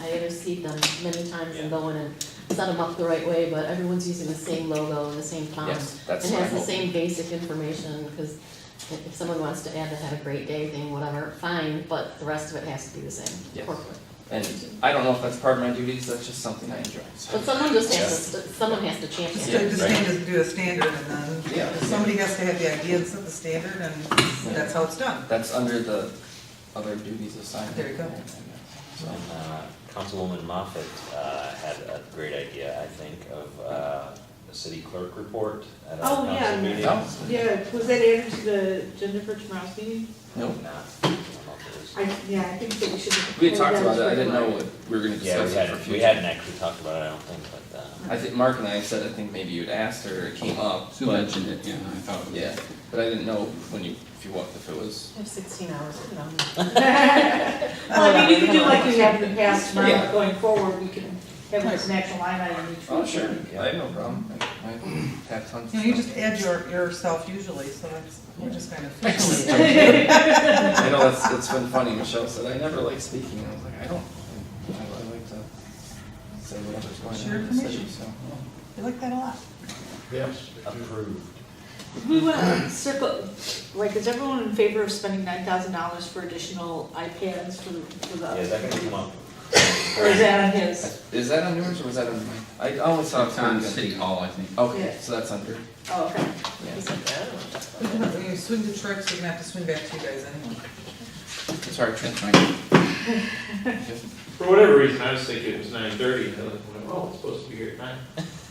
I intercede them many times and go in and set them up the right way, but everyone's using the same logo and the same font. Yes, that's and what I has the hope. same basic information, because if someone wants to add the "Have a great day" thing, whatever, fine, but the rest of it has to be the same, Yes. corporate. And I don't know if that's part of my duties, that's just something I enjoy. But someone just has to, someone has to champion Just it. do a standard, and then Yeah. somebody has to have the idea and set the standard, and that's how it's done. That's under the other duties assigned. There you go. So, And Councilwoman Moffett had a great idea, I think, of a city clerk report at our Oh, yeah, council meeting. Oh. Yeah, was that added to the agenda for tomorrow's meeting? Nope. Not, I don't know if it was. I think that we should. We had talked about it, I didn't know what we were gonna Yeah, discuss it for future. we hadn't actually talked about it, I don't think, but, I think Mark and I said, I think maybe you'd asked or it came up, Sue but, mentioned it, yeah, I thought it was. yeah, but I didn't know if it was. I have 16 hours, Well, I mean, you could do like you have in the past, Yeah. Mark, going forward, we can have like an actual line item each. Oh, week. sure, I have no problem, I have tons of You stuff. just add yourself usually, so we're just kind of officially. I know, it's been funny, Michelle said, I never like speaking, I was like, I like going Share on in the city, information. so. I like that a lot. Yes. Approved. We want to circle, like, is everyone in favor of spending $9,000 for additional iPads for the? Yeah, is that gonna come up? Or is that on his? Is that on yours or was that on mine? I only saw it It's on on City Hall, I think. Okay, Yeah. so that's under, Oh, okay. yeah. He's like, I don't want to talk about that. When you swing the trucks, you're gonna have to swing back to you guys anyway. Sorry, Trent. That's fine. For whatever reason, I was thinking it was 9:30, and I was like, oh, it's supposed to be here at 9.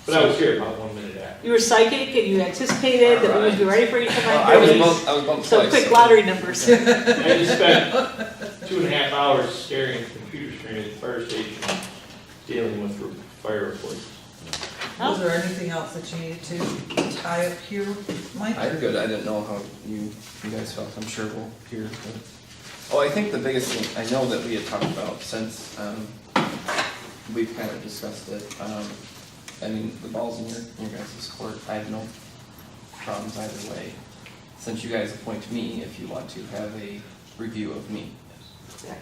But I was here about 1 minute after. You were psychic and you anticipated that we would be ready for you for I was 9:30. bumped So twice. quick lottery numbers. I just spent 2.5 hours staring at the computer screen at the fire station, dealing with fire reports. Was there anything else that you needed to tie up here, Mike? I'm good, I didn't know how you guys felt, I'm sure we'll hear. But- Oh, I think the biggest thing, I know that we had talked about since, we've kind of discussed it, I mean, the ball's in your guys' court, I have no problems either way. Since you guys appoint me, if you want to have a review of me. Okay,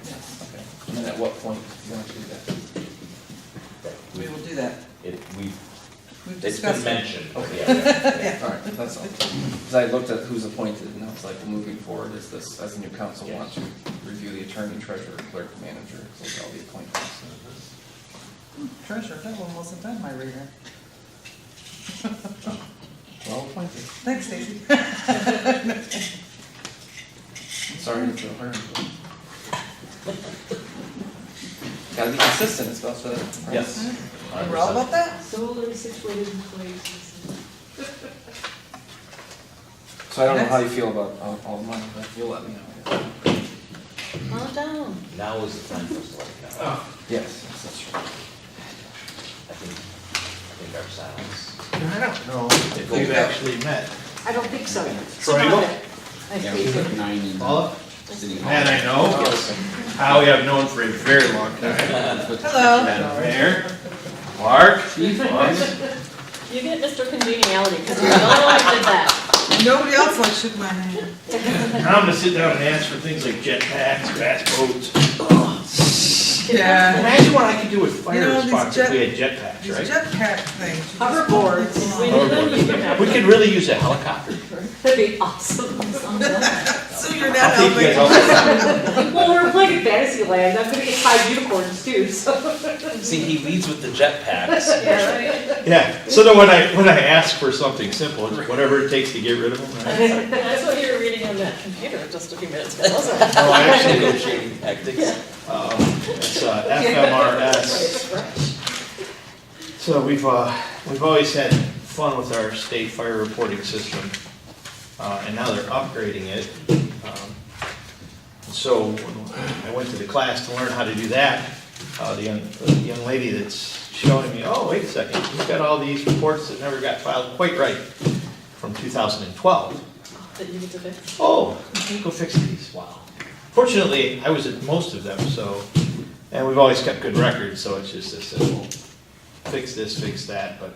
and then at what point do you want to do that? We will do that. We've It's been discussed it. mentioned. Okay. Yeah. All right, that's all. Because I looked at who's appointed, and I was like, well, moving forward, is this, as a new council, want to review the attorney, treasurer, clerk, manager, because those are all the appointments. Treasure, that one wasn't on my radar. Well appointed. Thanks, Stacy. Sorry to throw her. Gotta be consistent, it's about the. Yes. We're all about that? Similarly situated employees. So I don't know how you feel about all the money, but you'll let me know. Calm down. Now is the time for us to let it go. Yes, that's true. I think our silence. I don't know if we've actually met. I don't think so. Troy, Some you- of it. I Yeah, think we so. took 9 in Paula? City Hall. Man, I know. Howie I've known for a very long time. Hello. Madam Mayor, Mark. Chief, You get Mr. Congeniality, because you're the only one who did that. Nobody else like shook my hand. And I'm gonna sit down and ask for things like jetpacks, grass boats. Yeah. Imagine what I could do with You fire know, these response if we had These jetpacks, right? jetpack things. you just Hoverboards. put We them need them, you can have We them. could really use a helicopter. That'd be awesome. on. So you're not I'll take you guys helping. all. Well, we're playing at Fantasyland. I'm gonna get 5 unicorns too, so. See, he leads with the jetpacks. Yeah, right. Yeah, so then when I ask for something simple, it's whatever it takes to get rid of them, right? That's what you were reading on that computer just a few minutes ago, wasn't it? No, I actually go, Negotiating tactics. it's FMRS. So we've always had fun with our state fire reporting system, and now they're upgrading it. So when I went to the class to learn how to do that, the young lady that's showing me, oh, wait a second, you've got all these reports that never got filed quite right from 2012. That you need to fix. Oh, you go fix these. Wow. Fortunately, I was at most of them, so, and we've always kept good records, so it's just a simple, fix this, fix that, but,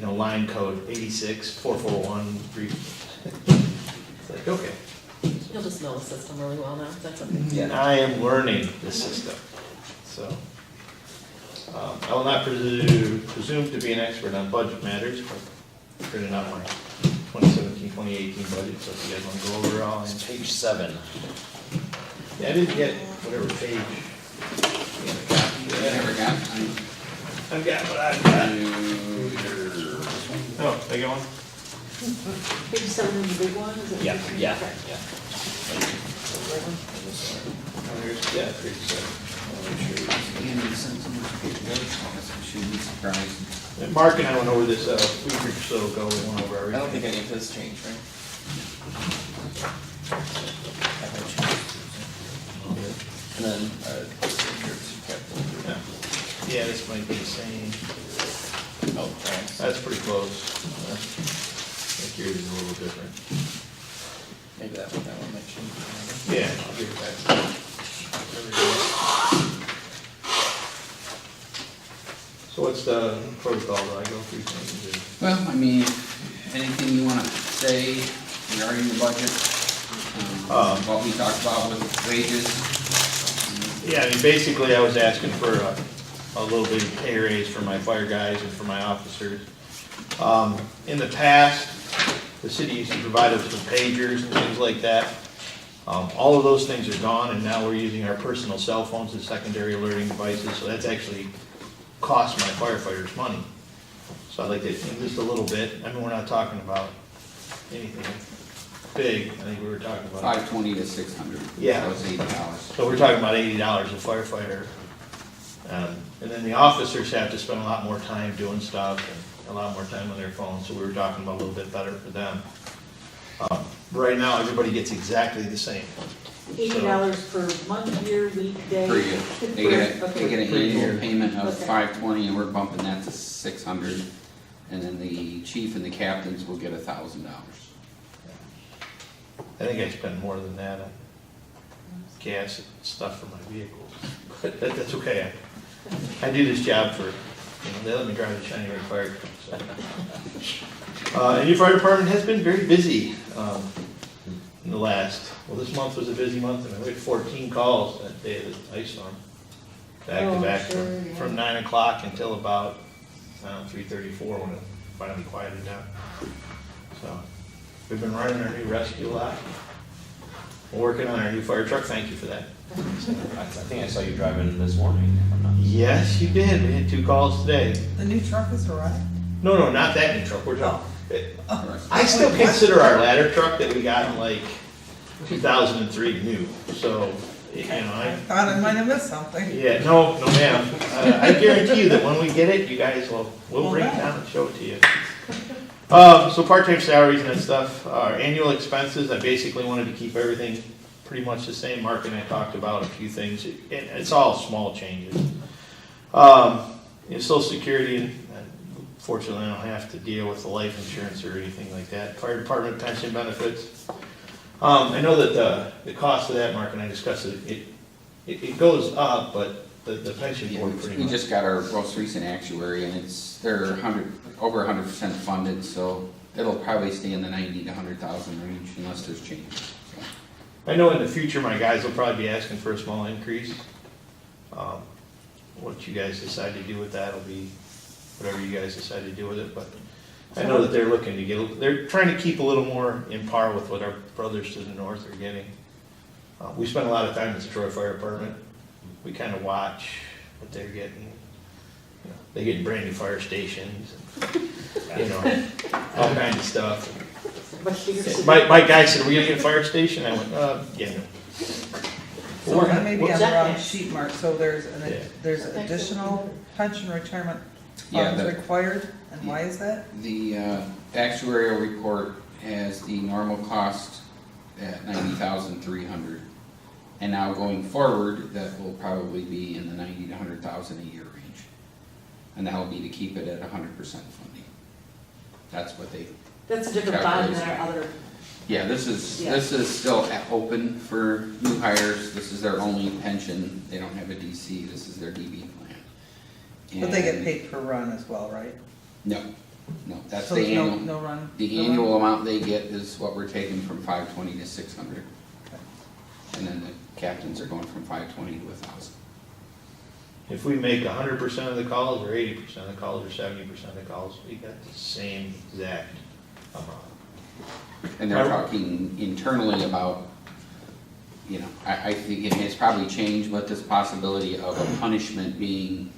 line code 864413. It's like, okay. You'll just know the system really well now, that's okay. Yeah. I am learning the system, so. I will not presume to be an expert on budget matters, but I printed out my 2017, 2018 budget, so if you guys want to go over it all. It's page 7. Yeah, I didn't get whatever page. I never got mine. I've got what I've got. Oh, I got one? Maybe some of the big one, is it? Yeah, yeah, Okay. yeah. Yeah, 37. And we sent so much paperwork, I shouldn't be surprised. And Mark and I went over this a week or so ago, we went over I don't think everything. any of his changed, right? And then, signatures, capital. Yeah, this might be the same. Oh, thanks. That's pretty close. I think yours is a little different. Maybe that one might change. Yeah, I'll give it back. There we go. So what's the protocol? Do I go through things? Well, I mean, anything you want to say regarding the budget? What we talked about with wages? Yeah, I mean, basically, I was asking for a little bit of pay raise for my fire guys and for my officers. In the past, the city used to provide us with pagers and things like that. All of those things are gone, and now we're using our personal cell phones as secondary alerting devices, so that's actually cost my firefighters money. So I'd like to, in just a little bit, I mean, we're not talking about anything big, I think we were talking about. 520 to 600. Yeah. That was $80. So we're talking about $80 a firefighter. And then the officers have to spend a lot more time doing stuff and a lot more time on their phones, so we were talking about a little bit better for them. Right now, everybody gets exactly the same. $80 per month, year, week, day? Per year. They get an Per year. annual payment of Okay. 520, and we're bumping that to 600. And then the chief and the captains will get $1,000. I think I spend more than that on gas and stuff for my vehicles, but that's okay. I do this job for, they let me drive the shiny red fire truck. So. And your fire department has been very busy in the last, well, this month was a busy month, and we had 14 calls that day of the ice storm. Back to back from 9 o'clock until about 3:34 when it finally quieted down. So we've been running our new rescue lot. We're working on our new fire truck. Thank you for that. I think I saw you driving this morning, if I'm not mistaken. Yes, you did. We had 2 calls today. The new truck is arrived? No, not that new truck. We're talking. Oh. I still consider our ladder truck that we got in like 2003 new. So, you know, I thought I might have missed something. yeah, no, ma'am. I guarantee you that when we get it, you guys we'll bring it down and show it to you. So part-time salaries and that stuff, our annual expenses, I basically wanted to keep everything pretty much the same. Mark and I talked about a few things, and it's all small changes. Social Security, and fortunately I don't have to deal with the life insurance or anything like that. Fire department pension benefits. I know that the cost of that, Mark and I discussed it goes up, but the pension board pretty We much. just got our most recent actuary, and they're over 100% funded, so it'll probably stay in the 90 to 100,000 range unless there's changes. So. I know in the future, my guys will probably be asking for a small increase. What you guys decide to do with that will be whatever you guys decide to do with it, but I know that they're looking to they're trying to keep a little more in par with what our brothers to the north are getting. We spend a lot of time at the Troy Fire Department. We kind of watch what they're getting. You know, they get brand new fire stations, and, all kinds of stuff. Much bigger city. My guy said, "Are we gonna get a fire station?" I went, yeah, no. So that may be on the What's wrong that? sheet, Mark, so there's Yeah. there's additional pension retirement Yeah, funds that- required, and why is that? The actuarial report has the normal cost at 90,300. And now going forward, that will probably be in the 90 to 100,000 a year range. And that will be to keep it at 100% funding. That's what they, That's a different bond than our other, yeah, this is still open for new hires. This is their only pension. They don't have a DC. This is their DB plan. But they get And- paid per run as well, right? No, that's So the there's no- annual. no run? The no run? annual amount they get is what we're taking from 520 to 600. Okay. And then the captains are going from 520 to 1,000. If we make 100% of the calls, or 80% of the calls, or 70% of the calls, we got the same exact amount. And they're talking internally about, I think it has probably changed, but this possibility of a punishment being,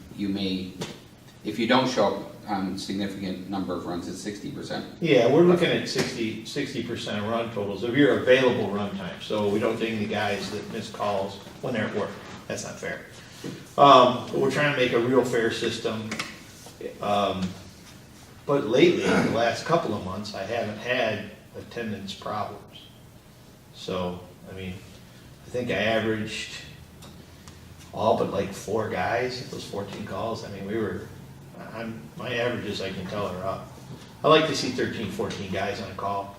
if you don't show up on significant number of runs, it's 60%. Yeah, we're looking at 60% run totals of your available run time, so we don't ding the guys that miss calls when they're at work. That's not fair. But we're trying to make a real fair system. But lately, the last couple of months, I haven't had attendance problems. So, I mean, I think I averaged all but like 4 guys at those 14 calls. I mean, my averages, I can tell, are up. I like to see 13, 14 guys on a call.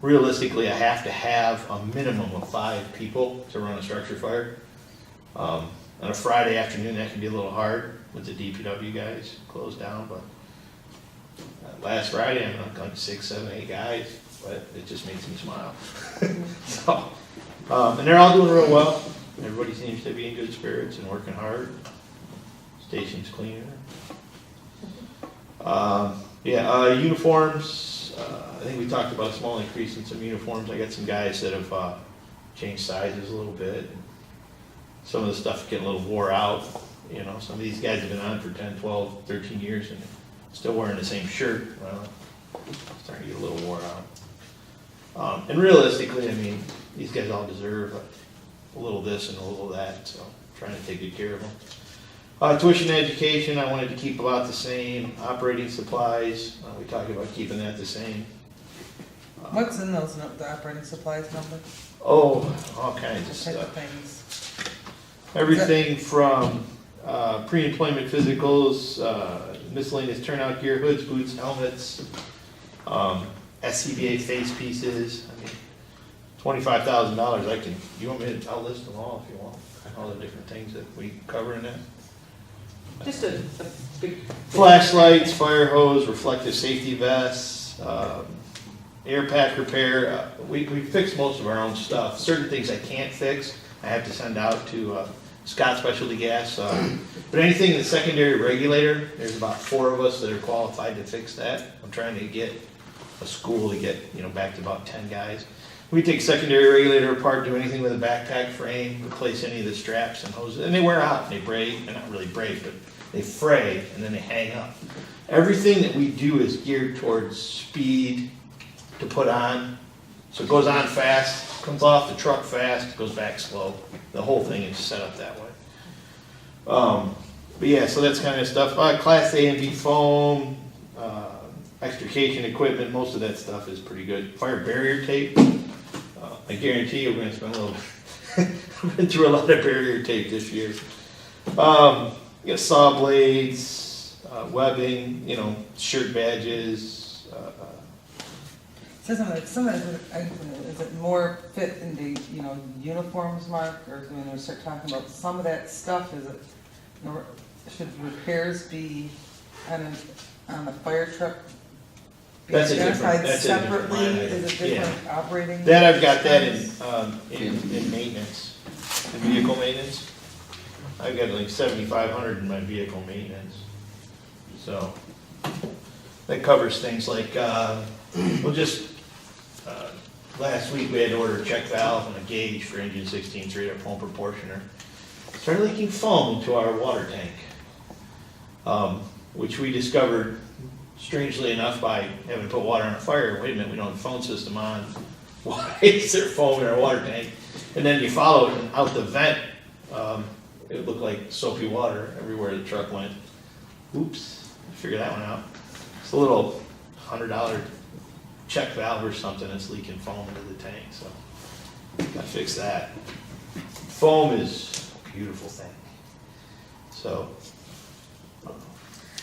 Realistically, I have to have a minimum of 5 people to run a structure fire. On a Friday afternoon, that can be a little hard with the DPW guys closed down, but last Friday, I'm up like 6, 7, 8 guys, but it just makes me smile. So, and they're all doing real well. Everybody seems to be in good spirits and working hard. station's cleaner. Uniforms, I think we talked about a small increase in some uniforms. I got some guys that have changed sizes a little bit. Some of the stuff's getting a little wore out, you know, some of these guys have been on for 10, 12, 13 years and still wearing the same shirt. Well, it's starting to get a little wore out. And realistically, I mean, these guys all deserve a little this and a little that, so trying to take good care of them. Tuition and education, I wanted to keep about the same. Operating supplies, we talked about keeping that the same. What's in those, the operating supplies number? Oh, all kinds of What type stuff. of things? Everything from pre-employment physicals, miscellaneous turnout gear, hoods, boots, helmets, SCBA face pieces. I mean, $25,000. You want me to? I'll list them all if you want. All the different things that we cover in that. Just a big. Flashlights, fire hose, reflective safety vests, air pack repair. We fix most of our own stuff. Certain things I can't fix, I have to send out to Scott Specialty Gas. But anything in the secondary regulator, there's about 4 of us that are qualified to fix that. I'm trying to get a school to get, back to about 10 guys. We take secondary regulator apart, do anything with a backpack frame, replace any of the straps and hoses, and they wear out, they break, they're not really break, but they fray, and then they hang up. Everything that we do is geared towards speed to put on, so it goes on fast, comes off the truck fast, goes back slow. The whole thing is set up that way. But yeah, so that's kind of stuff. Class A and B foam, extrication equipment, most of that stuff is pretty good. Fire barrier tape, I guarantee you we're gonna spend a little, I've been through a lot of barrier tape this year. You got saw blades, webbing, shirt badges. So some of it, is it more fit in the, uniforms, Mark, or when we start talking about some of that stuff, is it, should repairs be on the fire truck? Be That's a different- identified that's a different separately, line item. is it different operating? That I've got that expense? in maintenance, in vehicle maintenance. I've got like 7,500 in my vehicle maintenance. So, that covers things like, last week we had to order a check valve and a gauge for engine 16 straight-up foam proportioner. Started leaking foam into our water tank, which we discovered, strangely enough, by having to put water on a fire. Wait a minute, we don't have a phone system on. Why is there foam in our water tank? And then you follow it, and out the vent, it looked like soapy water everywhere the truck went. Oops, figure that one out. It's a little $100 check valve or something that's leaking foam into the tank, so gotta fix that. Foam is a beautiful thing. So,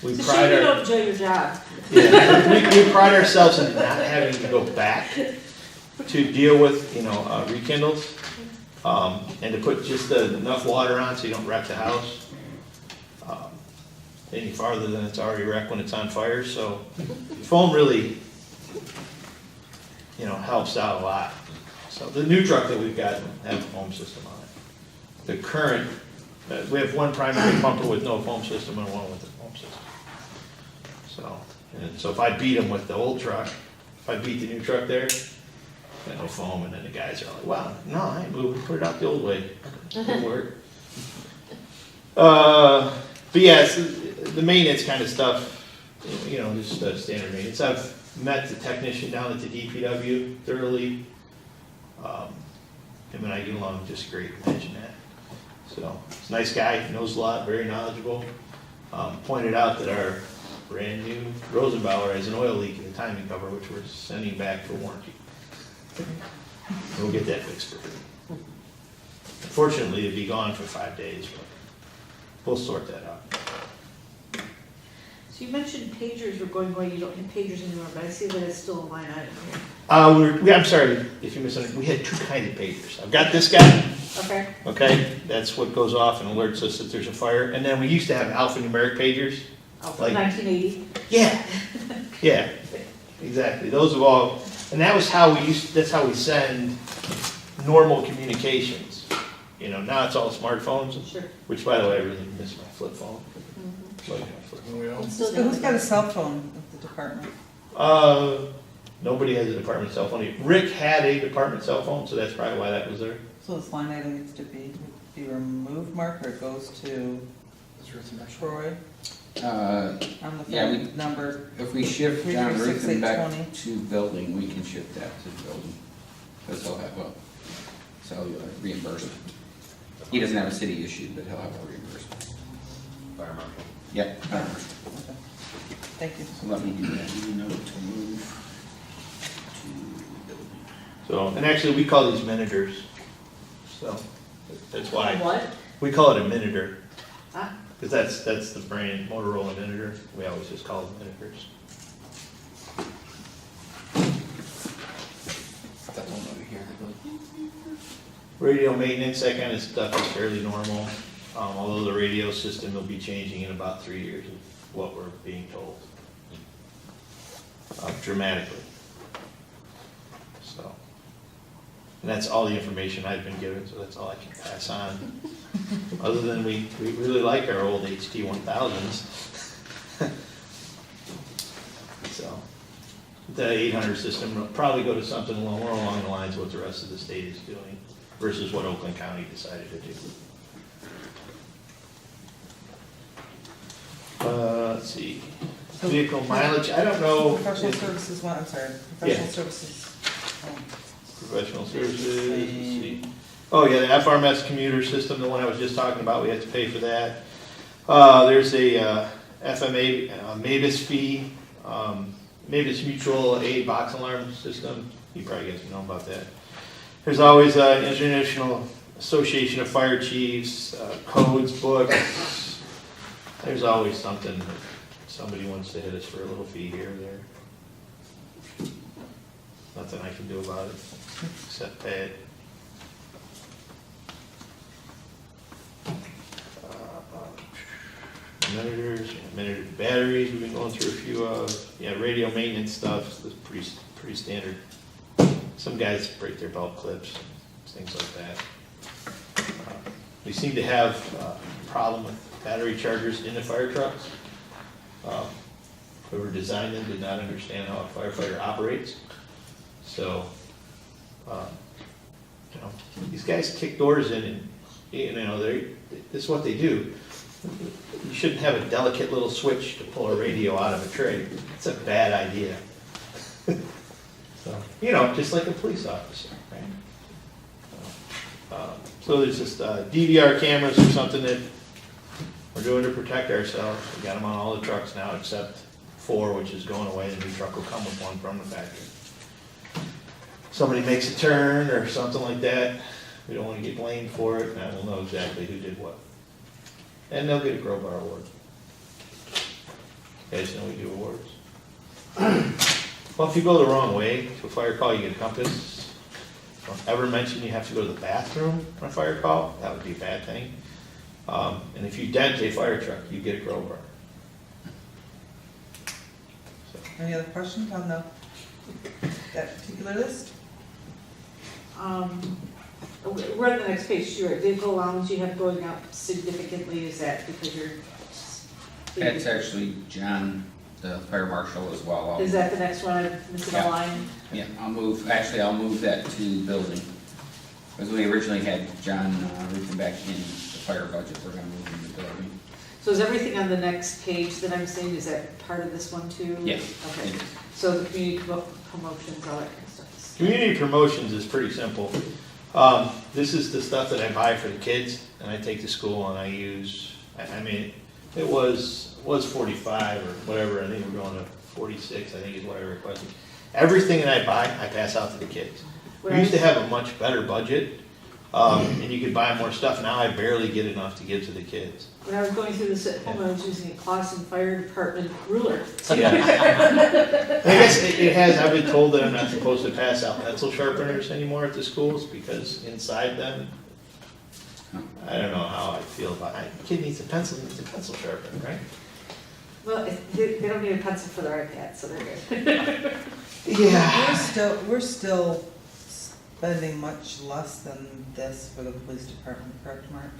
we It's a pride shame you our... don't enjoy your job. Yeah, we pride ourselves in not having to go back to deal with, rekindles, and to put just enough water on so you don't wreck the house any farther than it's already wrecked when it's on fire. So foam really, helps out a lot. So the new truck that we've got has a foam system on it. The current, we have one primary pumper with no foam system and one with a foam system. So if I beat them with the old truck, if I beat the new truck there, got no foam, and then the guys are like, wow, no, I ain't moving, put it out the old way. It'll work. But yes, the maintenance kind of stuff, just standard maintenance. I've met the technician down at the DPW thoroughly. Him and I get along just great, mention that. So, he's a nice guy, knows a lot, very knowledgeable. Pointed out that our brand new Rosenbauer has an oil leak in the timing cover, which we're sending back for warranty. We'll get that fixed for free. Unfortunately, it'd be gone for 5 days, but we'll sort that out. So you mentioned pagers were going away, you don't have pagers anymore, but I see that it's still a line item here. I'm sorry if you misunderstood. We had 2 kinds of pagers. I've got this guy, Okay, okay? That's what goes off and alerts us that there's a fire. And then we used to have alphanumeric pagers. oh, Like- 1980. Yeah, exactly. Those have all, and that was how that's how we send normal communications. Now it's all smartphones, Sure. which by the way, I really miss my flip phone. Who's got a cell phone at the department? Nobody has a department cell phone. Rick had a department cell phone, so that's probably why that was there. So this line item needs to be removed, Mark, or it goes to Troy on the Yeah, phone number? If we shift John 336, Ruthven back 820. to building, we can shift that to building. Because he'll have a cellular reimbursement. He doesn't have a city issue, but he'll have a reimbursement. Fire marshal. Yep. Okay. Thank you. So let me do that. You know to move to building. So, and actually, we call these minitors. So, that's why. What? We call it a minitor. Ah. Because that's the brand, Motorola Minitor. We always just call them minitors. That one over here. Radio maintenance, that kind of stuff is fairly normal. Although the radio system will be changing in about 3 years, is what we're being told. Dramatically. So, and that's all the information I've been given, so that's all I can pass on. Other than we really like our old HT 1000s. So, the 800 system will probably go to something more along the lines of what the rest of the state is doing versus what Oakland County decided to do. Let's see, vehicle mileage, I don't know. Professional if- services, I'm sorry, Yeah. professional services. Professional services, let's see. Oh, yeah, the FRMS commuter system, the one I was just talking about, we have to pay for that. There's a FMA, Mavis fee, Mavis Mutual Aid Box Alarm System. You probably guys know about that. There's always International Association of Fire Chiefs, codes, books. There's always something that somebody wants to hit us for a little fee here or there. Nothing I can do about it, except pay it. Monitor batteries, we've been going through a few radio maintenance stuff, it's pretty standard. Some guys break their belt clips, things like that. We seem to have a problem with battery chargers in the fire trucks. Whoever designed them did not understand how a firefighter operates. So, these guys kick doors in and, this is what they do. You shouldn't have a delicate little switch to pull a radio out of a tray. It's a bad idea. So, just like a police officer, right? So there's just DVR cameras or something that we're doing to protect ourselves. We got them on all the trucks now except 4, which is going away. The new truck will come with one from the factory. Somebody makes a turn or something like that, we don't want to get blamed for it, and we'll know exactly who did what. And they'll get a Crowbar Award. You guys know we do awards. Well, if you go the wrong way to a fire call, you get a compass. Don't ever mention you have to go to the bathroom on a fire call, that would be a bad thing. And if you dent a fire truck, you get a crowbar. Any other questions on that particular list? We're on the next page, sure, vehicle allowance you have going up significantly, is that because you're? That's actually John, the fire marshal as well. Is that the next one, I'm missing a Yeah. line? Yeah, I'll move that to building. Because we originally had John Ruthven back in the fire budget, we're gonna move him to building. So is everything on the next page that I'm saying, is that part of this one too? Yes. Okay, it is. so the community promotions, all that kind of stuff. Community promotions is pretty simple. This is the stuff that I buy for the kids, and I take to school and I use, it was 45 or whatever, I think we're going to 46, I think is what I requested. Everything that I buy, I pass out to the kids. We used to have a much better budget, and you could buy more stuff. Now I barely get enough to give to the kids. When I was going through this at home, I was using a Clawson Fire Department ruler. Yeah. I guess it has, I've been told that I'm not supposed to pass out pencil sharpeners anymore at the schools because inside them, I don't know how I feel about it. A kid needs a pencil sharpener, right? Well, they don't need a pencil for their iPad, so they're good. Yeah. We're still spending much less than this for the police department, correct, Mark?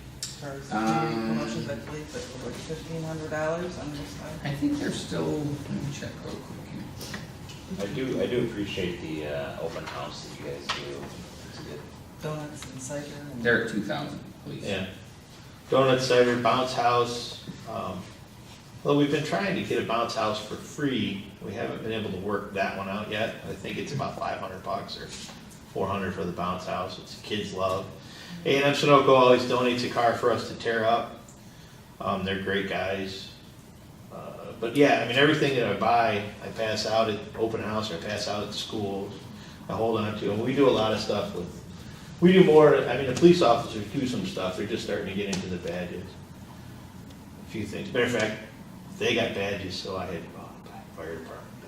far as Um, promotions, I believe, but like $1,500 on this side. I think they're still, let me check real quick here. I do appreciate the, open house that you guys do. It's a good. Donuts and cider and. They're at 2,000, please. Yeah. Donut cider, bounce house. Well, we've been trying to get a bounce house for free. We haven't been able to work that one out yet. I think it's about $500 or $400 for the bounce house. It's kids love. A&M Sunoco always donates a car for us to tear up. They're great guys. But yeah, I mean, everything that I buy, I pass out at open house, or I pass out at schools. I hold on to, and we do a lot of stuff with, we do more, I mean, the police officers do some stuff, they're just starting to get into the badges. A few things, matter of fact, they got badges, so I had to buy fire department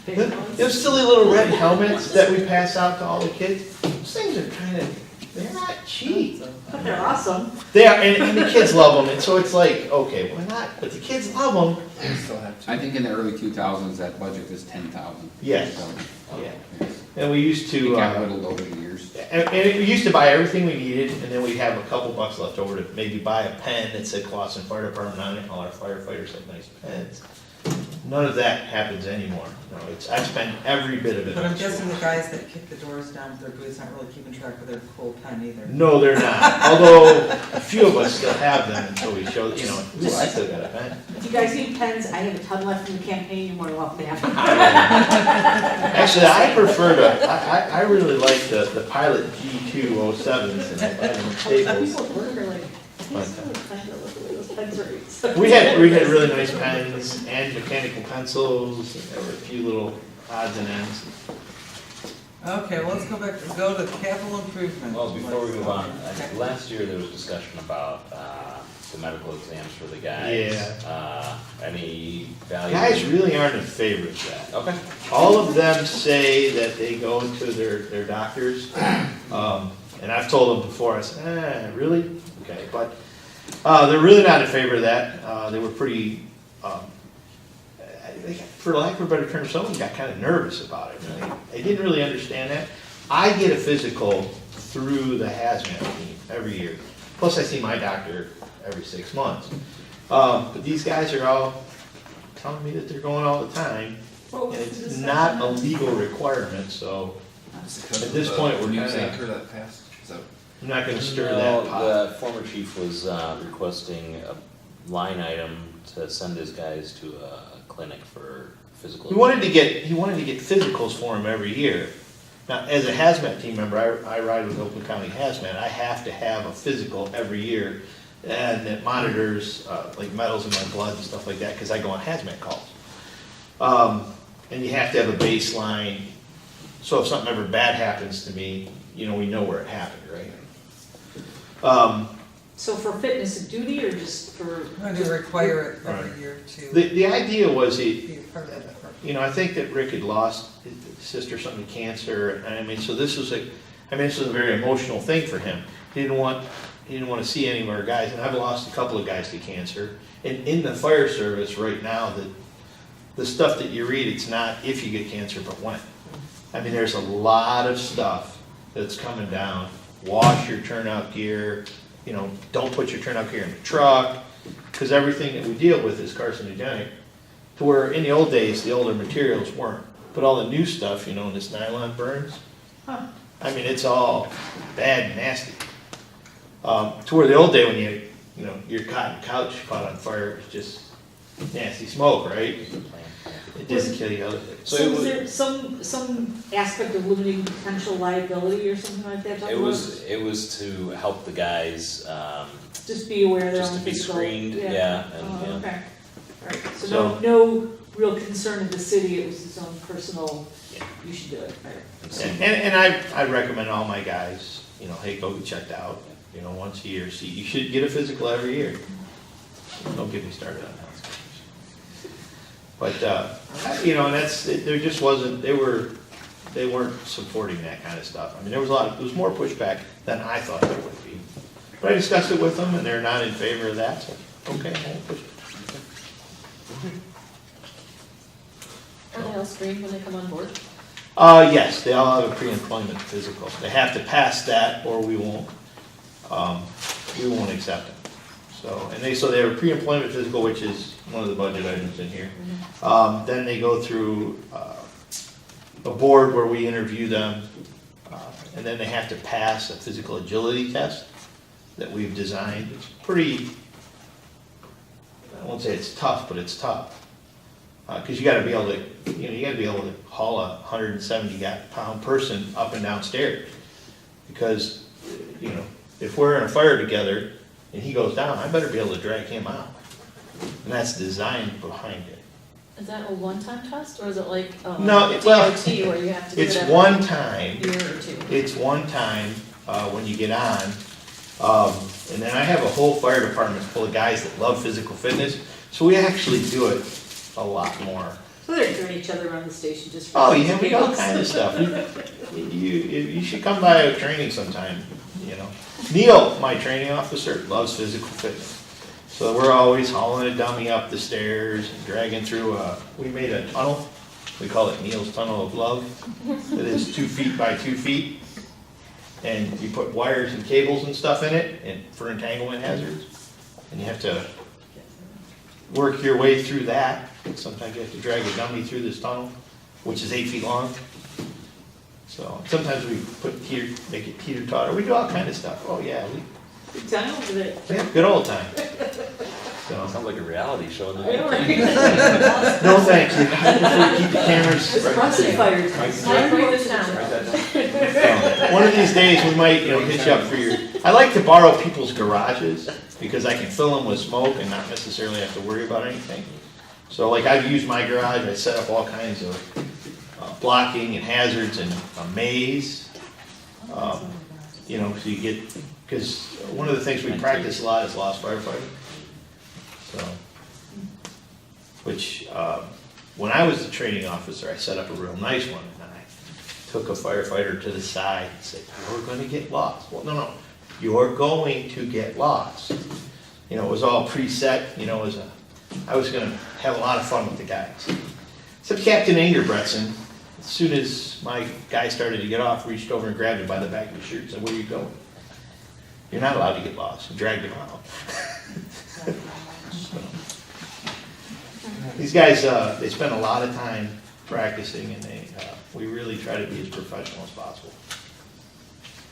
badges. Those silly little red helmets that we pass out to all the kids, those things are kind of, they're not cheap. But they're awesome. They are, and the kids love them, and so it's like, okay, why not? But the kids love them. We still have to. I think in the early 2000s, that budget was 10,000. Yes. So, Yeah. yes. And we used It to, got whittled over the years. and we used to buy everything we needed, and then we'd have a couple bucks left over to maybe buy a pen that said Clawson Fire Department on it. All our firefighters have nice pens. None of that happens anymore. No, I spend every bit of it. But I'm on guessing school. the guys that kick the doors down with their boots aren't really keeping track of their cool pen either. No, they're not. Although a few of us still have them until we show, you know, ooh, I still got a pen. If you guys need pens, I have a ton left from the campaign, you're more than welcome to have them. Actually, I prefer to, I really like the Pilot G207s and I buy them in Staples. People at work are like, I just really plan to look at those pens are. We had really nice pens and mechanical pencils, and there were a few little odds and ends. Okay, well, let's go to capital improvement. Well, before we move on, Okay. last year there was discussion about, the medical exams for the guys. Yeah. Any value? Guys really aren't in favor of that. Okay. All of them say that they go to their doctors, and I've told them before, I said, really? Okay, but they're really not in favor of that. They were pretty, for lack of a better term, some of them got kind of nervous about it. They didn't really understand that. I get a physical through the hazmat team every year. Plus, I see my doctor every 6 months. But these guys are all telling me that they're going all the time. What And was the it's discussion? not a legal requirement, so at this point, we're News kinda- anchor that passed, is that? I'm not gonna stir No, that pot. the former chief was requesting a line item to send his guys to a clinic for physical. He wanted to get physicals for him every year. Now, as a hazmat team member, I ride with Oakland County Hazmat, I have to have a physical every year. And it monitors, like metals in my blood and stuff like that, cause I go on hazmat calls. And you have to have a baseline, so if something ever bad happens to me, you know, we know where it happened, right? So for fitness and duty or just for? I'm going to require it every Right. year to The idea was be a part of that. you know, I think that Rick had lost his sister something to cancer, and I mean, so this was this was a very emotional thing for him. He didn't want to see any of our guys, and I've lost a couple of guys to cancer. And in the fire service right now, the stuff that you read, it's not if you get cancer, but when. I mean, there's a lot of stuff that's coming down. Wash your turnout gear, you know, don't put your turnout gear in the truck, because everything that we deal with is carcinogenic. To where in the old days, the older materials weren't. But all the new stuff, you know, this nylon burns, Huh. I mean, it's all bad and nasty. To where the old day when you know, your cotton couch caught on fire, it was just nasty smoke, right? It didn't kill you. So So it is was- there some aspect of limiting potential liability or something like that? It was to help the guys, Just be aware of their just own to be physical. screened, yeah, and, Oh, yeah. okay. All right, so So- no real concern of the city, it was his own personal, Yeah. you should do it, right? And I recommend all my guys, you know, hey, go get checked out, you know, once a year. See, you should get a physical every year. Don't get me started on health. But, you know, and there just wasn't, they weren't supporting that kind of stuff. I mean, there was more pushback than I thought there would be. But I discussed it with them, and they're not in favor of that, so, okay, I won't push it. Are they all screened when they come on board? Yes, they all have a pre-employment physical. They have to pass that or we won't we won't accept them. So, so they have a pre-employment physical, which is one of the budget items in here. Then they go through, a board where we interview them, and then they have to pass a physical agility test that we've designed. It's pretty, I won't say it's tough, but it's tough. Cause you gotta be able to, you gotta be able to haul a 170-pound person up and down stairs. Because, if we're in a fire together and he goes down, I better be able to drag him out. And that's designed behind it. Is that a one-time test, or is it like, No, DOT well, where you have to do it It's every one time, year or two? it's one time, when you get on. And then I have a whole fire department full of guys that love physical fitness, so we actually do it a lot more. So they're doing each other around the station just for. Oh, yeah, we got all kinds of stuff. You should come by a training sometime, Neil, my training officer, loves physical fitness. So we're always hauling a dummy up the stairs and dragging through we made a tunnel. We call it Neil's Tunnel of Love. It is 2 feet by 2 feet. And you put wires and cables and stuff in it and for entanglement hazards. And you have to work your way through that. Sometimes you have to drag a dummy through this tunnel, which is 8 feet long. So sometimes we make it teeter-totter. We do all kind of stuff. Oh yeah, Good time over there. we have a good old time. So, Sounds like a reality show in the I know, meantime. right? no, thank you. Hopefully keep the cameras. It's Rusty fire. Write this down. So, one of these days, we might, hit you up for your, I like to borrow people's garages because I can fill them with smoke and not necessarily have to worry about anything. So like I've used my garage, I set up all kinds of blocking and hazards and a maze. So you get, because one of the things we practice a lot is lost firefighting. So, which, when I was the training officer, I set up a real nice one, and I took a firefighter to the side and said, "You're gonna get lost." Well, no, you're going to get lost. It was all preset, I was gonna have a lot of fun with the guys. Except Captain Ingerbretson, as soon as my guy started to get off, reached over and grabbed him by the back of his shirt and said, "Where are you going? You're not allowed to get lost," and dragged him out. These guys, they spend a lot of time practicing, and we really try to be as professional as possible.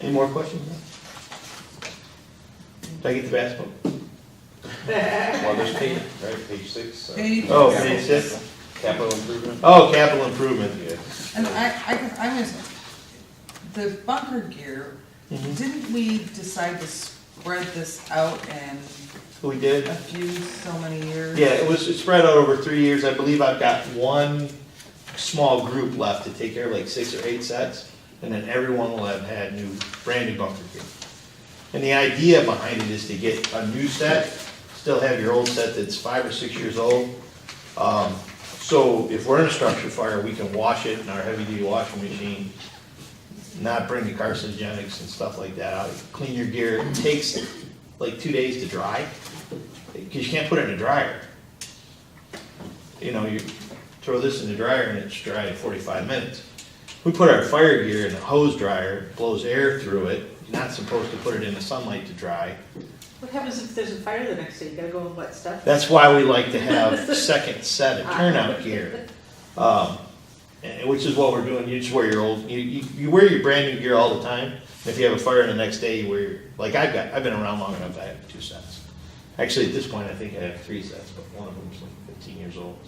Any more questions? Did I get the basketball? Well, there's page, right, page 6. Oh, page 6? Capital improvement. Oh, capital improvement. Yeah. And I was, the bunker gear, didn't we decide to spread this out and We did? a few, so many years? Yeah, it's spread out over 3 years. I believe I've got one small group left to take care of, like 6 or 8 sets, and then everyone will have had brand new bunker gear. And the idea behind it is to get a new set, still have your old set that's 5 or 6 years old. So if we're in a structure fire, we can wash it in our heavy-duty washing machine, not bring the carcinogenics and stuff like that out. Clean your gear. It takes like 2 days to dry, because you can't put it in a dryer. You throw this in the dryer and it's dry in 45 minutes. We put our fire gear in a hose dryer, blows air through it. You're not supposed to put it in the sunlight to dry. What happens if there's a fire the next day? You gotta go in wet stuff? That's why we like to have second set of turnout gear. Which is what we're doing. You just wear your old, you wear your brand new gear all the time. If you have a fire the next day, you wear your, like I've been around long enough, I have 2 sets. Actually, at this point, I think I have 3 sets, but one of them's like 15 years old.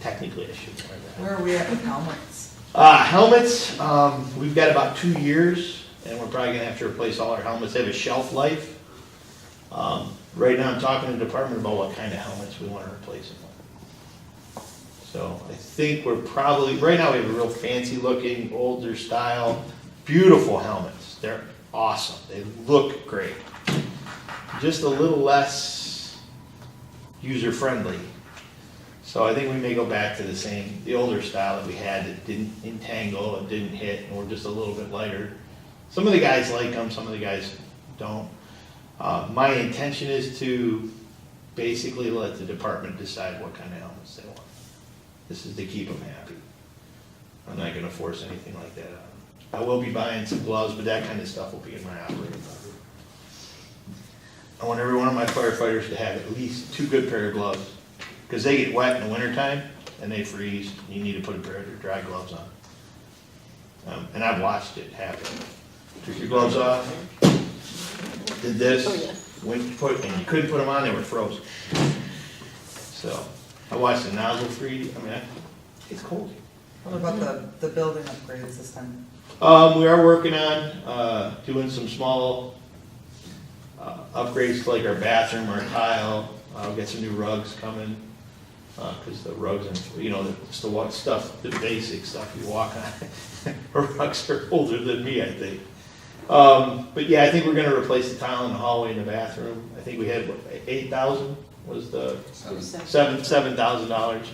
Technically, I should wear that. Where are we at with helmets? Helmets, we've got about 2 years, and we're probably gonna have to replace all our helmets. They have a shelf life. Right now, I'm talking to the department about what kind of helmets we want to replace them with. So I think we're probably, right now we have a real fancy looking, older style, beautiful helmets. They're awesome. They look great. Just a little less user friendly. So I think we may go back to the older style that we had that didn't entangle, it didn't hit, and we're just a little bit lighter. Some of the guys like them, some of the guys don't. My intention is to basically let the department decide what kind of helmets they want. This is to keep them happy. I'm not gonna force anything like that on them. I will be buying some gloves, but that kind of stuff will be in my operating budget. I want every one of my firefighters to have at least 2 good pair of gloves, because they get wet in the wintertime and they freeze, you need to put a pair of dry gloves on. And I've watched it happen. Took your gloves off, did this, Oh, yeah. went to put, and you couldn't put them on, they were frozen. So, I watched the nozzle freeze, I mean, it's cold. What about the building upgrades this time? We are working on, doing some small, upgrades to like our bathroom, our tile, we'll get some new rugs coming. Cause the rugs and, you know, just the what stuff, the basic stuff you walk on. Our rugs are older than me, I think. But yeah, I think we're gonna replace the tile in the hallway and the bathroom. I think we had, what, 8,000 was the, $7,000.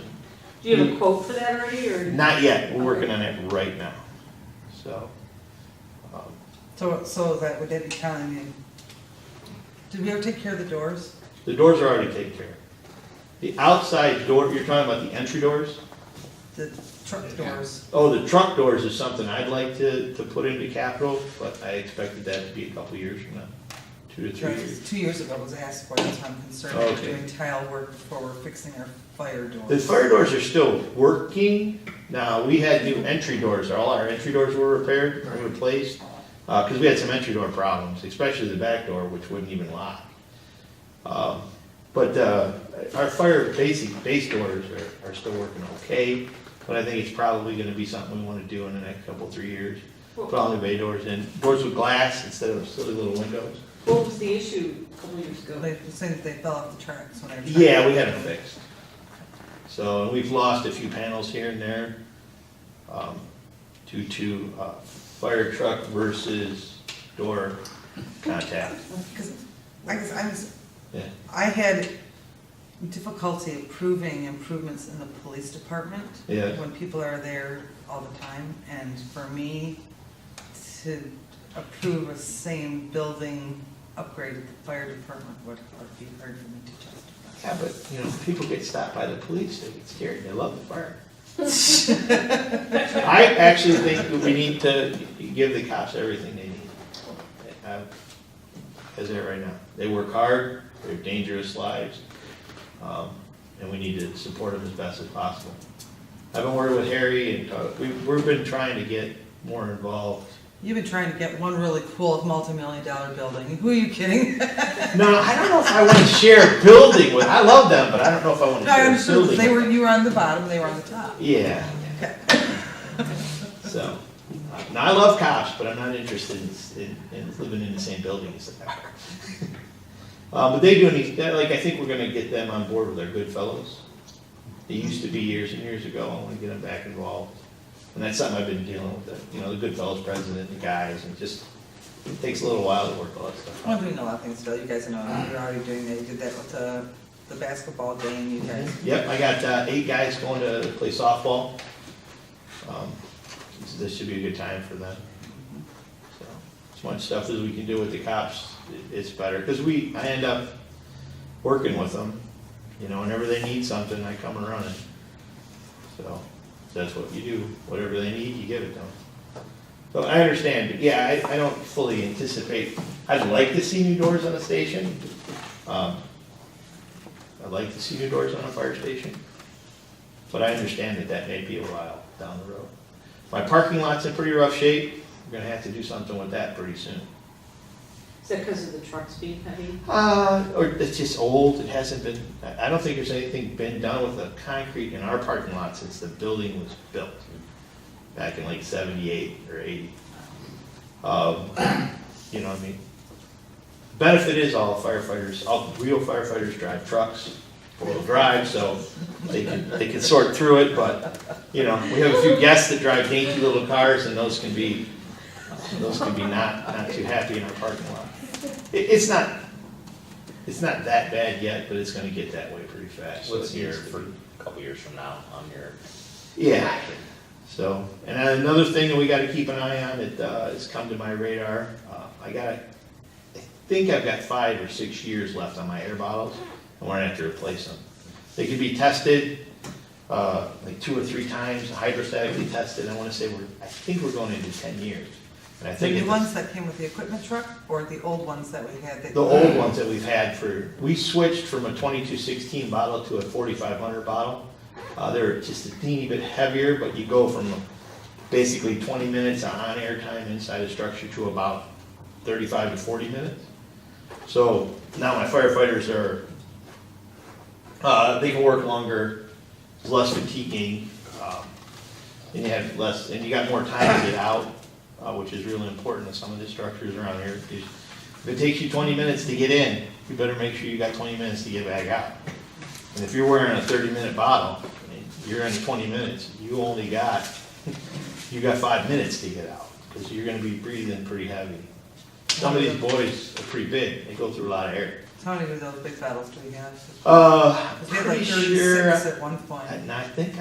Do you have a quote for that already, or? Not yet, we're working on it right now, so. So that, would that be telling me, did we ever take care of the doors? The doors are already taken care of. The outside door, you're talking about the entry doors? The truck doors? Oh, the truck doors is something I'd like to put into capital, but I expected that to be a couple years from now, 2 to 3 years. 2 years ago it was asked for, that's why I'm concerned. Okay. We're doing tile work before we're fixing our fire doors. The fire doors are still working. Now, we had new entry doors. All our entry doors were repaired and replaced, because we had some entry door problems, especially the back door, which wouldn't even lock. But our fire base doors are still working okay, but I think it's probably gonna be something we wanna do in the next couple, 3 years. Put all new bay doors in, doors with glass instead of silly little windows. What was the issue a couple years ago? They were saying that they fell off the tracks when they were trying. Yeah, we had them fixed. So, and we've lost a few panels here and there, due to, fire truck versus door contact. Because I guess Yeah. I had difficulty approving improvements in the police department. Yeah. When people are there all the time, and for me to approve a same building upgrade at the fire department would be hard for me to justify. Yeah, but, you know, people get stopped by the police, they get scared, they love the fire. I actually think that we need to give the cops everything they need. As they're right now. They work hard, they're dangerous lives, and we need to support them as best as possible. I've been working with Harry, and we've been trying to get more involved. You've been trying to get one really cool multi-million-dollar building. Who are you kidding? No, I don't know if I want to share a building with, I love them, but I don't know if I want to No, I share a understood, building. you were on the bottom, they were on the top. Yeah. Okay. So, now I love cops, but I'm not interested in living in the same building as them. But they do need, like, I think we're gonna get them on board with our good fellows. They used to be years and years ago, I wanna get them back involved. And that's something I've been dealing with, you know, the good fellows president, the guys, and just, it takes a little while to work all that stuff I'm out. doing a lot of things, Phil, you guys know, you're already doing that, you did that with the basketball game, you guys. Yep, I got 8 guys going to play softball. So this should be a good time for them. So, as much stuff as we can do with the cops, it's better, because I end up working with them, you know, whenever they need something, I come and run it. So, that's what you do, whatever they need, you give it to them. So I understand, but yeah, I don't fully anticipate, I'd like to see new doors on the station. I'd like to see new doors on a fire station, but I understand that may be a while down the road. My parking lot's in pretty rough shape, we're gonna have to do something with that pretty soon. Is that because of the trucks being heavy? Or it's just old, it hasn't been, I don't think there's anything been done with the concrete in our parking lot since the building was built, back in like 78 or 80. You know what I mean? Benefit is all real firefighters drive trucks, 4-wheel drive, so they can sort through it, but, you know, we have a few guests that drive dainty little cars, and those can be not too happy in our parking lot. It's not that bad yet, but it's gonna get that way pretty fast. What's here for a couple years from now on your? Yeah, so, and another thing that we gotta keep an eye on, it has come to my radar, I think I've got 5 or 6 years left on my air bottles, and we're gonna have to replace them. They can be tested, like 2 or 3 times, hydrostatically tested, I think we're going into 10 years. And I The think new it's ones that came with the equipment truck, or the old ones that we had? the old ones that we've had we switched from a 2216 bottle to a 4500 bottle. They're just a teeny bit heavier, but you go from basically 20 minutes on air time inside a structure to about 35 to 40 minutes. So now my firefighters they can work longer, it's less fatiguing, and you have less, and you got more time to get out, which is really important in some of the structures around here. Because if it takes you 20 minutes to get in, you better make sure you got 20 minutes to get back out. And if you're wearing a 30-minute bottle, and you're in 20 minutes, you only got, you got 5 minutes to get out, because you're gonna be breathing pretty heavy. Some of these boys are pretty big, they go through a lot of air. How many of those big bottles do we have? We had like Pretty sure, 36 at one point. and I think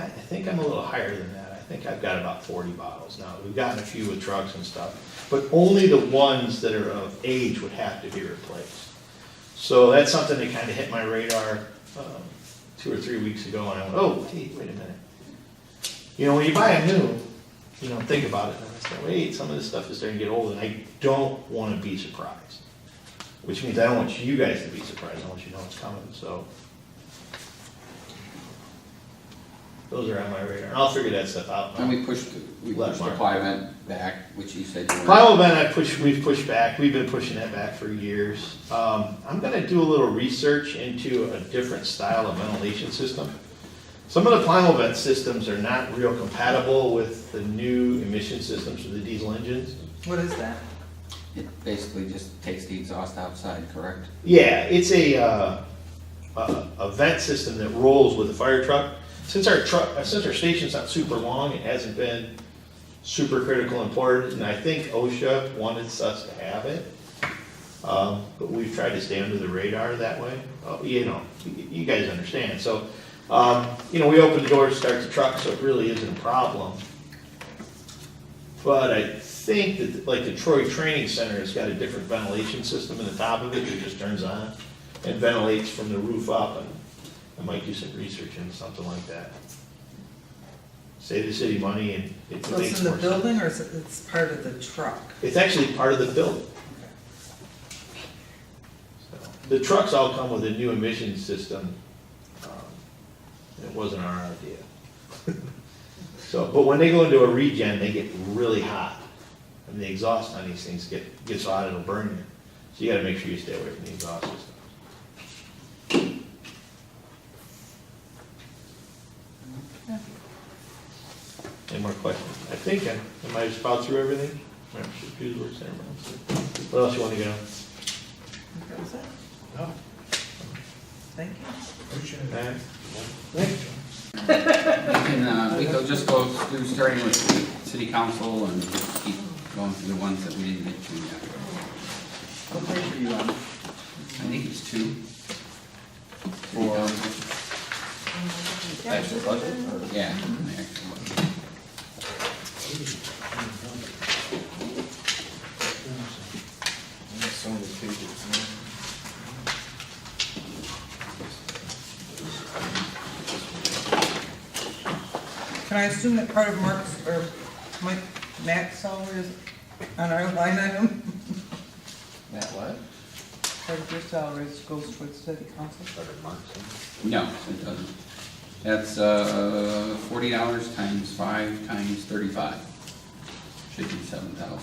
I'm a little higher than that. I think I've got about 40 bottles now. We've gotten a few with trucks and stuff, but only the ones that are of age would have to be replaced. So that's something that kind of hit my radar 2 or 3 weeks ago, and I went, oh, hey, wait a minute. You know, when you buy a new, you don't think about it, and I said, wait, some of this stuff is starting to get old, and I don't want to be surprised. Which means I don't want you guys to be surprised, I want you to know it's coming, so. Those are on my radar, and I'll figure that stuff out. And we pushed the ply vent back, which you said you were. Pile event, we've pushed back, we've been pushing that back for years. I'm gonna do a little research into a different style of ventilation system. Some of the pile vent systems are not real compatible with the new emission systems for the diesel engines. What is that? It basically just takes the exhaust outside, correct? Yeah, it's a vent system that rolls with the fire truck. Since our station's not super long, it hasn't been super critical important, and I think OSHA wanted us to have it. But we've tried to stay under the radar that way. You know, you guys understand. So, you know, we open the door to start the truck, so it really isn't a problem. But I think that, like, the Troy Training Center has got a different ventilation system in the top of it that just turns on and ventilates from the roof up, and I might do some research into something like that. Save the city money, and it So makes it's in the more sense. building, or is it, it's part of the truck? It's actually part of the building. So, the trucks all come with a new emission system. It wasn't our idea. So, but when they go into a regen, they get really hot. And the exhaust on these things gets hot, it'll burn you. So you gotta make sure you stay away from the exhaust system. Any more questions? I think I might have spouted through everything. What else you want to get on? That was it? No. Thank you. Alright. We can just go through, starting with the city council and just keep going through the ones that we didn't get to yet. What page are you on? I think it's 2. For actual budget, or? Yeah. the actual one. So many pages. Can I assume that part of Mark's, or Matt's salary is on our line item? That what? Part of your salary goes towards city council? No, it doesn't. That's $40 times 5 times 35. Should be 7,000.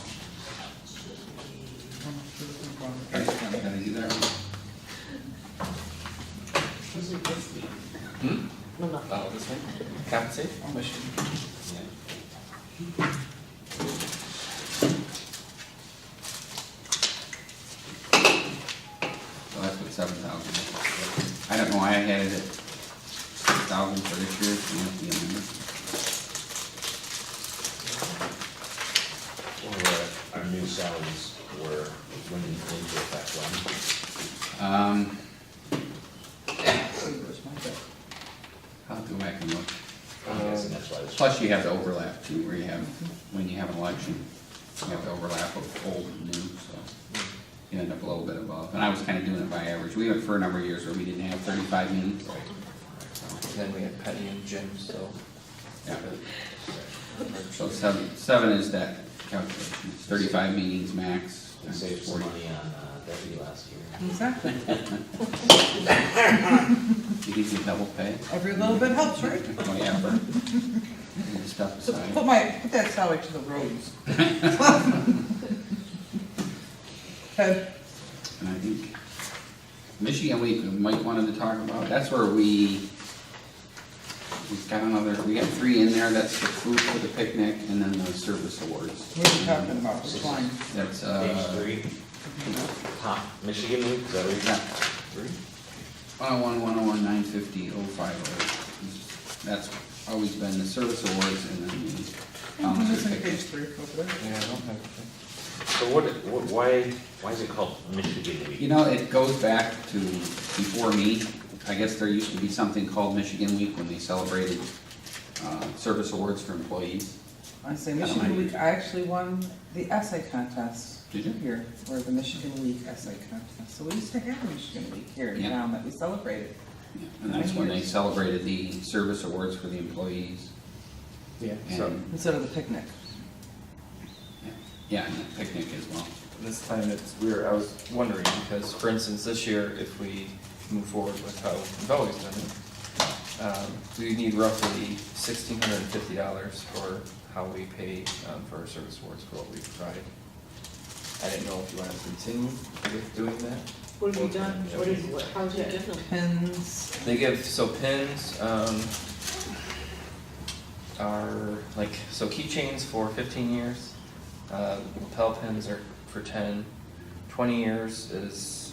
Okay, gotta do that one. No, no. Oh, this one? Compensate? Mission. So that's what 7,000. I don't know why I had it at 6,000 for this year. It must be in there. Our new salaries were when into effect when? I'll have to go back and look. I'm guessing that's why this. Plus you have the overlap too, where you have, when you have an election, you have the overlap of old and new, so you end up a little bit above. And I was kind of doing it by average. We went for a number of years where we didn't have 35 meetings. And then we had Penny and Jim, so. Yeah. So seven is that calculations. 35 meetings max. We saved some money on deputy last year. Exactly. You give you double pay. Every little bit helps, right? Oh, yeah, but you step So aside. put that salary to the roads. Okay. And I think Michigan Week, we might wanted to talk about, that's where we've got we got 3 in there, that's the food for the picnic, and then the service awards. What are you talking about? Which line? That's, Page 3, top Michigan Week, is that what you're? yeah, 101, 101, 950, 050. That's always been the service awards and then the I'm volunteer missing picnic. page 3 over there. Yeah, I don't have So why is it called Michigan Week? You know, it goes back to before me. I guess there used to be something called Michigan Week when they celebrated service awards for employees. I say I don't Michigan know. Week, I actually won the essay contest. Did you? Here, or the Michigan Week essay contest. So we used to have a Michigan Week here in Yeah. town that we celebrated. Yeah, and that's when they celebrated the service awards for the employees. Yeah, so And, Instead of the picnic. yeah, and the picnic as well. this time it's weird, I was wondering, because for instance, this year, if we move forward with how we've always done it, we need roughly $1,650 for how we pay for our service awards for what we provide. I didn't know if you wanted to continue with doing that. What have you done? What is, how's You it? give them. Pins. They give, so pins, are like, so keychains for 15 years, lapel pins are for 10, 20 years is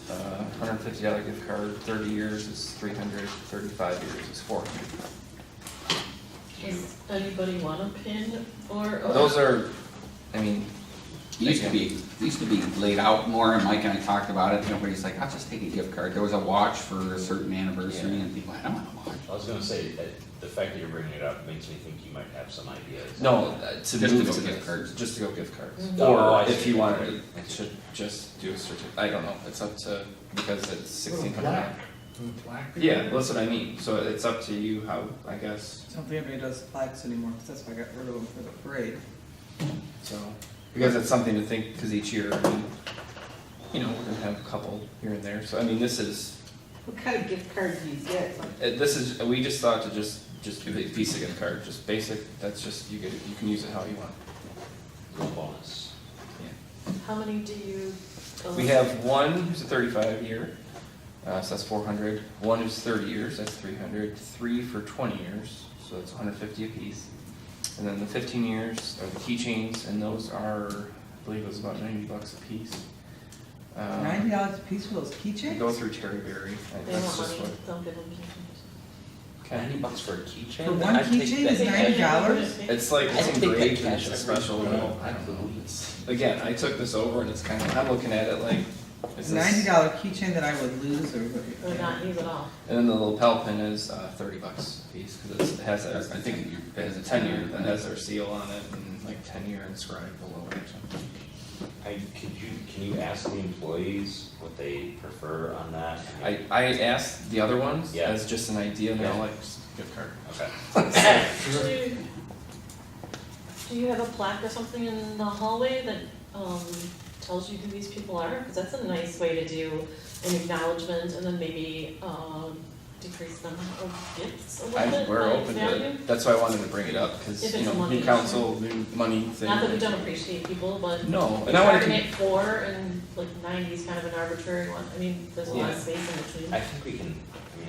$150 gift card, 30 years is 300, 35 years is 400. Does anybody want a pin or? Those are, I mean, It used to be laid out more, and Mike and I talked about it, everybody's like, I'll just take a gift card. There was a watch for a certain anniversary, and people, I don't want a watch. I was gonna say, that the fact that you're bringing it up makes me think you might have some ideas. no, to Just to move go to gift the- cards. Just to go gift cards. Mhm. Oh, I Or if see. you wanted to just do a certificate, I don't know, it's up to, because it's 1,600. Yeah, that's what I mean, so it's up to you how, I guess, I don't think anybody does plaques anymore, because that's why I got rid of them for the parade. so, because it's something to think, because each year, I mean, you know, we're gonna have a couple here and there, so I mean, this is, What kind of gift card do you get? Like, this is, we just thought to just give a Visa gift card, just basic, that's just, you can use it how you want. Little bonus. How many do you? We have one who's a 35-year, so that's 400. One who's 30 years, that's 300. 3 for 20 years, so that's 150 apiece. And then the 15 years are the keychains, and those are, I believe it was about $90 a piece. $90 a piece for those They keychains? go through Terry Berry. They That's want just money, what. don't give them keychains. $90 for a keychain? For one I'd take keychain that. is $90? It's like, it's I'd take that engraved and cash it's a every special, day. I don't know. It's, again, I took this over and it's kind of, I'm looking at it like, is this? $90 keychain that I would lose or? Or not use at all. And then the lapel pin is $30 a piece, because it has, I think it has a 10-year, that has their seal on it, and like 10-year inscribed below it or something. Can you ask the employees what they prefer on that? mean, I asked the other ones Yeah. as just an idea, and they're Yeah. like, just gift card. Okay. Do you have a plaque or something in the hallway that tells you who these people are? Because that's a nice way to do an acknowledgement and then maybe decrease the amount of gifts a little bit We're by open to value. it, that's why I wanted to bring it up, because, If you it's a know, money new council, new money thing. Not that we don't appreciate people, but No, and I wanted starting to, at 4 and like 90 is kind of an arbitrary one. I mean, there's a lot of Yeah. space in between. I think we can,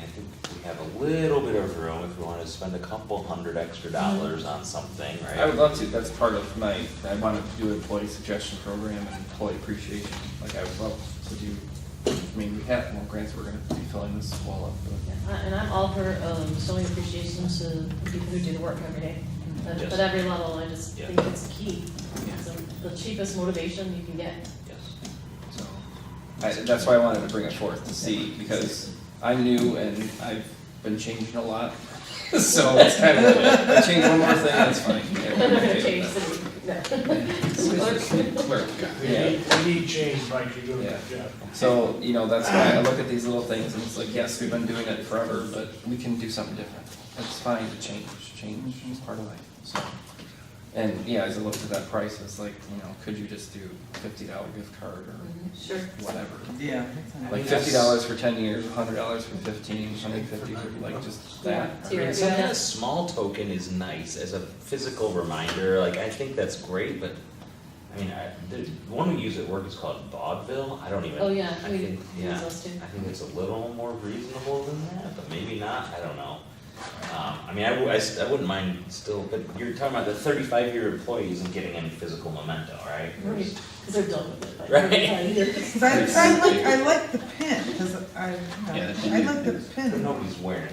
I think we have a little bit of room if we wanted to spend a couple $100 extra on something, right? I would love to, that's part of my, I wanted to do an employee suggestion program and employee appreciation, like I would love to do. I mean, we have more grants, we're gonna be filling this wall up, but. And I'm all for showing appreciation to the people who do the work every day. Yes. At every level, I just Yeah. think it's key. Yeah. So the cheapest motivation you can get. Yes. So, that's why I wanted to bring it forth, to see, because I'm new and I've been changing a lot. So it's kind of, I change one more thing, that's fine. I'm not gonna change the, Clerk, We need change, Mike, you're doing a good job. So, you know, that's why I look at these little things and it's like, yes, we've been doing it forever, but we can do something different. It's fine to change is part of life, so. And yeah, as I looked at that price, it's like, you know, could you just do $50 gift card or Sure. whatever? Yeah. Like $50 for 10 years, $100 for 15, $150 for like just that. I mean, Yeah. some kind of small token is nice as a physical reminder, like, I think that's great, but, I mean, the one we use at work is called vaudeville, I don't even. Oh, yeah, I we think, use yeah, those too. I think it's a little more reasonable than that, but maybe not, I don't know. I mean, I wouldn't mind still, but you're talking about the 35-year employee isn't getting any physical memento, right? Right, because they're done with it. by Right. the time. 'Cause I like the pin, because Yeah, the pin I is like the good. But pin. nobody's wearing it,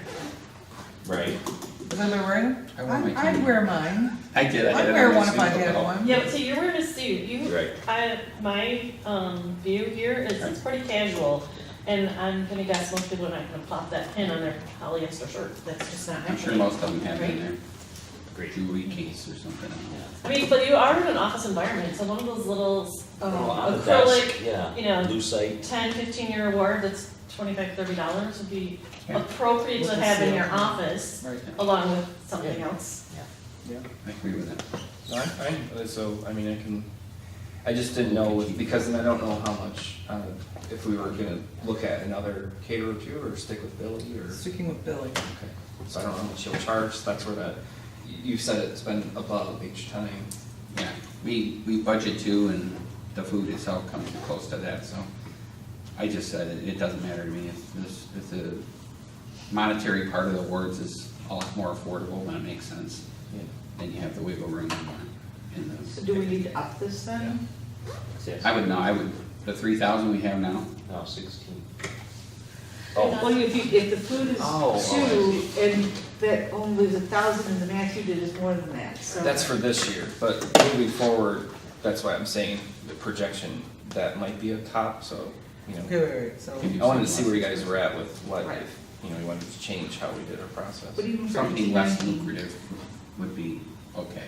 right? Is anybody wearing them? I wear my I'd pin. wear mine. I did, I I'd had it wear on my one if I suit had belt. one. Yeah, but see, you're wearing a suit, Right. my, view here is it's pretty casual, and I'm gonna guess most people are not gonna plop that pin on their polyester shirt, that's just not I'm happening. sure most of them have in there, Great. jewelry case or something. I mean, but you are in an office environment, so one of those little, Oh, on the desk, acrylic, yeah, you know, lucite. 10, 15-year award that's $25, $30 would be Yeah. appropriate With to the have in seal. your office, Right. along with something else. I agree with that. No, so, I mean, I just didn't know, because then I don't know how much, if we were gonna look at another caterer too, or stick with Billy, or, Sticking with Billy. okay. So I don't know how much he'll charge, that's where that, you said it's been above each time. Yeah, we budget too, and the food itself comes close to that, so I just said it doesn't matter to me if the monetary part of the awards is a lot more affordable, then it makes sense. Yeah. Then you have the wiggle room in the. So do we need to up this then? Yes. I would, the 3,000 we have now, No, 16. Oh. Well, if the food is Oh, two, and that only was 1,000, and the math you did is more than that, so. That's for this year, but moving forward, that's why I'm saying the projection, that might be a top, so, you know. Okay, wait, so. Can you I wanted to see see where you guys were at with what, Right. if, you know, you wanted to change how we did our process. But even for something less 18, 19, lucrative would be okay.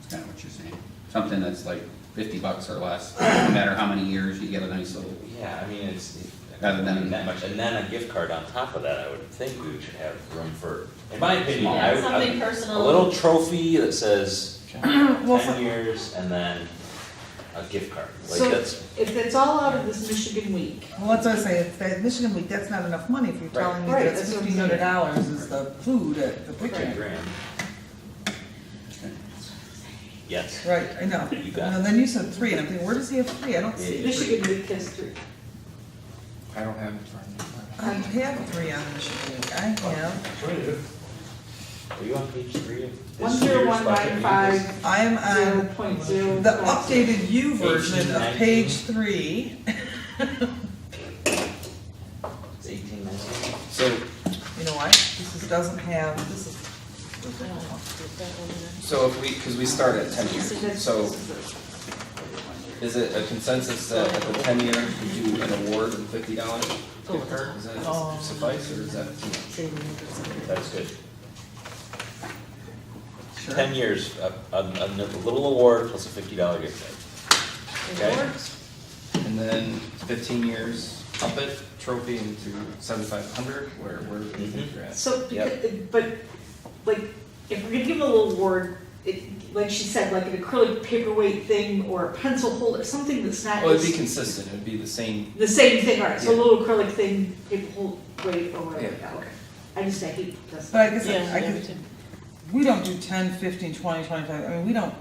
That's kind of what you're saying. Something that's like $50 or less, no matter how many years, you get a nice little, Yeah, I mean, it's, Rather than- that much, and then a gift card on top of that, I would think we should have room for, in my opinion, Small. I Yeah, would, something personal. a little trophy that says Well, 10 years, and then a gift card, like So that's, if it's all out of this Michigan week, Well, that's what I say, if that Michigan week, that's not enough money if you're Right. telling me Right, that it's that's what I'm saying. $1,500 is the food at the $3 picnic. grand. Yes. Right, I know. You got it. And then you said 3, and I'm thinking, where does he have 3? I don't see. Yeah. Michigan week has 3. I don't have it in front of me. I have 3 on the Michigan week. I have. Are you on page 3 of this year's budget? 10195, I am on 0.0. the updated U version of 18, page 3. It's 1890. So, You know what? Doesn't have, this is. I don't know, is that one in there? so if we, because we start at 10 years, so is it a consensus that at the 10 year, you do an award of $50 gift card? Does that suffice, or is that too much? That's good. Sure. 10 years, a little award plus a $50 gift card. Okay. Awards? And then 15 years, up it, trophy into 7,500, where do you think you're at? So, Yep. but, like, if we're gonna give a little award, like she said, like an acrylic paperweight thing, or a pencil holder, something that's not Well, it'd be just consistent, it'd be the same, the same thing, all right, so a Yeah. little acrylic thing, paper hold, weight, or whatever, Yeah. yeah, okay. I just, I hate this. But I guess, Yeah, I yeah, guess, me too. we don't do 10, 15, 20, 25, I mean, we don't,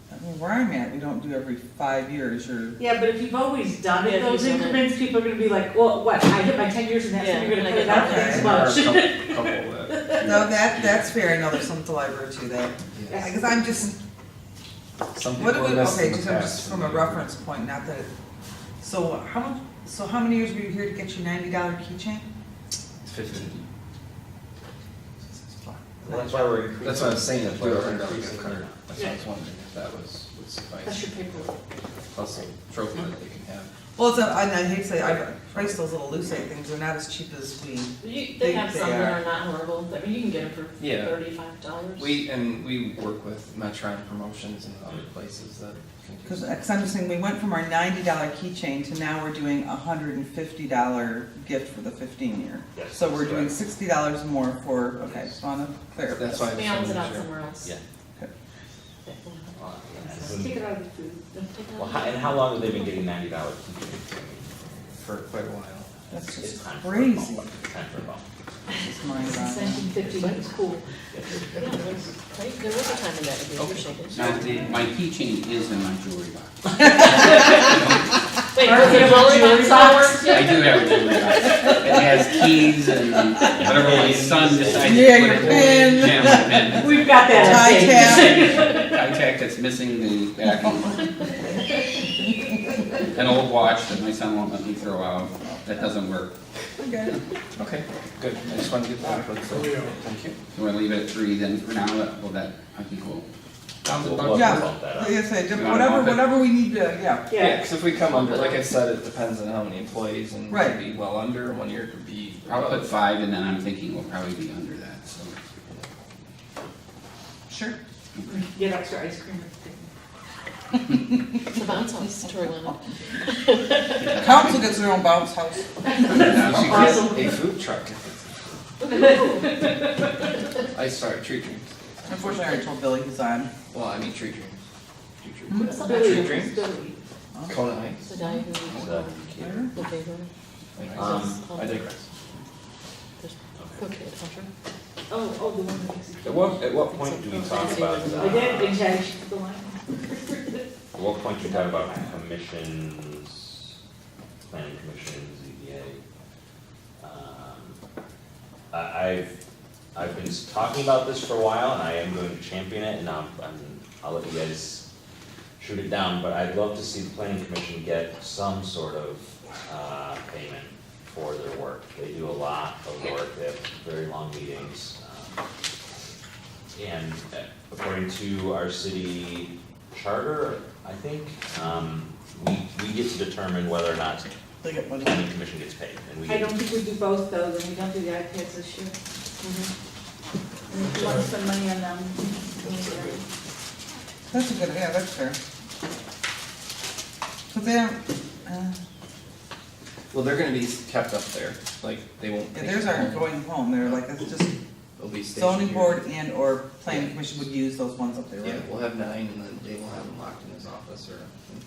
I mean, where I'm at, we don't do every 5 years or. Yeah, but if you've always done Yeah, it, those you've done it. increments, people are gonna be like, well, what, I hit my 10 years and that's, Yeah, when you're gonna and I put it get out, that. thanks there are a much. couple that, No, that's fair, I know there's some to library too, that, Yeah. because I'm just, some what people do we, are missing okay, the just, I'm past. just from a reference point, not that, so how many years were you here to get your $90 keychain? 50. Well, that's why we're increasing. That's what I was saying, That's if why we were we're $100 increasing gift card, it. that's what I was wondering if that would suffice. That's your paperwork. Plus a trophy that they can have. Well, it's, I hate to say, I priced those little lucite things, they're not as cheap as we, They have They some that are. are not horrible, I mean, you can get them for Yeah. $35. We work with Metron Promotions and other places that can do because that. I'm just saying, we went from our $90 keychain to now we're doing a $150 gift for the 15-year. Yes, So we're that's doing right. $60 more for, okay, just wanna clarify. That's why I just Balance wanted it to out make sure. somewhere else. Yeah. Okay. That will Take it out of the food. Well, and how long have they been getting $90 For quite a while. That's It's just time for a crazy. bump. It's time for a bump. It's mind Since boggling. 1950, that was cool. Yeah, there was a time when that would be appreciated. Now, my keychain is in my jewelry box. Wait, was it a rolling box that works too? I do have a jewelry box. It has keys and whatever my son decides to Yeah, put your in. pin. Yeah, my pin. We've got that. Tie saved. tap. Tie tack that's missing the backing. An old watch that my son won't let me throw out. That doesn't work. Okay. Okay, good. I just wanted to get that. So, Yeah. thank you. You wanna leave it at 3 then for now? That, I think we'll. We'll Yeah. bump that up. Like I said, You wanna whatever, bump it? whatever we need to, yeah. Yeah, Yeah, because if we come under, like I said, it depends on how many employees and Right. could be well under, 1 year could be I'll put above. 5 and then I'm thinking we'll probably be under that, so. Sure. get extra ice cream. The bounce house, Troy Leonard. Council gets their own bounce house. You should Awesome. get a food truck. I started tree dreams. Unfortunately, I already told Billy he's on. Well, I mean tree dreams. Tree Hmm? dreams. Billy, Tree dreams. Billy. Kona Heights. The guy who, So, the big one, Um, I digress. there's cookie at Hunter. Oh, the one that makes it. At what point do we talk about, I did, and Chad, she took the line. at what point do you talk about commissions, planning commission, ZBA? I've been talking about this for a while, and I am going to champion it, and I'll let you guys shoot it down, but I'd love to see the planning commission get some sort of payment for their work. They do a lot of work, they have very long meetings. And according to our city charter, I think, we get to determine whether or not They get the money. planning commission gets paid. And we I don't think we do both though, and we don't do the iPads this year. And if you want to spend money on them, That's a good, yeah, that's fair. But then, Well, they're gonna be kept up there, like, they won't. yeah, take theirs them aren't home. going home, they're like, it's just They'll be stationed zoning here. board and or planning commission would use those ones up there, Yeah, right? we'll have 9, and then Dave will have them locked in his office or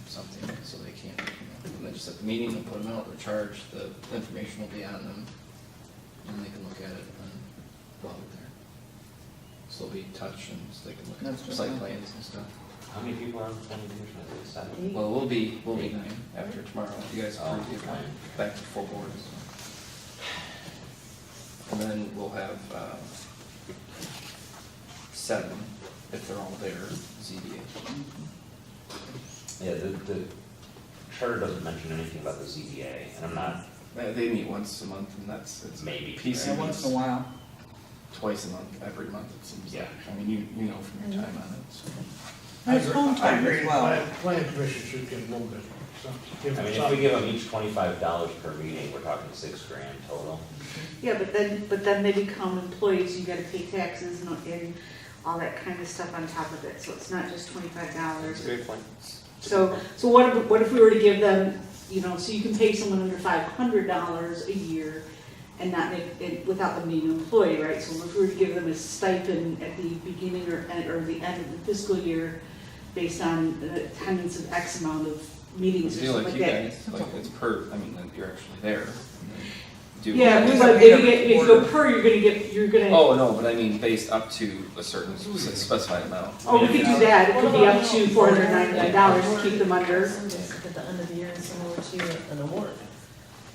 something, so they can't, and then just at the meeting, they'll put them out, they'll charge, the information will be on them, and they can look at it and go out there. So they'll be touch and so they can look That's at good, site yeah. plans and stuff. How many people are on the planning commission? Is it 7? Well, we'll be 9 after tomorrow, you guys Oh, approve it, okay. back to 4 boards. And then we'll have, 7, if they're all there, ZBA. Yeah, the charter doesn't mention anything about the ZBA, and I'm not, They meet once a month, and it's. Maybe. PC Yeah, once in a while. twice a month, every month, it seems Yeah. like. I mean, you know from your time on it, so. There's home time as well. Planning commission should get a little bit, give I them mean, if we something. give them each $25 per meeting, we're talking $6,000 total. yeah, but then they become employees, you gotta pay taxes and all that kind of stuff on top of it, so it's not just $25. That's a great point. So what if we were to give them, so you can pay someone under $500 a year and not make it, without them being an employee, right? So if we were to give them a stipend at the beginning or the end of the fiscal year based on the attendance of X amount of I meetings or feel something like like you that. guys, like it's per, I mean, like you're actually there. and then do- Yeah, we but have if you quarter. go per, you're gonna, Oh, no, but I mean, based up to a certain specified amount. oh, we could do that, it could be up to $499 to keep them under. Just at the end of the year, similar to an award.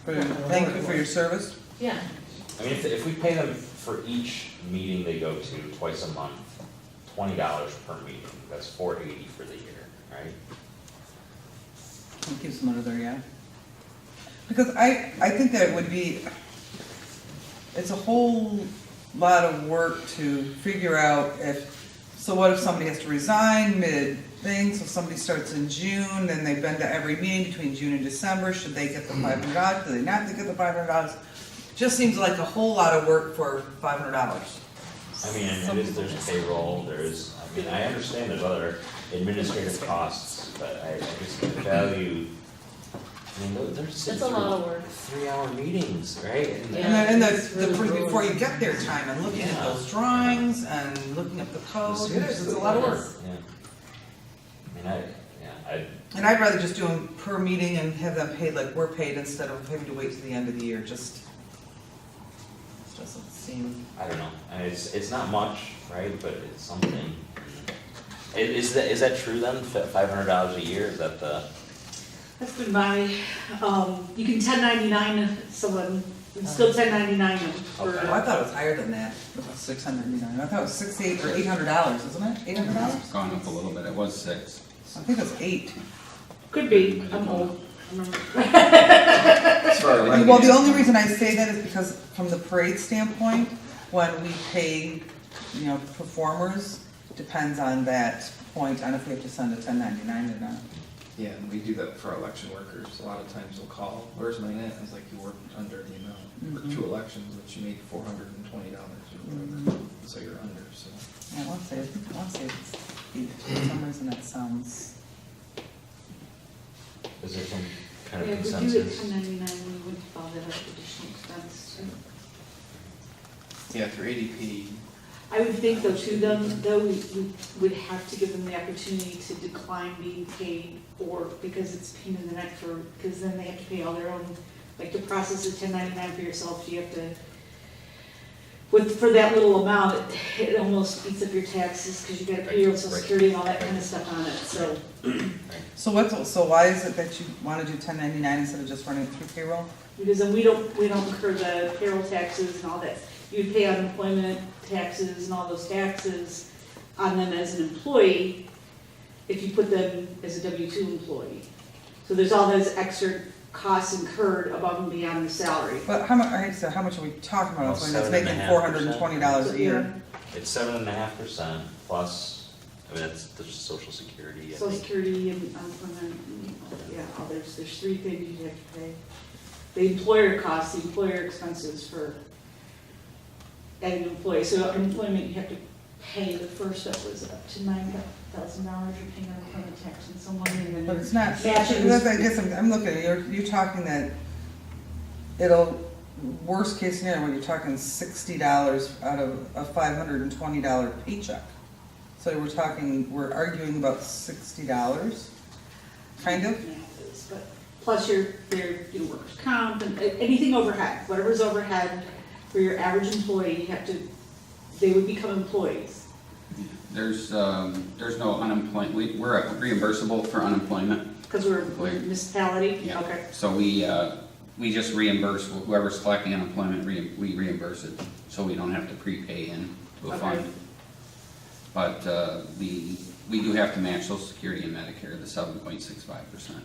Thank you for your service. Yeah, I mean, if we pay them for each meeting they go to twice a month, $20 per meeting, that's $480 for the year, right? It keeps them under there, yeah. Because I think that it would be, it's a whole lot of work to figure out so what if somebody has to resign mid-thing, so somebody starts in June, then they've been to every meeting between June and December, should they get the $500, do they not get the $500? Just seems like a whole lot of work for $500. I mean, and there's payroll, I understand there's other administrative costs, but I just value, they're sitting it's a lot of work. through 3-hour meetings, right? Yeah. And it's really before you get there time and looking at those drawings and looking up the code, it's a lot of work. Yeah. And I'd rather just do them per meeting and have them paid like we're paid instead of having to wait to the end of the year, just doesn't seem. I don't know, and it's not much, right, but it's something. Is that true then, $500 a year, is that the? That's been my, you can 1099 someone, you can still 1099 them for. Okay. Oh, I thought it was higher than that, it was $699, I thought it was $68 or $800, isn't it? $800? It's gone up a little bit, it was 6. I think it was 8. Could be, I'm old. I remember. As far as Well, the only reason I say that is because from the parade standpoint, when we pay, you know, performers, depends on that point, on if we have to send a 1099 or not. Yeah, and we do that for election workers. A lot of times they'll call, where's my net? It's like you worked under the amount for 2 elections, but you made $420 or whatever. So you're under, so. Yeah, I want to say it's 8, for some reason that sounds. Is there some kind Yeah, of if we do it consensus? 1099, we would follow that up additional expense too. Yeah, through ADP, I would think though too, though, we would have to give them the opportunity to decline being paid for, because it's pain in the neck for, because then they have to pay all their own, like to process a 1099 for yourself, you have to, for that little amount, it almost eats up your taxes, because you gotta pay your social security and all that kind of stuff on it, so. So why is it that you want to do 1099 instead of just running it through payroll? Because then we don't incur the payroll taxes and all that. You'd pay unemployment taxes and all those taxes on them as an employee if you put them as a W-2 employee. So there's all those extra costs incurred above and beyond the salary. But how much, I said, how much are we talking about? Well, Something that's making $420 a year. It's 7.5% plus, I mean, that's the social security. I Social think. security and unemployment, yeah, there's 3 things you have to pay. The employer costs, the employer expenses for an employee. So unemployment, you have to pay the first, that was up to $9,000, you're paying unemployment tax in someone, and then. But it's not, Matches. I guess I'm looking at, you're talking that it'll, worst case scenario, when you're talking $60 out of a $520 paycheck. So we're arguing about $60, kind of? But plus your workers' comp and anything overhead, whatever's overhead for your average employee, they would become employees. There's no unemployment, we're reimbursable for unemployment. Because we're a municipality? Yeah. Okay. So we just reimburse, whoever's collecting unemployment, we reimburse it, so we don't have to prepay into a Okay. fund. But we do have to match Social Security and Medicare, the 7.65%,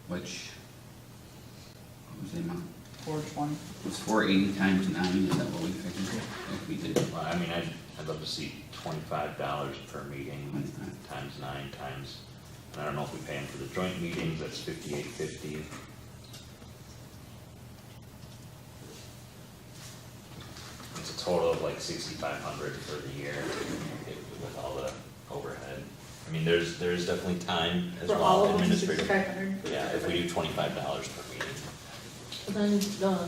which, what was the amount? 420. It was 480 times 9, is that what we figured, if we did? Well, I mean, I'd love to see $25 per meeting times 9 times, and I don't know if we pay them for the joint meetings, that's $58.50. It's a total of like $6,500 for the year with all the overhead. I mean, there's definitely time as For all well, of them, administrative. 6,500? Yeah, if we do $25 per meeting. But then,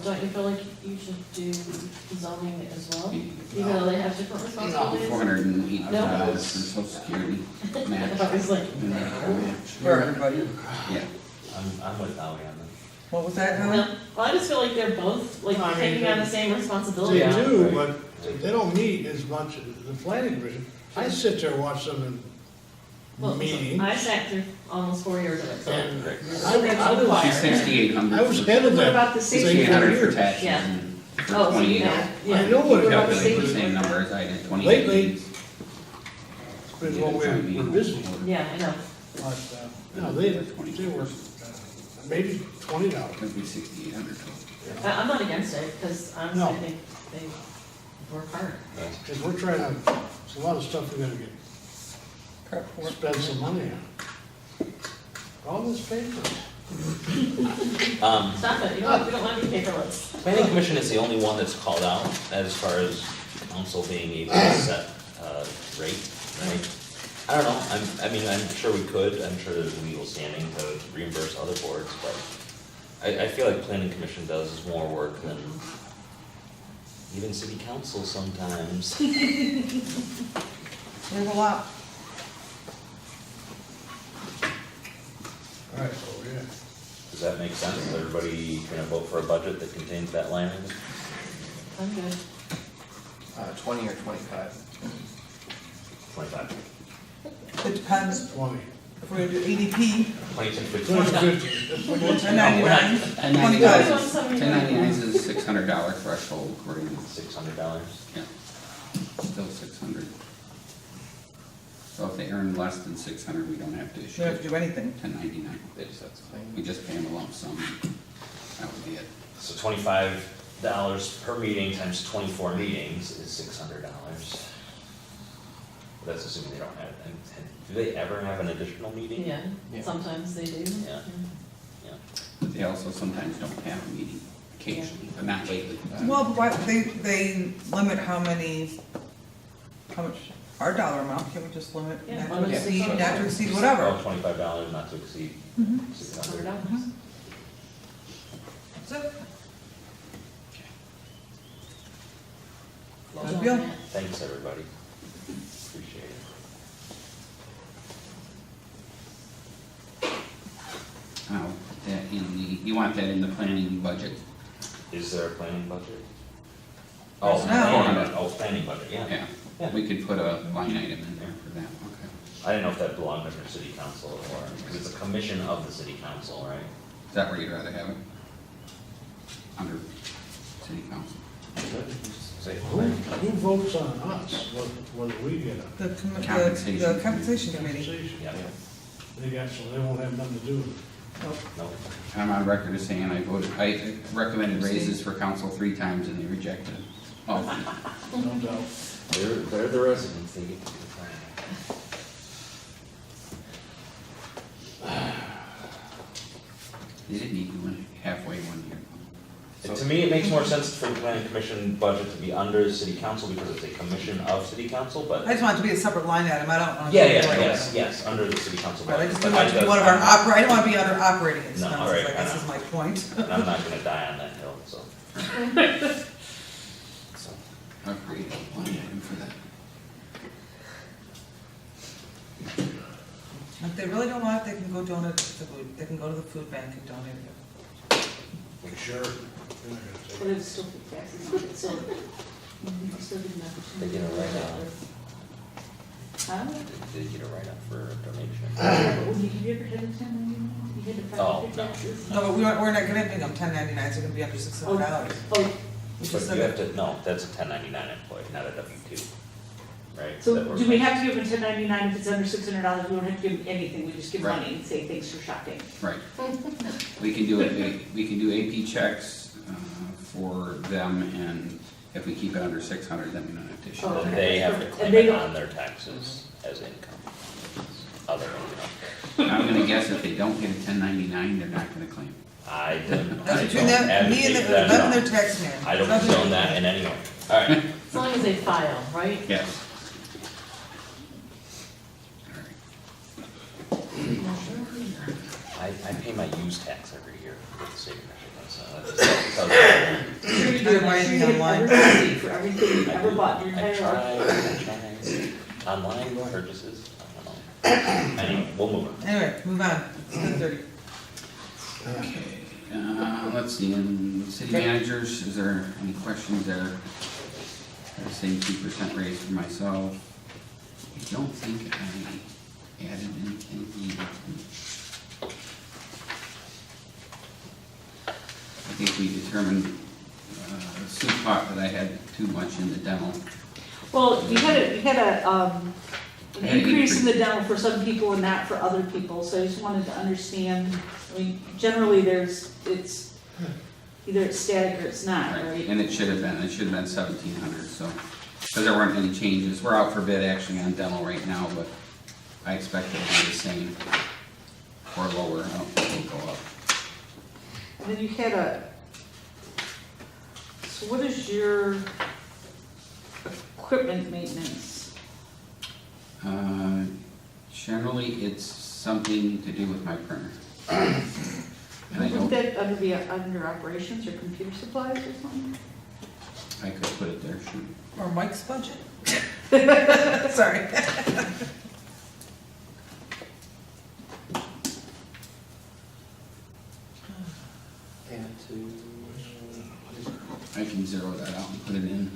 don't you feel like you should do zoning as well? Even though they have different responsibilities? $480 for Social Security match. I was like, and Medicare match. For everybody. Yeah. I'm with Howie on that. What was that, Helen? no, well, I just feel like they're both, like, I mean, taking on the same responsibility. They Yeah. do, but they don't meet as much, the planning commission. I sit there and watch them Well, in meetings. I sat through almost 4 years of it, so. And I was- I She's 6,800. I was head of What that. about the thing safety? for 6,800 for years. taxes Yeah. and for Oh, so 20 you know, years. yeah. I know what about the Calculate the safety? same number as I did, 20 Lately, years. But when we're busy, Yeah, I know. but, no, they were, maybe $20. Could be 6,800 total. I'm not against it, because honestly, No. I think they work hard. Because we're trying to, there's a lot of stuff we gotta get, Prep work. spend some money on. All this paper. Stop it, we don't want to be paperless. Planning commission is the only one that's called out as far as council being able to set rate, right? I don't know, I'm sure we could, I'm sure there's legal standing to reimburse other boards, but I feel like planning commission does more work than even city council sometimes. There's a lot. Right, so, yeah. Does that make sense? Is everybody gonna vote for a budget that contains that line item? I'm good. 20 or 25. 25. It depends, 20. if we're gonna do ADP, 22, $10.99, 1099 25. 1099 is a $600 threshold according to, $600. yeah, still 600. So if they earn less than 600, we don't have to We issue don't have to do anything. 1099. They just have to claim. We just pay them a lump sum. That would be it. So $25 per meeting times 24 meetings is $600. That's assuming they don't have, and do they ever have an additional meeting? Yeah, Yeah. sometimes they do. Yeah. Yeah. But they also sometimes don't have a meeting, occasionally, but not lately. Well, but why, they limit how much, our dollar amount, can we just limit Yeah. not to Yeah. exceed, not to exceed, whatever? Oh, $25 not to exceed $600. $600. That's it. Well Good done, deal. Matt. Thanks, everybody. Appreciate it. Now, that in the, you want that in the planning budget? Is there a planning budget? There's Oh, not. planning budget, oh, planning budget, yeah. Yeah, Yeah. we could put a line item in there for that, okay. I didn't know if that belonged under city council or, because it's a commission of the city council, right? Is that where you'd rather have it? Under city council? Say, Who votes on us, what do we get? Compensation. The compensation committee. Compensation. Yeah, They got, so they won't have nothing to do with it. no, I'm on record as saying I recommended raises for council 3 times and they rejected it. Oh, No doubt. they're the residents, they get to decide. they didn't even halfway 1 year. To me, it makes more sense for the planning commission budget to be under the city council because it's a commission of city council, but. I just want it to be a separate line item, I don't want. Yeah, yes, under the city council Right, I budget. just But don't want it to be one of our I don't want to be under operating expenses, all right, I guess I is my point. And I'm not gonna die on that hill, so. So, Agreed, line item for that. If they really don't want it, they can go donate to the food, they can go to the food bank and donate it. Sure. They're not gonna take But it. it's still taxes on it, so. You still get an They get a opportunity. write-out. Huh? did you get a write-up for a donation? Yeah, but when you ever had a 1099, you had to Oh, file your no. taxes? No, but we're not gonna pay them $10.99, so they're gonna be under $600. Oh, We But just said you have that. to, no, that's a 1099 employee, not a W-2, right? so That we're- do we have to give them 1099 if it's under $600? We don't have to give them anything, we just give Right. money and say thanks for shopping. Right. We can do it, we can do AP checks for them, and if we keep it under 600, then we don't have to issue Oh, it. And okay. they have to And claim they it don't- on their taxes as income, other income. I'm gonna guess if they don't get a 1099, they're not gonna claim. I don't, That's I between don't them, me and advocate the, that them at and all. their tax man. I don't Nothing- condone that in any way. All right, As long as they file, right? Yes. I pay my use tax every year with the state of Michigan, so that just tells you. Sure you Do you do, buy I'm sure anything you have online? every receipt for everything you've I ever do. bought in your entire life. I try. Online purchases, I don't know. Anyway, we'll move on. Anyway, move on, it's 10:30. Okay, let's see, in city managers, is there any questions there? The same 2% raise for myself. I don't think I added anything either. I think we determined, Sue thought that I had too much in the dental. Well, you had an An increase in the dental for some people and not for other people, so I just wanted to understand, I mean, generally it's either it's static or it's not, right? And it should have been 1,700, so, because there weren't any changes. We're out for bid actually on dental right now, but I expect it to be the same or lower. I don't think it'll go up. And then you had so what is your equipment maintenance? Generally, it's something to do with my printer. And I Wouldn't don't, that under operations or computer supplies or something? I could put it there, shoot. Or Mike's budget. Sorry. can zero that out and put it in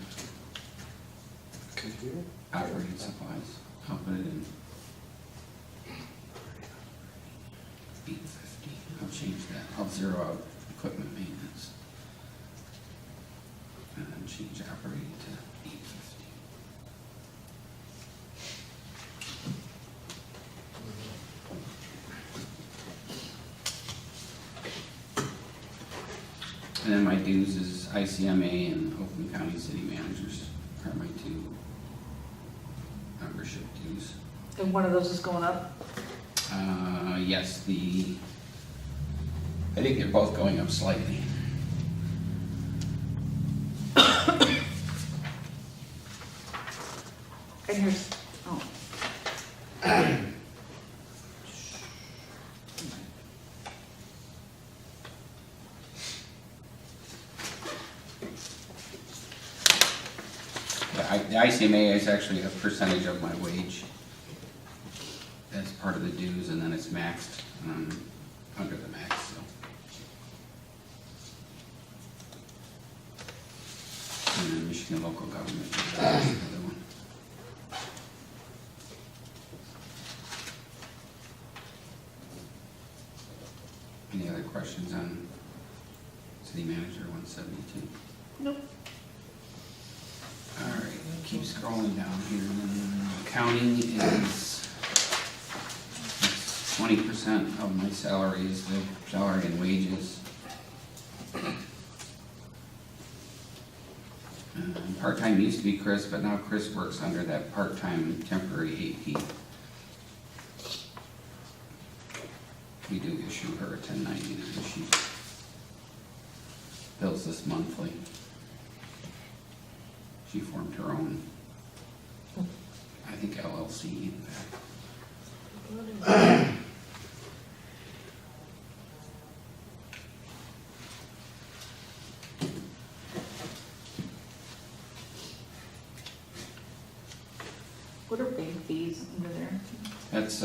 Computer? operating supplies. I'll put it in 850. I'll change that. I'll zero out equipment maintenance. And then change operating to 850. And then my dues is ICMA and Oakland County City Managers are my two membership dues. And one of those is going up? Yes, I think they're both going up slightly. And here's, oh. The ICMA is actually a percentage of my wage as part of the dues, and then it's maxed, under the max, so. And then Michigan local government is the other one. Any other questions on city manager 172? Nope. All right, keep scrolling down here. Accounting is 20% of my salary is the salary and wages. Part-time used to be Chris, but now Chris works under that part-time temporary AP. We do issue her a 1099, she bills us monthly. She formed her own, I think LLC in fact. What are bank fees under there? That's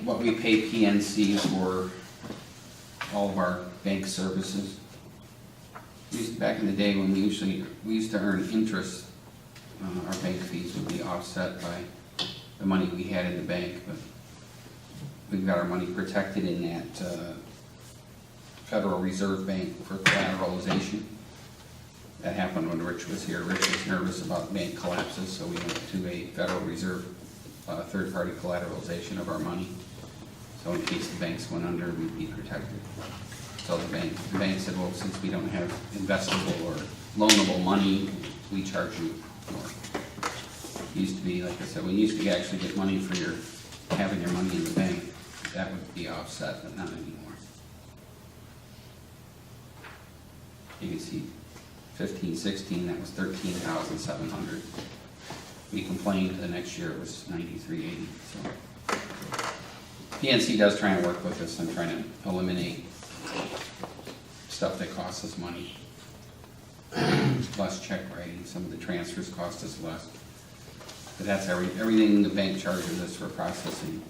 what we pay PNC for all of our bank services. Back in the day when we used to earn interest, our bank fees would be offset by the money we had in the bank, but we've got our money protected in that Federal Reserve Bank for collateralization. That happened when Rich was here. Rich was nervous about bank collapses, so we went to a Federal Reserve third-party collateralization of our money. So in case the banks went under, we'd be protected. So the bank said, well, since we don't have investable or loanable money, we charge you more. It used to be, like I said, we used to actually get money for having your money in the bank. That would be offset, but not anymore. You can see 15, 16, that was 13,700. We complained the next year it was 9380. So PNC does try and work with us and trying to eliminate stuff that costs us money. Less check writing, some of the transfers cost us less. But that's everything the bank charges us for processing.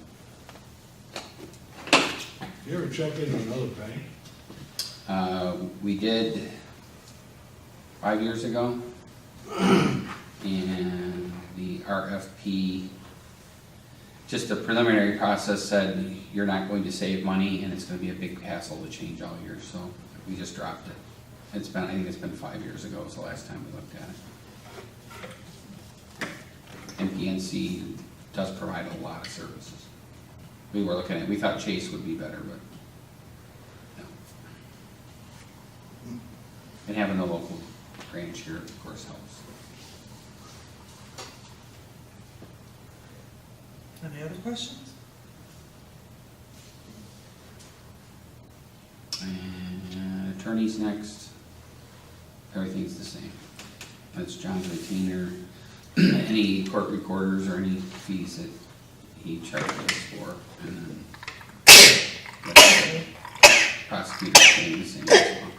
You ever check into another bank? We did 5 years ago, and the RFP, just a preliminary process said you're not going to save money and it's going to be a big hassle to change all years, so we just dropped it. I think it's been 5 years ago was the last time we looked at it. And PNC does provide a lot of services. We were looking at, we thought Chase would be better, but no. And having the local branch here, of course, helps. Any other questions? And attorneys next. Everything's the same. That's John's retainer. Any court recorders or any fees that he charges for, and then prosecutor's paying the same as well.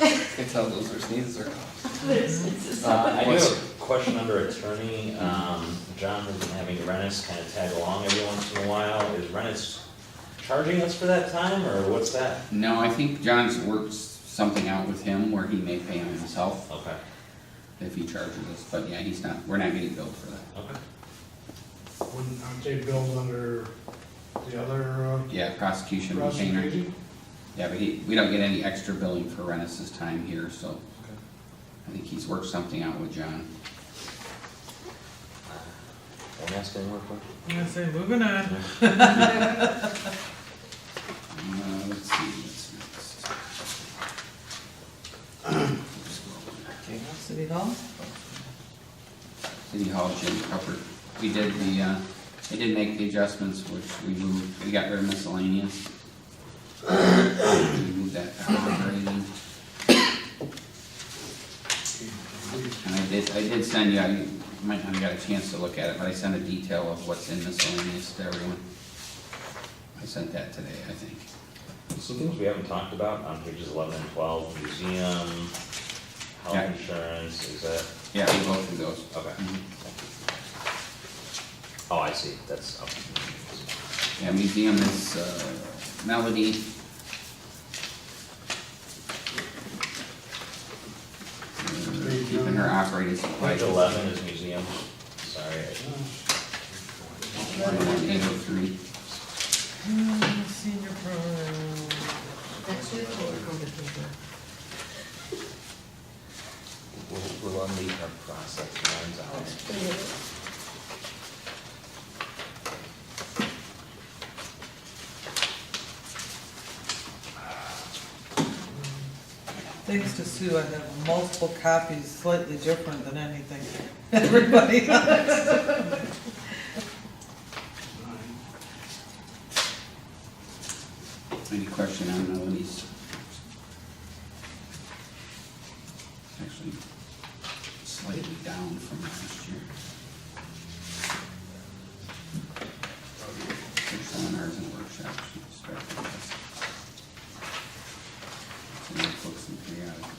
I can tell those are sneezes or coughs. I do have a question under attorney. John has been having Rennis kind of tag along every once in a while. Is Rennis charging us for that time, or what's that? No, I think John's worked something out with him where he may pay him himself Okay, if he charges us, but yeah, we're not getting billed for that. okay. Aren't they billed under the other, Yeah, prosecution retainer. prosecution? Yeah, but we don't get any extra billing for Rennis's time here, so Okay. I think he's worked something out with John. Don't ask any more questions. I'm gonna say, moving on. Let's see, what's next? City Hall? City Hall gym covered. We did they did make the adjustments, which we got rid of miscellaneous. We moved that to operating. And I did send you, you might not have got a chance to look at it, but I sent a detail of what's in miscellaneous to everyone. I sent that today, I think. Some things we haven't talked about on pages 11 and 12, museum, health Yeah. insurance, is that, Yeah, we'll go through those. okay. Mhm. Oh, I see, that's, okay. Yeah, museum is Melody. Keeping her operating supplies. Page 11 is museum, sorry. 803. Senior program. Next week or over the paper? We'll unleash our process lines out. Thanks to Sue, I have multiple copies, slightly different than anything everybody else. Any question on Melody's? Actually, slightly down from last year. For seminars and workshops, she started with us. Some notebooks and periodicals.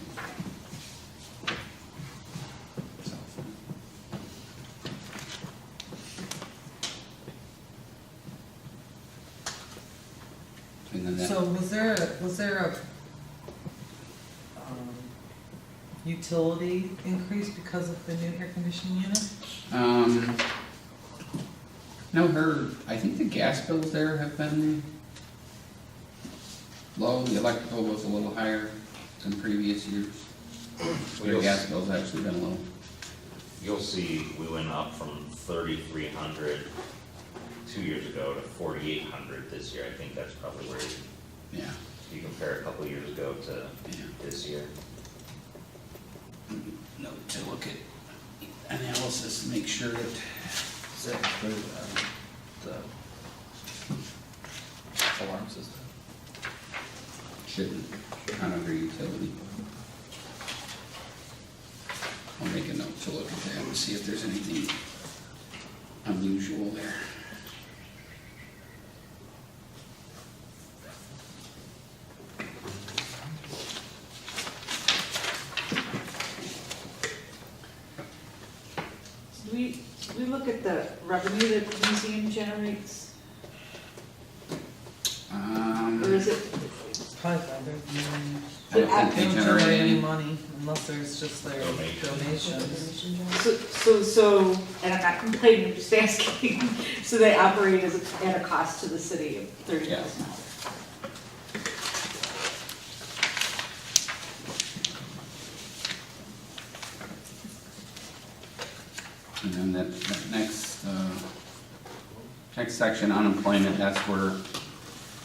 And then that. So was there a utility increase because of the new air conditioning unit? No, I think the gas bills there have been low, the electrical was a little higher than previous years. Their gas bill's actually been low. You'll see, we went up from 3,300 2 years ago to 4,800 this year. I think that's probably where Yeah, you compare a couple of years ago to yeah. this year. Note to look at analysis and make sure that Is that for the alarm system? shouldn't count under utility. I'll make a note to look at that and see if there's anything unusual there. Do we look at the revenue that the museum generates, or is it? Probably better. I don't think They they don't generate generate any any. money unless there's just their donations. So, and I'm not complaining, I'm just asking, so they operate at a cost to the city of $30,000. And then that next section, unemployment, that's where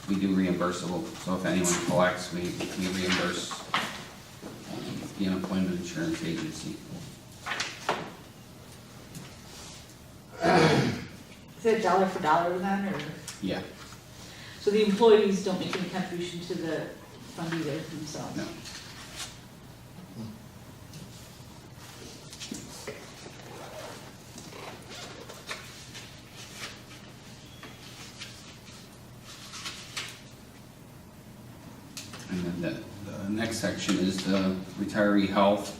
we do reimbursable. So if anyone collects, we reimburse the unemployment insurance agency. Is that dollar for dollar then, or? Yeah, So the employees don't make any contribution to the fund either themselves? no. And then the next section is the retiree health.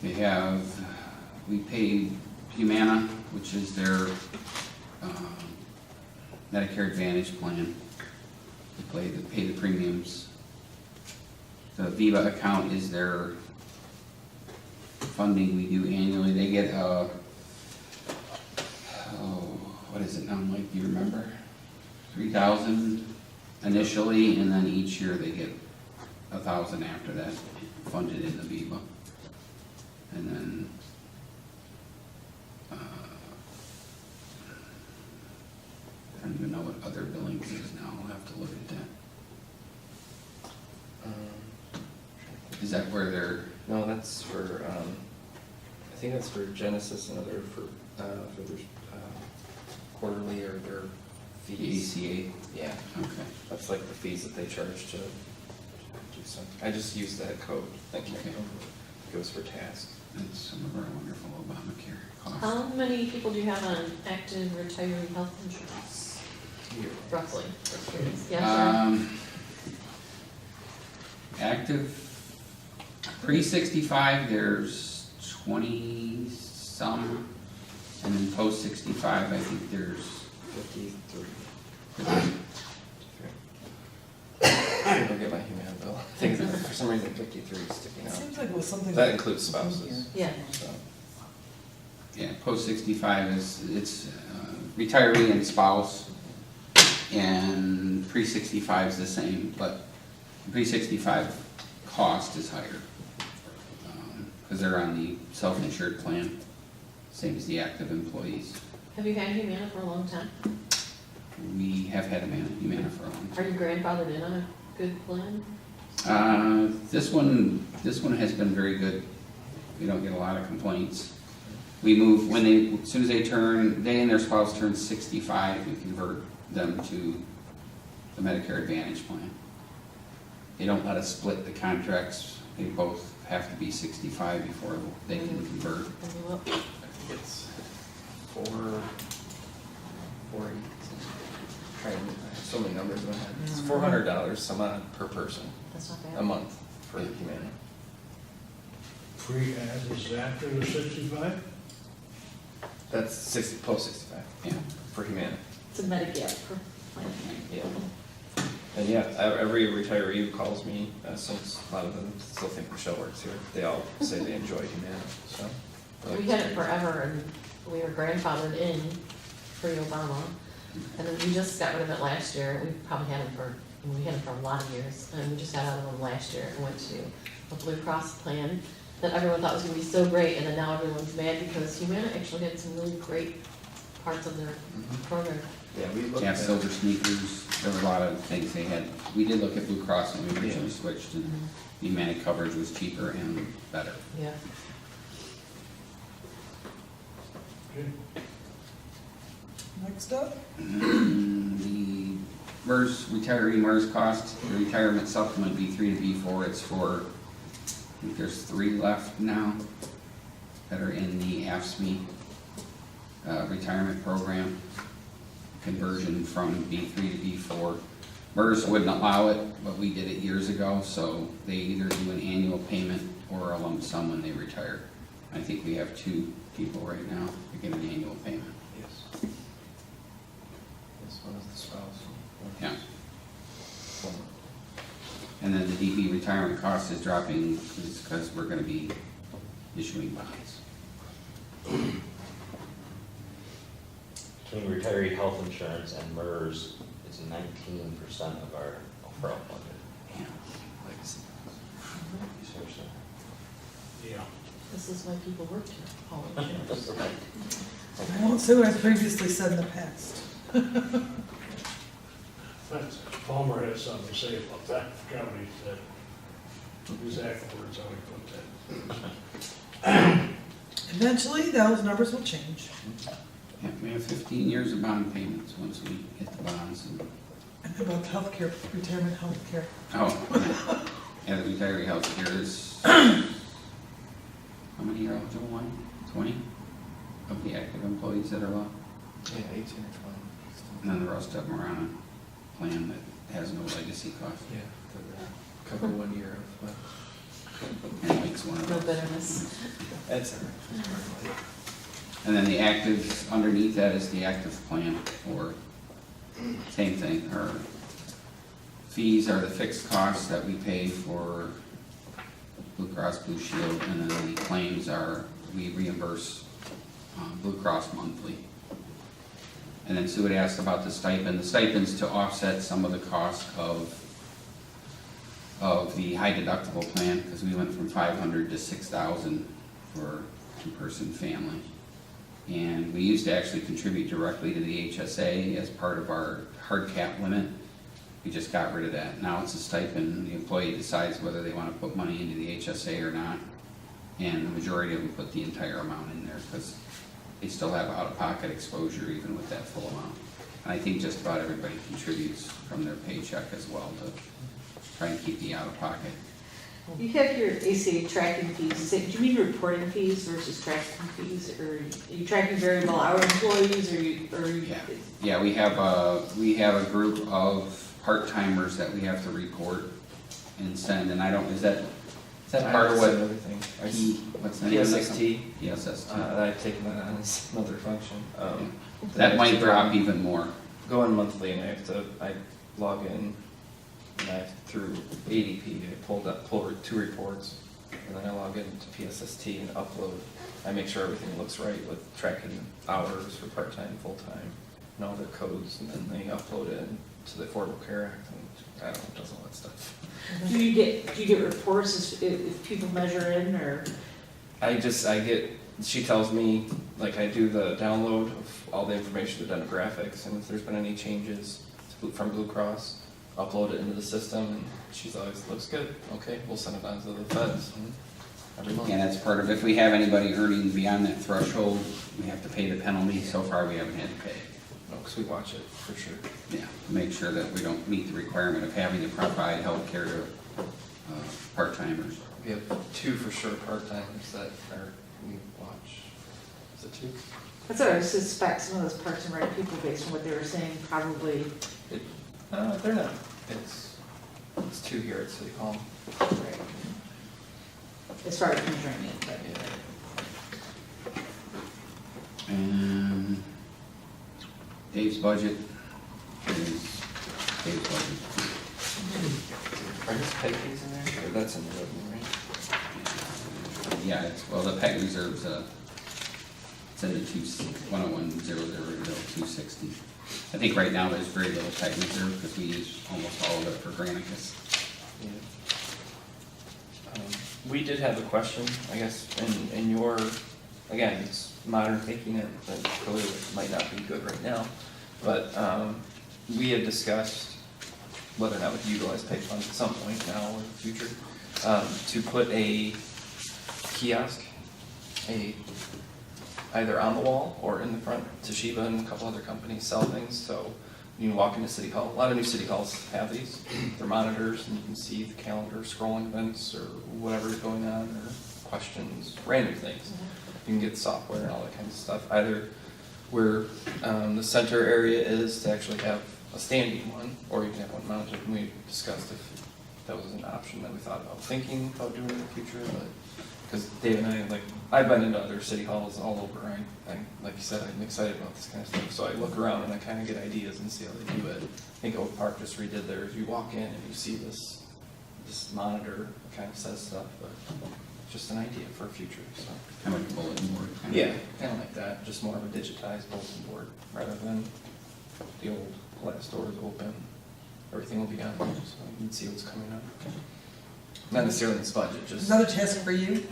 We pay Humana, which is their Medicare Advantage plan. They pay the premiums. The Viva account is their funding we do annually. They get what is it now, Mike, do you remember? 3,000 initially, and then each year they get 1,000 after that, funded in the Viva. And then, I don't even know what other billings is now, I'll have to look at that. Is that where they're, No, that's for, I think that's for Genesis and other, for their quarterly or their the fees. ACA? Yeah, Okay. that's like the fees that they charge to do something. I just used that code, I can't Okay. remember. It was for tasks. That's some of our wonderful Obamacare costs. How many people do you have on active retiree health insurance, roughly? Yeah, sorry. Active, pre-65, there's 20-some, and then post-65, I think there's 53. 50. I don't get my Humana bill. I think for some reason 53 is sticking It out. seems like it was something. That includes spouses. Yeah. So, Yeah, post-65 it's retiree and spouse, and pre-65 is the same, but pre-65 cost is higher, because they're on the self-insured plan, same as the active employees. Have you had Humana for a long time? We have had Humana for a long Are time. you grandfathered in on a good plan? This one has been very good. We don't get a lot of complaints. We move, as soon as they and their spouse turn 65, we convert them to the Medicare Advantage plan. They don't let us split the contracts. They both have to be 65 before they can convert. And you up? I think it's 480. Trying, I have so many numbers in my head. It's $400 some odd per person That's not a bad. month for Humana. Pre-ad is after the 65? That's 60, post 65 Yeah. for Humana. It's a Medigap plan. Yeah. And yeah, every retiree who calls me, since a lot of them still think Michelle works here, they all say they enjoy Humana, so. We had it forever and we were grandfathered in pre-Obama. And then we just got rid of it last year. We probably had it we had it for a lot of years. And we just got out of them last year and went to a Blue Cross plan that everyone thought was gonna be so great. And then now everyone's mad because Humana actually had some really great parts of their program. Yeah, we looked Yeah, at. silver sneakers, there were a lot of things they had. We did look at Blue Cross when we originally switched, and the Humana coverage was cheaper and better. Yeah. Okay. Next up, The retiree MERS cost, the retirement supplement B3 to B4, it's for, I think there's 3 left now that are in the AFSCME retirement program, conversion from B3 to B4. MERS wouldn't allow it, but we did it years ago, so they either do an annual payment or a lump sum when they retire. I think we have 2 people right now that get an annual payment. Yes. This one is the spouse. Yeah. One. And then the DB retirement cost is dropping because we're gonna be issuing bonds. Between retiree health insurance and MERS, it's 19% of our overall budget. Yeah. Seriously. Yeah. This is why people work here, all insurance. I won't say what I previously said in the past. Palmer has something to say about that, I forgot what he said. Exact words how he put that. Eventually, those numbers will change. Yeah, we have 15 years of bond payments once we hit the bonds. And about healthcare, retirement healthcare. Oh, yeah, the retiree health care is, how many are eligible, 20 of the active employees that are left? Yeah, 18 or 20. And then the rest of them are on a plan that has no legacy cost. Yeah, cover 1 year of, And makes one of No those. bitterness. that's all right. And then the active, underneath that is the active plan for same thing. Our fees are the fixed costs that we pay for Blue Cross Blue Shield, and then the claims are, we reimburse Blue Cross monthly. And then Sue had asked about the stipend. The stipend's to offset some of the cost of the high deductible plan, because we went from 500 to 6,000 for two-person family. And we used to actually contribute directly to the HSA as part of our hard cap limit. We just got rid of that. Now it's a stipend. The employee decides whether they want to put money into the HSA or not. And the majority of them put the entire amount in there because they still have out-of-pocket exposure even with that full amount. And I think just about everybody contributes from their paycheck as well to try and keep the out-of-pocket. You have your ACA tracking fees, do you mean reporting fees versus tracking fees, or are you tracking variable hour employees, or you? Yeah, we have a group of part-timers that we have to report and send, and I don't, is that part of what? Everything. What's the name of that? PSXT. PSST. I've taken that on as another function. That might drop even more. Go in monthly and I log in and through ADP, I pull 2 reports, and then I log into PSST and upload. I make sure everything looks right with tracking hours for part-time, full-time, and all their codes, and then they upload it to the Affordable Care Act, and I don't know, it does all that stuff. Do you get reports if people measure in, or? She tells me, like, I do the download of all the information, the demographics, and if there's been any changes from Blue Cross, upload it into the system, and she's always, looks good, okay, we'll send it on to the feds every month. And that's part of, if we have anybody earning beyond that threshold, we have to pay the penalty. So far, we haven't had to pay. No, because we watch it, for sure. Yeah, make sure that we don't meet the requirement of having to provide health care to part-timers. We have 2 for sure part-timers that we watch. Is it 2? That's what I suspect, some of those Parks and Rec people, based on what they were saying, probably. They're not. It's 2 here at City Hall. Right. As far as measuring it, but. Yeah. And Dave's budget is Dave's budget. Are his peg fees in there? Or that's in the revenue, right? Yeah, the PEG reserve's, it's in the 101,000,260. I think right now there's very little PEG reserve because we use almost all of it for Granicus. Yeah. We did have a question, I guess, in your, again, it's modern thinking, and clearly it might not be good right now, but we had discussed whether or not we could utilize PEG funds at some point now or in the future, to put a kiosk, either on the wall or in the front. Toshiba and a couple other companies sell things, so you can walk into City Hall. A lot of new City Halls have these. They're monitors, and you can see the calendar, scrolling events, or whatever's going on, or questions, random things. You can get software and all that kind of stuff. Either where the center area is to actually have a standing one, or you can have one mounted. And we discussed if that was an option that we thought about thinking about doing in the future, but because Dave and I, I've been into other city halls all over. I like you said, I'm excited about this kind of stuff. So I look around and I kind of get ideas and see how they do it. I think Oak Park just redid theirs. You walk in and you see this monitor that kind of says stuff, but it's just an idea for a future. So Kind of like a bulletin board. yeah, kind of like that. Just more of a digitized bulletin board rather than the old glass doors open. Everything will be on there, so you can see what's coming up. Not necessarily in this budget, just. Another task for you.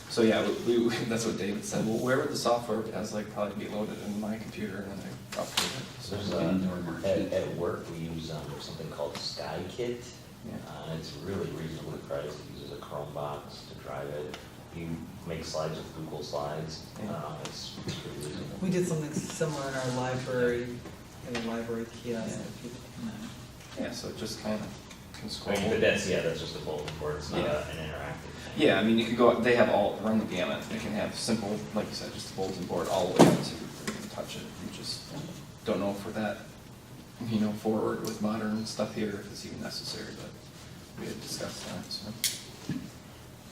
So yeah, we that's what David said. Well, wherever the software has probably be loaded in my computer and then I upload it. So there's Indoor market. at work, we use something called SkyKit. Yeah. And it's really reasonably priced. It uses a Chromebox to drive it. You make slides with Google Slides. It's pretty reasonable. We did something similar in our library, in a library kiosk. that people can, Yeah, so it just kind of can scroll. But that's just a bulletin board. It's not Yeah. an interactive thing. Yeah, I mean, you can go, they have run the gamut. They can have simple, like you said, just a bulletin board all the way up to, you can touch it. You just don't know if we're that, forward with modern stuff here, if it's even necessary, but we had discussed that, so.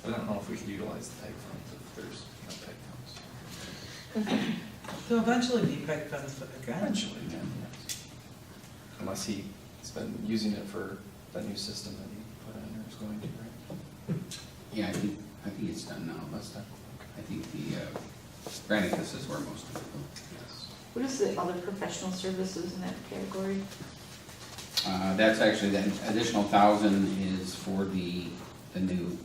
But I don't know if we could utilize the PEG funds if there's PEG funds. There'll eventually be PEG funds again. Eventually, yeah. unless he's been using it for the new system that he put in or is going to, right? Yeah, I think it's done now, That's done. I think the, Granicus is where most of it goes. Yes. What is the other professional services in that category? That's actually, that additional 1,000 is for the new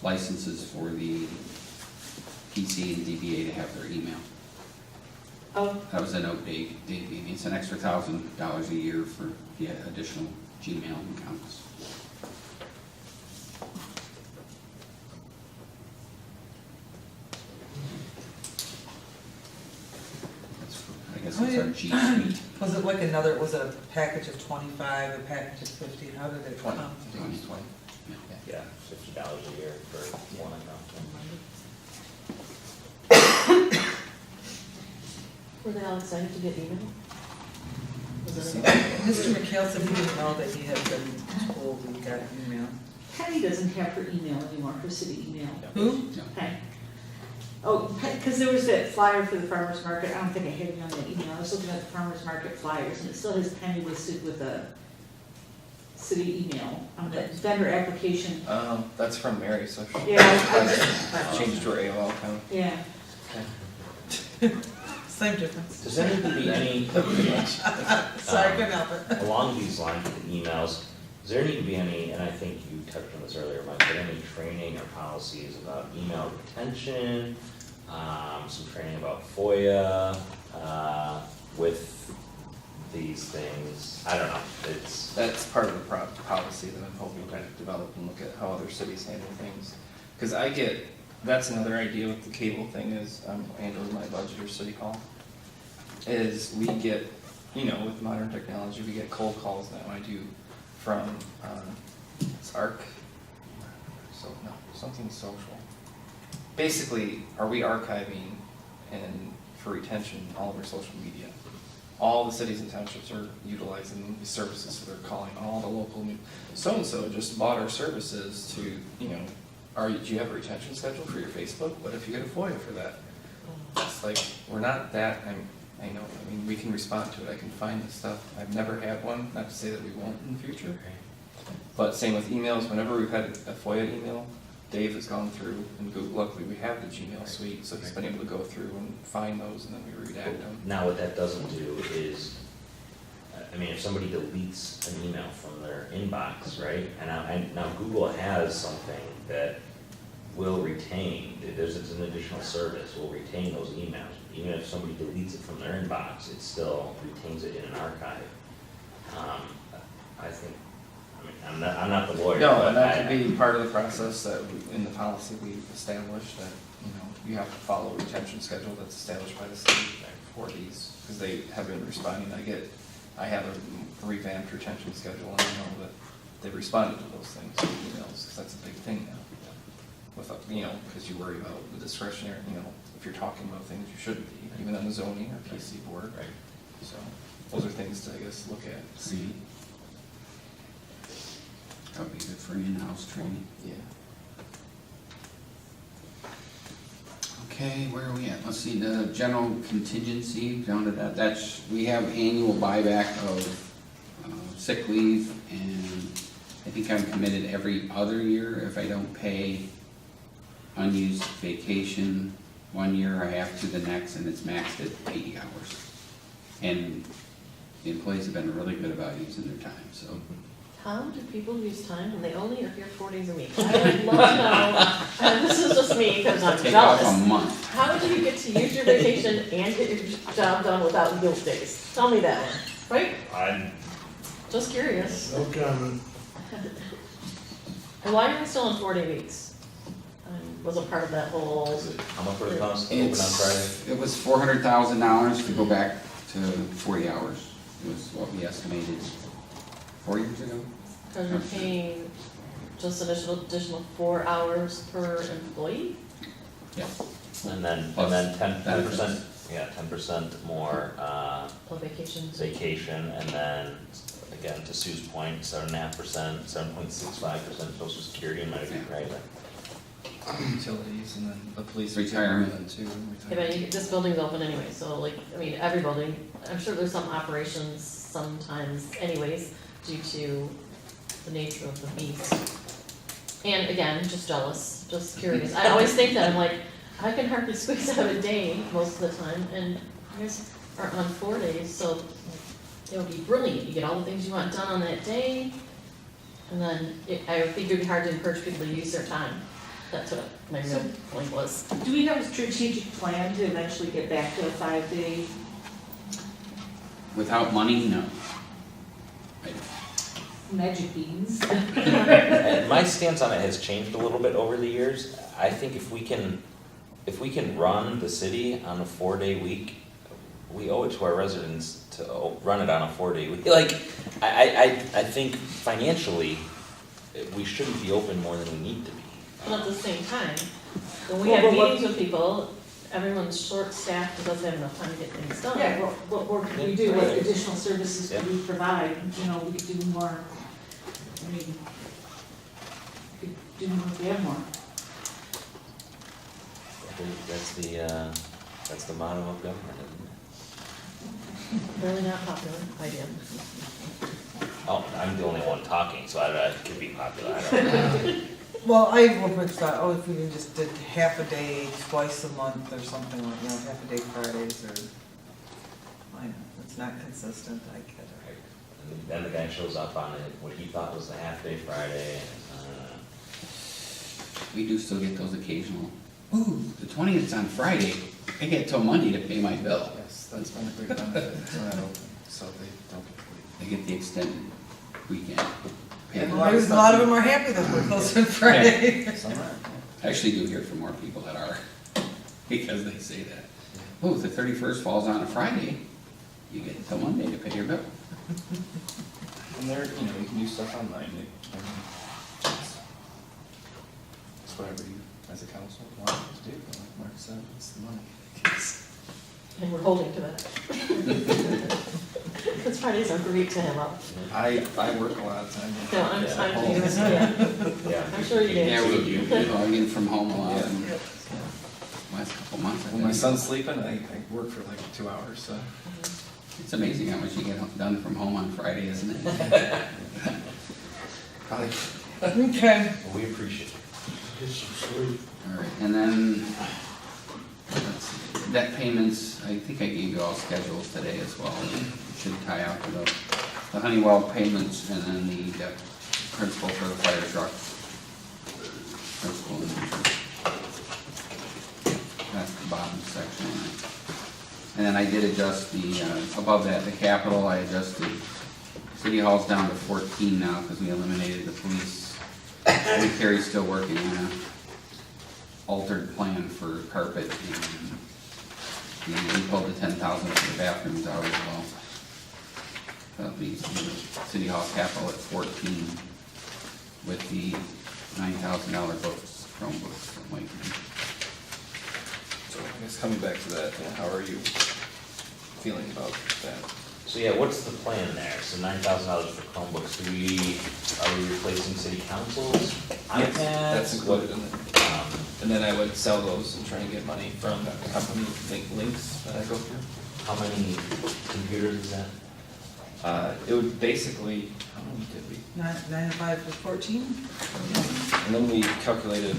licenses for the PC and DBA to have their email. Oh, That was a note Dave gave me. It's an extra $1,000 a year for the additional Gmail accounts. I guess it's our G Suite. Was it like another, was it a package of 25, a package of 50? How did it 20, come? I think it was 20. Yeah, $50 a year for one account. Were they all excited to get email? Was it Mr. McHale said he didn't know that he had been told he got email. Patty doesn't have her email anymore, her city email. Who? Okay. Oh, because there was that flyer for the farmer's market, I don't think I had it on the email, I was looking at the farmer's market flyers, and it still has Penny listed with a city email on the vendor application. That's from Mary, so she Yeah, I- changed to her AOL account. Yeah, Same difference. Does there need to be any, Sorry, couldn't help it. along these lines with the emails, does there need to be any, and I think you touched on this earlier, Mike, but any training or policies about email retention? Some training about FOIA, with these things, I don't know, it's. That's part of the policy that I'm hoping to develop and look at how other cities handle things. Because that's another idea with the cable thing is, I'm handling my budget or city hall, is we get, with modern technology, we get cold calls now, I do from, it's ARC, something social. Basically, are we archiving and for retention all of our social media? All the cities and townships are utilizing these services, so they're calling all the local, so-and-so just bought our services to, do you have a retention schedule for your Facebook? What if you get a FOIA for that? It's like, we're not that, I know, we can respond to it, I can find this stuff. I've never had one, not to say that we won't in the future. But same with emails, whenever we've had a FOIA email, Dave has gone through, and luckily we have the Gmail suite, so he's been able to go through and find those, and then we redact them. Now, what that doesn't do is, if somebody deletes an email from their inbox, right? And now Google has something that will retain, it's an additional service, will retain those emails. Even if somebody deletes it from their inbox, it still retains it in an archive. I think, I'm not the lawyer. No, but and that could be part of the process that in the policy we've established that, you have to follow a retention schedule that's established by the state for these, because they have been responding. I have a revamped retention schedule, and I know that they responded to those things, emails, because that's a big thing now. Because you worry about the discretionary, if you're talking about things you shouldn't be, even on the zoning or PC board. Right. So, those are things to, I guess, look at, see. That would be good for in-house training. Yeah. Okay, where are we at? Let's see, the general contingency, down to that, we have annual buyback of sick leave, and I think I'm committed every other year if I don't pay unused vacation 1 year, I have to the next, and it's maxed at 80 hours. And the employees have been really good about using their time, so. How do people use time when they only are here 4 days a week? I would love to know, and this is just me, because I'm Take off jealous. a month. How do you get to use your vacation and get your job done without guilt days? Tell me that one, right? I'm Just curious. No comment. And why are we still on 4-day weeks? I wasn't part of that whole, how much would it cost to open on Friday? It was $400,000 to go back to 40 hours. It was what we estimated 4 years ago. because we're paying just additional 4 hours per employee? Yeah. And then Plus 10%, benefits. 10% more, Plus vacations? vacation, and then, again, to Sue's point, 7.5%, 7.65% social security and Medicaid, right? Utilities and then the police. Retirement. Too. Yeah, but this building's open anyway, so like, I mean, every building, I'm sure there's some operations sometimes anyways, due to the nature of the beast. And again, just jealous, just curious. I always think that, I'm like, I can hardly squeeze out a day most of the time, and you guys are on 4 days, so it would be brilliant. You get all the things you want done on that day, and then I think it would be hard to encourage people to use their time. That's what my real point was. Do we have a strategic plan to eventually get back to a 5-day? Without money, no. Magic beans. And my stance on it has changed a little bit over the years. I think if we can run the city on a 4-day week, we owe it to our residents to run it on a 4-day week. Like, I think financially, we shouldn't be open more than we need to be. But at the same time, when we Well, have but what- meetings with people, everyone's short-staffed and doesn't have enough time to get things done. Yeah, what more can we do, what additional services can we provide, you know, we could do more, I mean, we could do more if we have more. I think that's the motto of government, isn't it? Really not popular idea. Oh, I'm the only one talking, so it could be popular, I don't know. Well, I would have thought, oh, if we just did half a day twice a month or something like, you know, half a day Fridays or, I know, it's not consistent, I get it. Right. And then the guy shows up on it, what he thought was the half-day Friday, and, We do still get those occasional, ooh, the 20th's on Friday, I get till Monday to pay my bill. Yes, that's been a big benefit. We're not open, so they don't get paid. I get the extended weekend. And a lot of them are happy that we're closed on Friday. Some are. I actually do hear from more people that are, because they say that. Oh, the 31st falls on a Friday, you get till Monday to pay your bill. And there, you know, you can do stuff online. It's whatever you, as a council, want to do. Like Mark said, it's the money. And we're holding to that. Because Fridays are great to have up. I work a lot of time. No, I'm Yeah. trying to Home. do this, yeah. yeah. I'm sure you do. Yeah, we log in from home a lot, Yeah. and last couple months. When my son's sleeping, I work for like 2 hours, so. It's amazing how much you get done from home on Friday, isn't it? Probably. Okay. Well, we appreciate it. Get some sleep. All right, and then, let's see, debt payments, I think I gave you all schedules today as well. Should tie out to the Honeywell payments and then the debt principal for the fire truck. Principal and interest. That's the bottom section. And then I did adjust the, above that, the capital, I adjusted, City Hall's down to 14 now because we eliminated the police. Carrie's still working on a altered plan for carpet and we pulled the 10,000 for the bathrooms out as well. That leaves the City Hall capital at 14 with the $9,000 books, Chromebooks that Mike did. So I guess coming back to that, how are you feeling about that? So yeah, what's the plan there? So $9,000 for Chromebooks, are we replacing city councils? iPads? That's included in it. Um, And then I would sell those and try and get money from the company links that I go through. How many computers is that? It would basically, how many did we? 9 to 5 to 14? And then we calculated,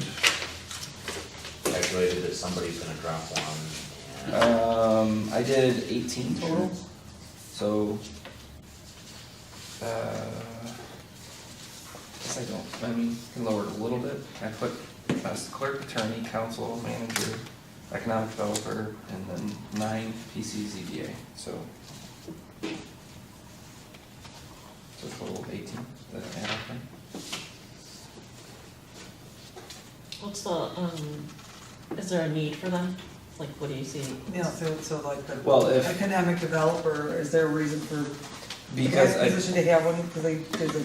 Calculated that somebody's gonna drop one, and I did 18 total, so, guess I don't, I mean, can lower it a little bit. I put clerk, attorney, council, manager, economic developer, and then 9 PC ZBA, so. So total of 18 that I add up there. What's the, is there a need for them? Like, what do you see? Yeah, so like the Well, if- economic developer, is there a reason for Because that position to have one? Because there's a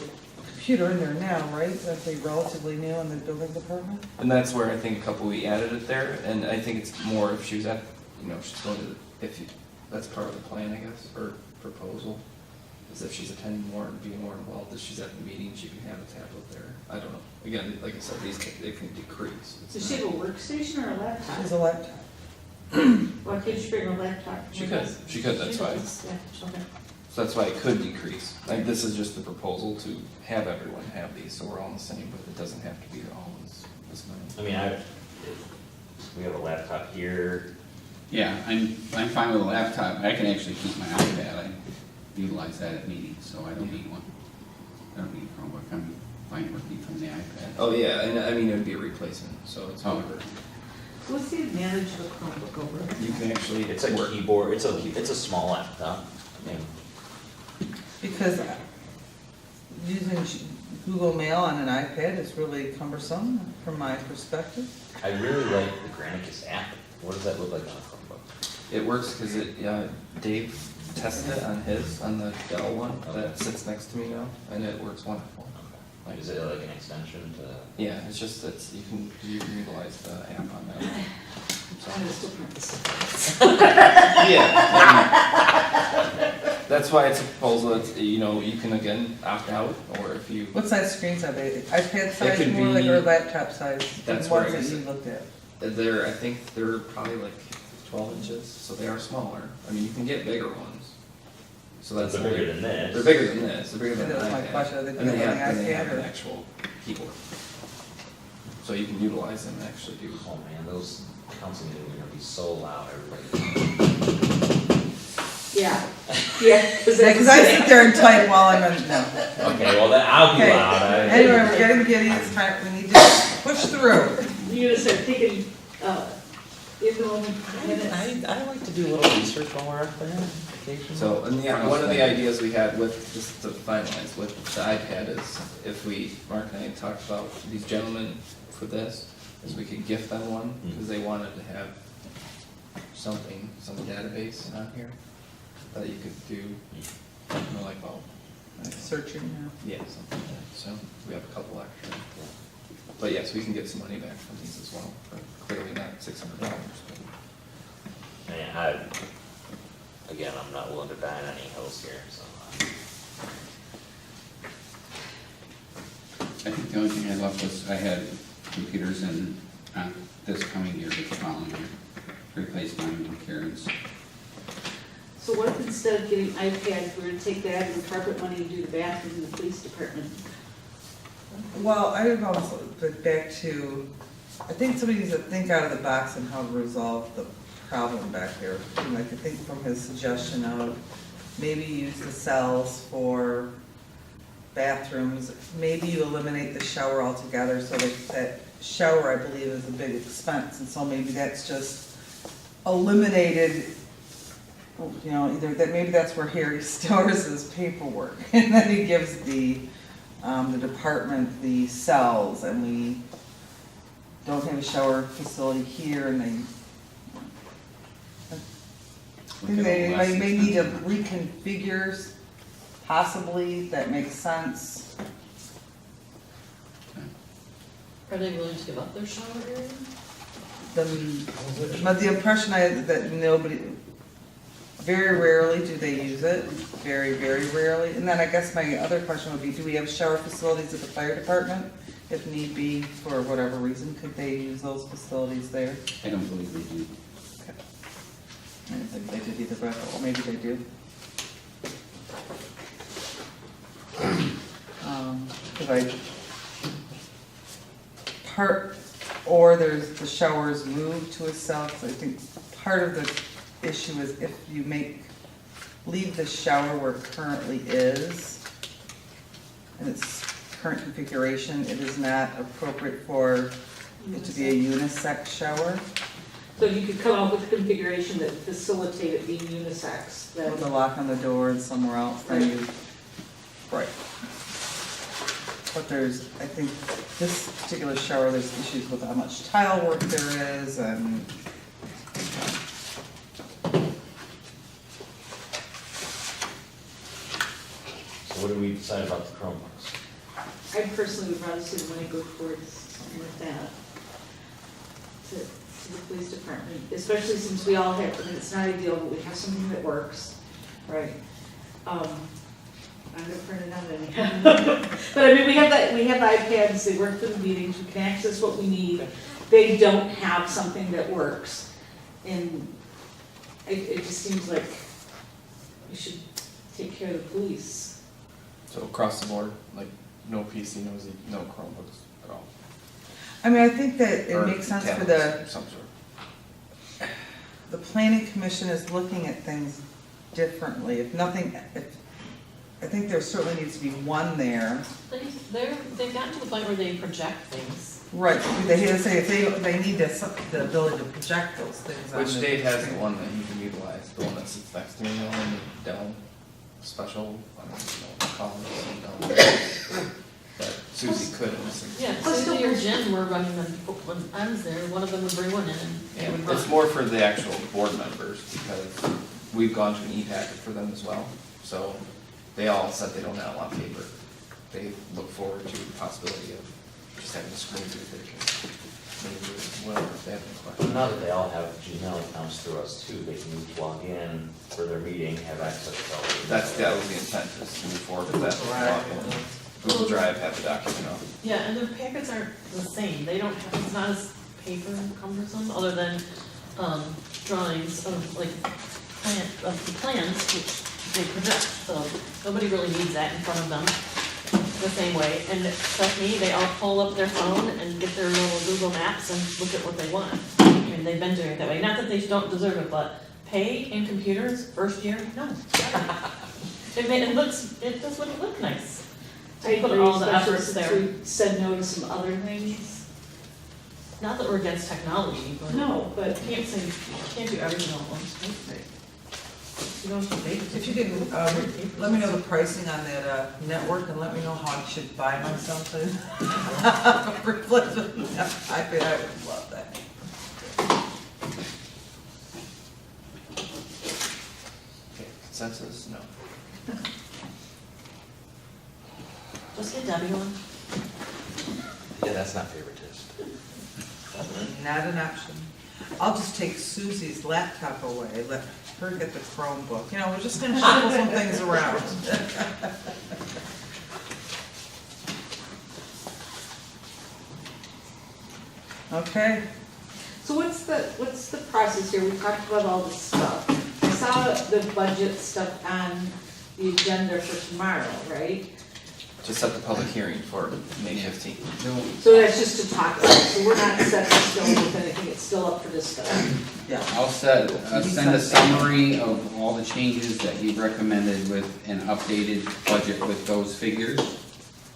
computer in there now, right? That's a relatively new in the building department? And that's where I think a couple we added it there, and I think it's more if she was at, you know, she's going to, if you, that's part of the plan, I guess, or proposal. is if she's attending more and being more involved, if she's at the meeting, she can have a tablet there. I don't know. Again, like I said, it can decrease. It's Does she have a workstation or a laptop? She's a laptop. Why can't she bring a laptop? She could, that's why. Yeah, okay. So that's why it could decrease. Like, this is just the proposal to have everyone have these, so we're all the same, but it doesn't have to be all this many. I mean, we have a laptop here. Yeah, I'm fine with a laptop. I can actually keep my iPad. I utilize that at meetings, so I don't need one. I don't need a Chromebook. I'm fine working from the iPad. Oh, yeah, and I mean, it would be a replacement, so it's Oh. whatever. What's the advantage of a Chromebook over? You can actually, It's a keyboard, it's a small laptop. I mean, Because using Google Mail on an iPad is really cumbersome from my perspective. I really like the Granicus app. What does that look like on a Chromebook? it works because Dave tested it on the Dell one that sits next to me now, and it works wonderful. Like, is it like an extension to? Yeah, you can utilize the app on that. I'm gonna still print this. Yeah. That's why it's a proposal. It's, you can again opt out, or if you. What size screens are they? iPad size could more like, be- or laptop size? That's The ones where I that you guess looked at. I think they're probably like 12 inches, so they are smaller. I mean, you can get bigger ones. So that's They're bigger than this. They're bigger than this. They're bigger than That's an my iPad. question. Are they And they bigger have, than the then they have iPad, an or- actual keyboard. So you can utilize them and actually do. Oh man, those council meetings are gonna be so loud, everybody. Yeah, yeah, because Because I sit there and type while I'm in, no. Okay, well then I'll be Okay. loud. Anyway, we're getting giddy, it's time, we need to push through. you're gonna start taking, minutes. I like to do a little research while we're up there occasionally. So, and one of the ideas we had with, just to finalize, with the iPad is if Mark and I talked about these gentlemen for this, is we could gift them one, because they wanted to have some database on here that you could do, like, Searching now. yeah, something like that. So we have a couple extra. But yes, we can get some money back from these as well, for clearly not $600, but. Man, again, I'm not willing to die on any hills here, so. I think the only thing I left was I had computers in, this coming year, but the following year. Replaced mine with Karen's. So what if instead of getting iPads, we were to take that and carpet money and do the bathroom in the police department? Well, I would also, but back to, I think somebody needs to think out of the box on how to resolve the problem back there. And I could think from his suggestion of maybe use the cells for bathrooms, maybe you eliminate the shower altogether, so that shower, I believe, is a big expense, and so maybe that's just eliminated, either that, maybe that's where Harry stores his paperwork, and then he gives the department the cells, and we don't have a shower facility here, and they may need to reconfigure, possibly, that makes sense. Are they willing to give up their shower area? But the impression I had that nobody, very rarely do they use it, very, very rarely. And then I guess my other question would be, do we have shower facilities at the fire department? If need be, for whatever reason, could they use those facilities there? I don't believe they do. I didn't think they did either, but well, maybe they do. Or there's the showers moved to a cell, 'cause I think part of the issue is if you leave the shower where it currently is, in its current configuration, it is not appropriate for it to be a unisex shower. So you could come up with a configuration that facilitate it being unisex, then. With a lock on the door and somewhere else, then you, right. But I think this particular shower, there's issues with how much tile work there is, and So what do we decide about the Chromebooks? I personally would rather see the money go towards something like that, to the police department, especially since we all have, I mean, it's not ideal, but we have something that works, right? I'm gonna print it out anyhow. But I mean, we have iPads, they work for the meetings, we can access what we need. They don't have something that works. And it just seems like we should take care of the police. So across the board, like no PC, no Chromebooks at all. I mean, I think that it Or makes sense for tablets of some sort. the planning commission is looking at things differently. If nothing, I think there certainly needs to be one there. They've gotten to the point where they project things. Right, they say if they need the ability to project those things on Which the Dave has the screen. one that he can utilize, the one that sits next to me, the one the Dell special, I don't know what to call it, but Susie could in this instance. Yeah, Susie or Jen were running them, when I was there, one of them would bring one in and they would run. It's more for the actual board members, because we've gone to an e-packet for them as well, so they all said they don't have a lot of paper. They look forward to the possibility of just having a screen through their whatever, if they have any questions. Now that they all have Gmail accounts through us too, they can log in for their meeting, have access to all of it. That was the intent, is to move forward with that. Google Drive, have the document on. Yeah, and their packets aren't the same, they don't have, it's not as paper cumbersome, other than, drawings of like, the plans, which they project, so nobody really needs that in front of them the same way. And trust me, they all pull up their phone and get their little Google Maps and look at what they want. I mean, they've been doing it that way, not that they don't deserve it, but pay in computers, first year, no. It just wouldn't look nice. I To put agree, all the especially efforts since there. we said no to some other things. Not that we're against technology, but. No, but You can't do everything all at once, right? You don't have to make. If you could, let me know the pricing on that network and let me know how I should buy myself a replacement iPad, I would love that. Okay, consensus, no. Just get Debbie one. Yeah, that's not favoritism. Not an option. I'll just take Susie's laptop away, let her get the Chromebook. You know, we're just gonna shuffle some things around. Okay, So what's the process here? We talked about all this stuff. I saw the budget stuff on the agenda for tomorrow, right? Just set the public hearing for May 15th. So that's just to talk about, so we're not set in stone with anything, it's still up for discussion. yeah. I'll send a summary of all the changes that you've recommended with an updated budget with those figures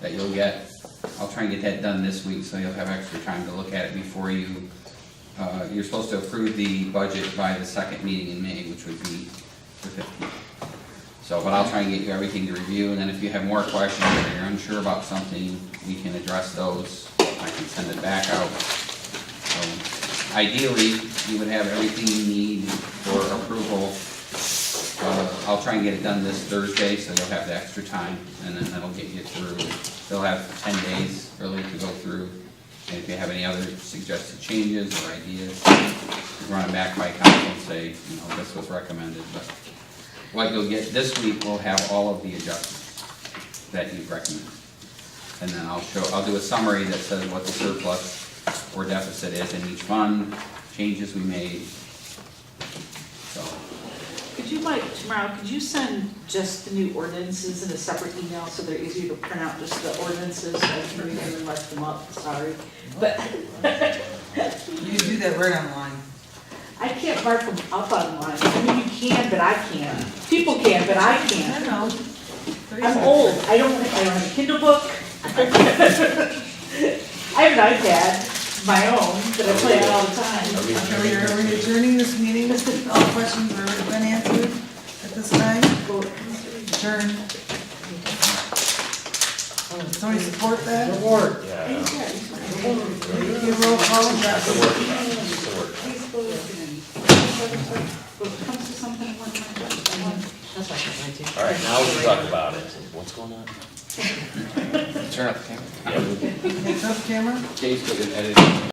that you'll get. I'll try and get that done this week, so you'll have extra time to look at it before you, you're supposed to approve the budget by the second meeting in May, which would be the 15th. So, but I'll try and get you everything to review, and then if you have more questions or you're unsure about something, we can address those. I can send it back out. So, ideally, you would have everything you need for approval. I'll try and get it done this Thursday, so you'll have the extra time, and then that'll get you through. They'll have 10 days really to go through, and if you have any other suggested changes or ideas, run it back by council and say, you know, this was recommended, but what you'll get this week will have all of the adjustments that you've recommended. And then I'll do a summary that says what the surplus or deficit is in each fund, changes we made. So, Could you, Mike, tomorrow, could you send just the new ordinances in a separate email so they're easier to print out, just the ordinances, I can read them and mark them up, sorry. But You can do that right online. I can't mark them up online, I mean, you can, but I can't. People can, but I I can't. know. I'm old, I don't have a Kindle book. I have an iPad, my own, that I play on all the time. Okay, we're adjourning this meeting. All questions have already been answered at this time. Adjourn. Somebody support that? Support. Yeah. Give a roll call. That's why I can't mind too. All right, now we can talk about it. What's going on? Turn off the camera. Yeah. Hands up, camera. Dave's good at editing.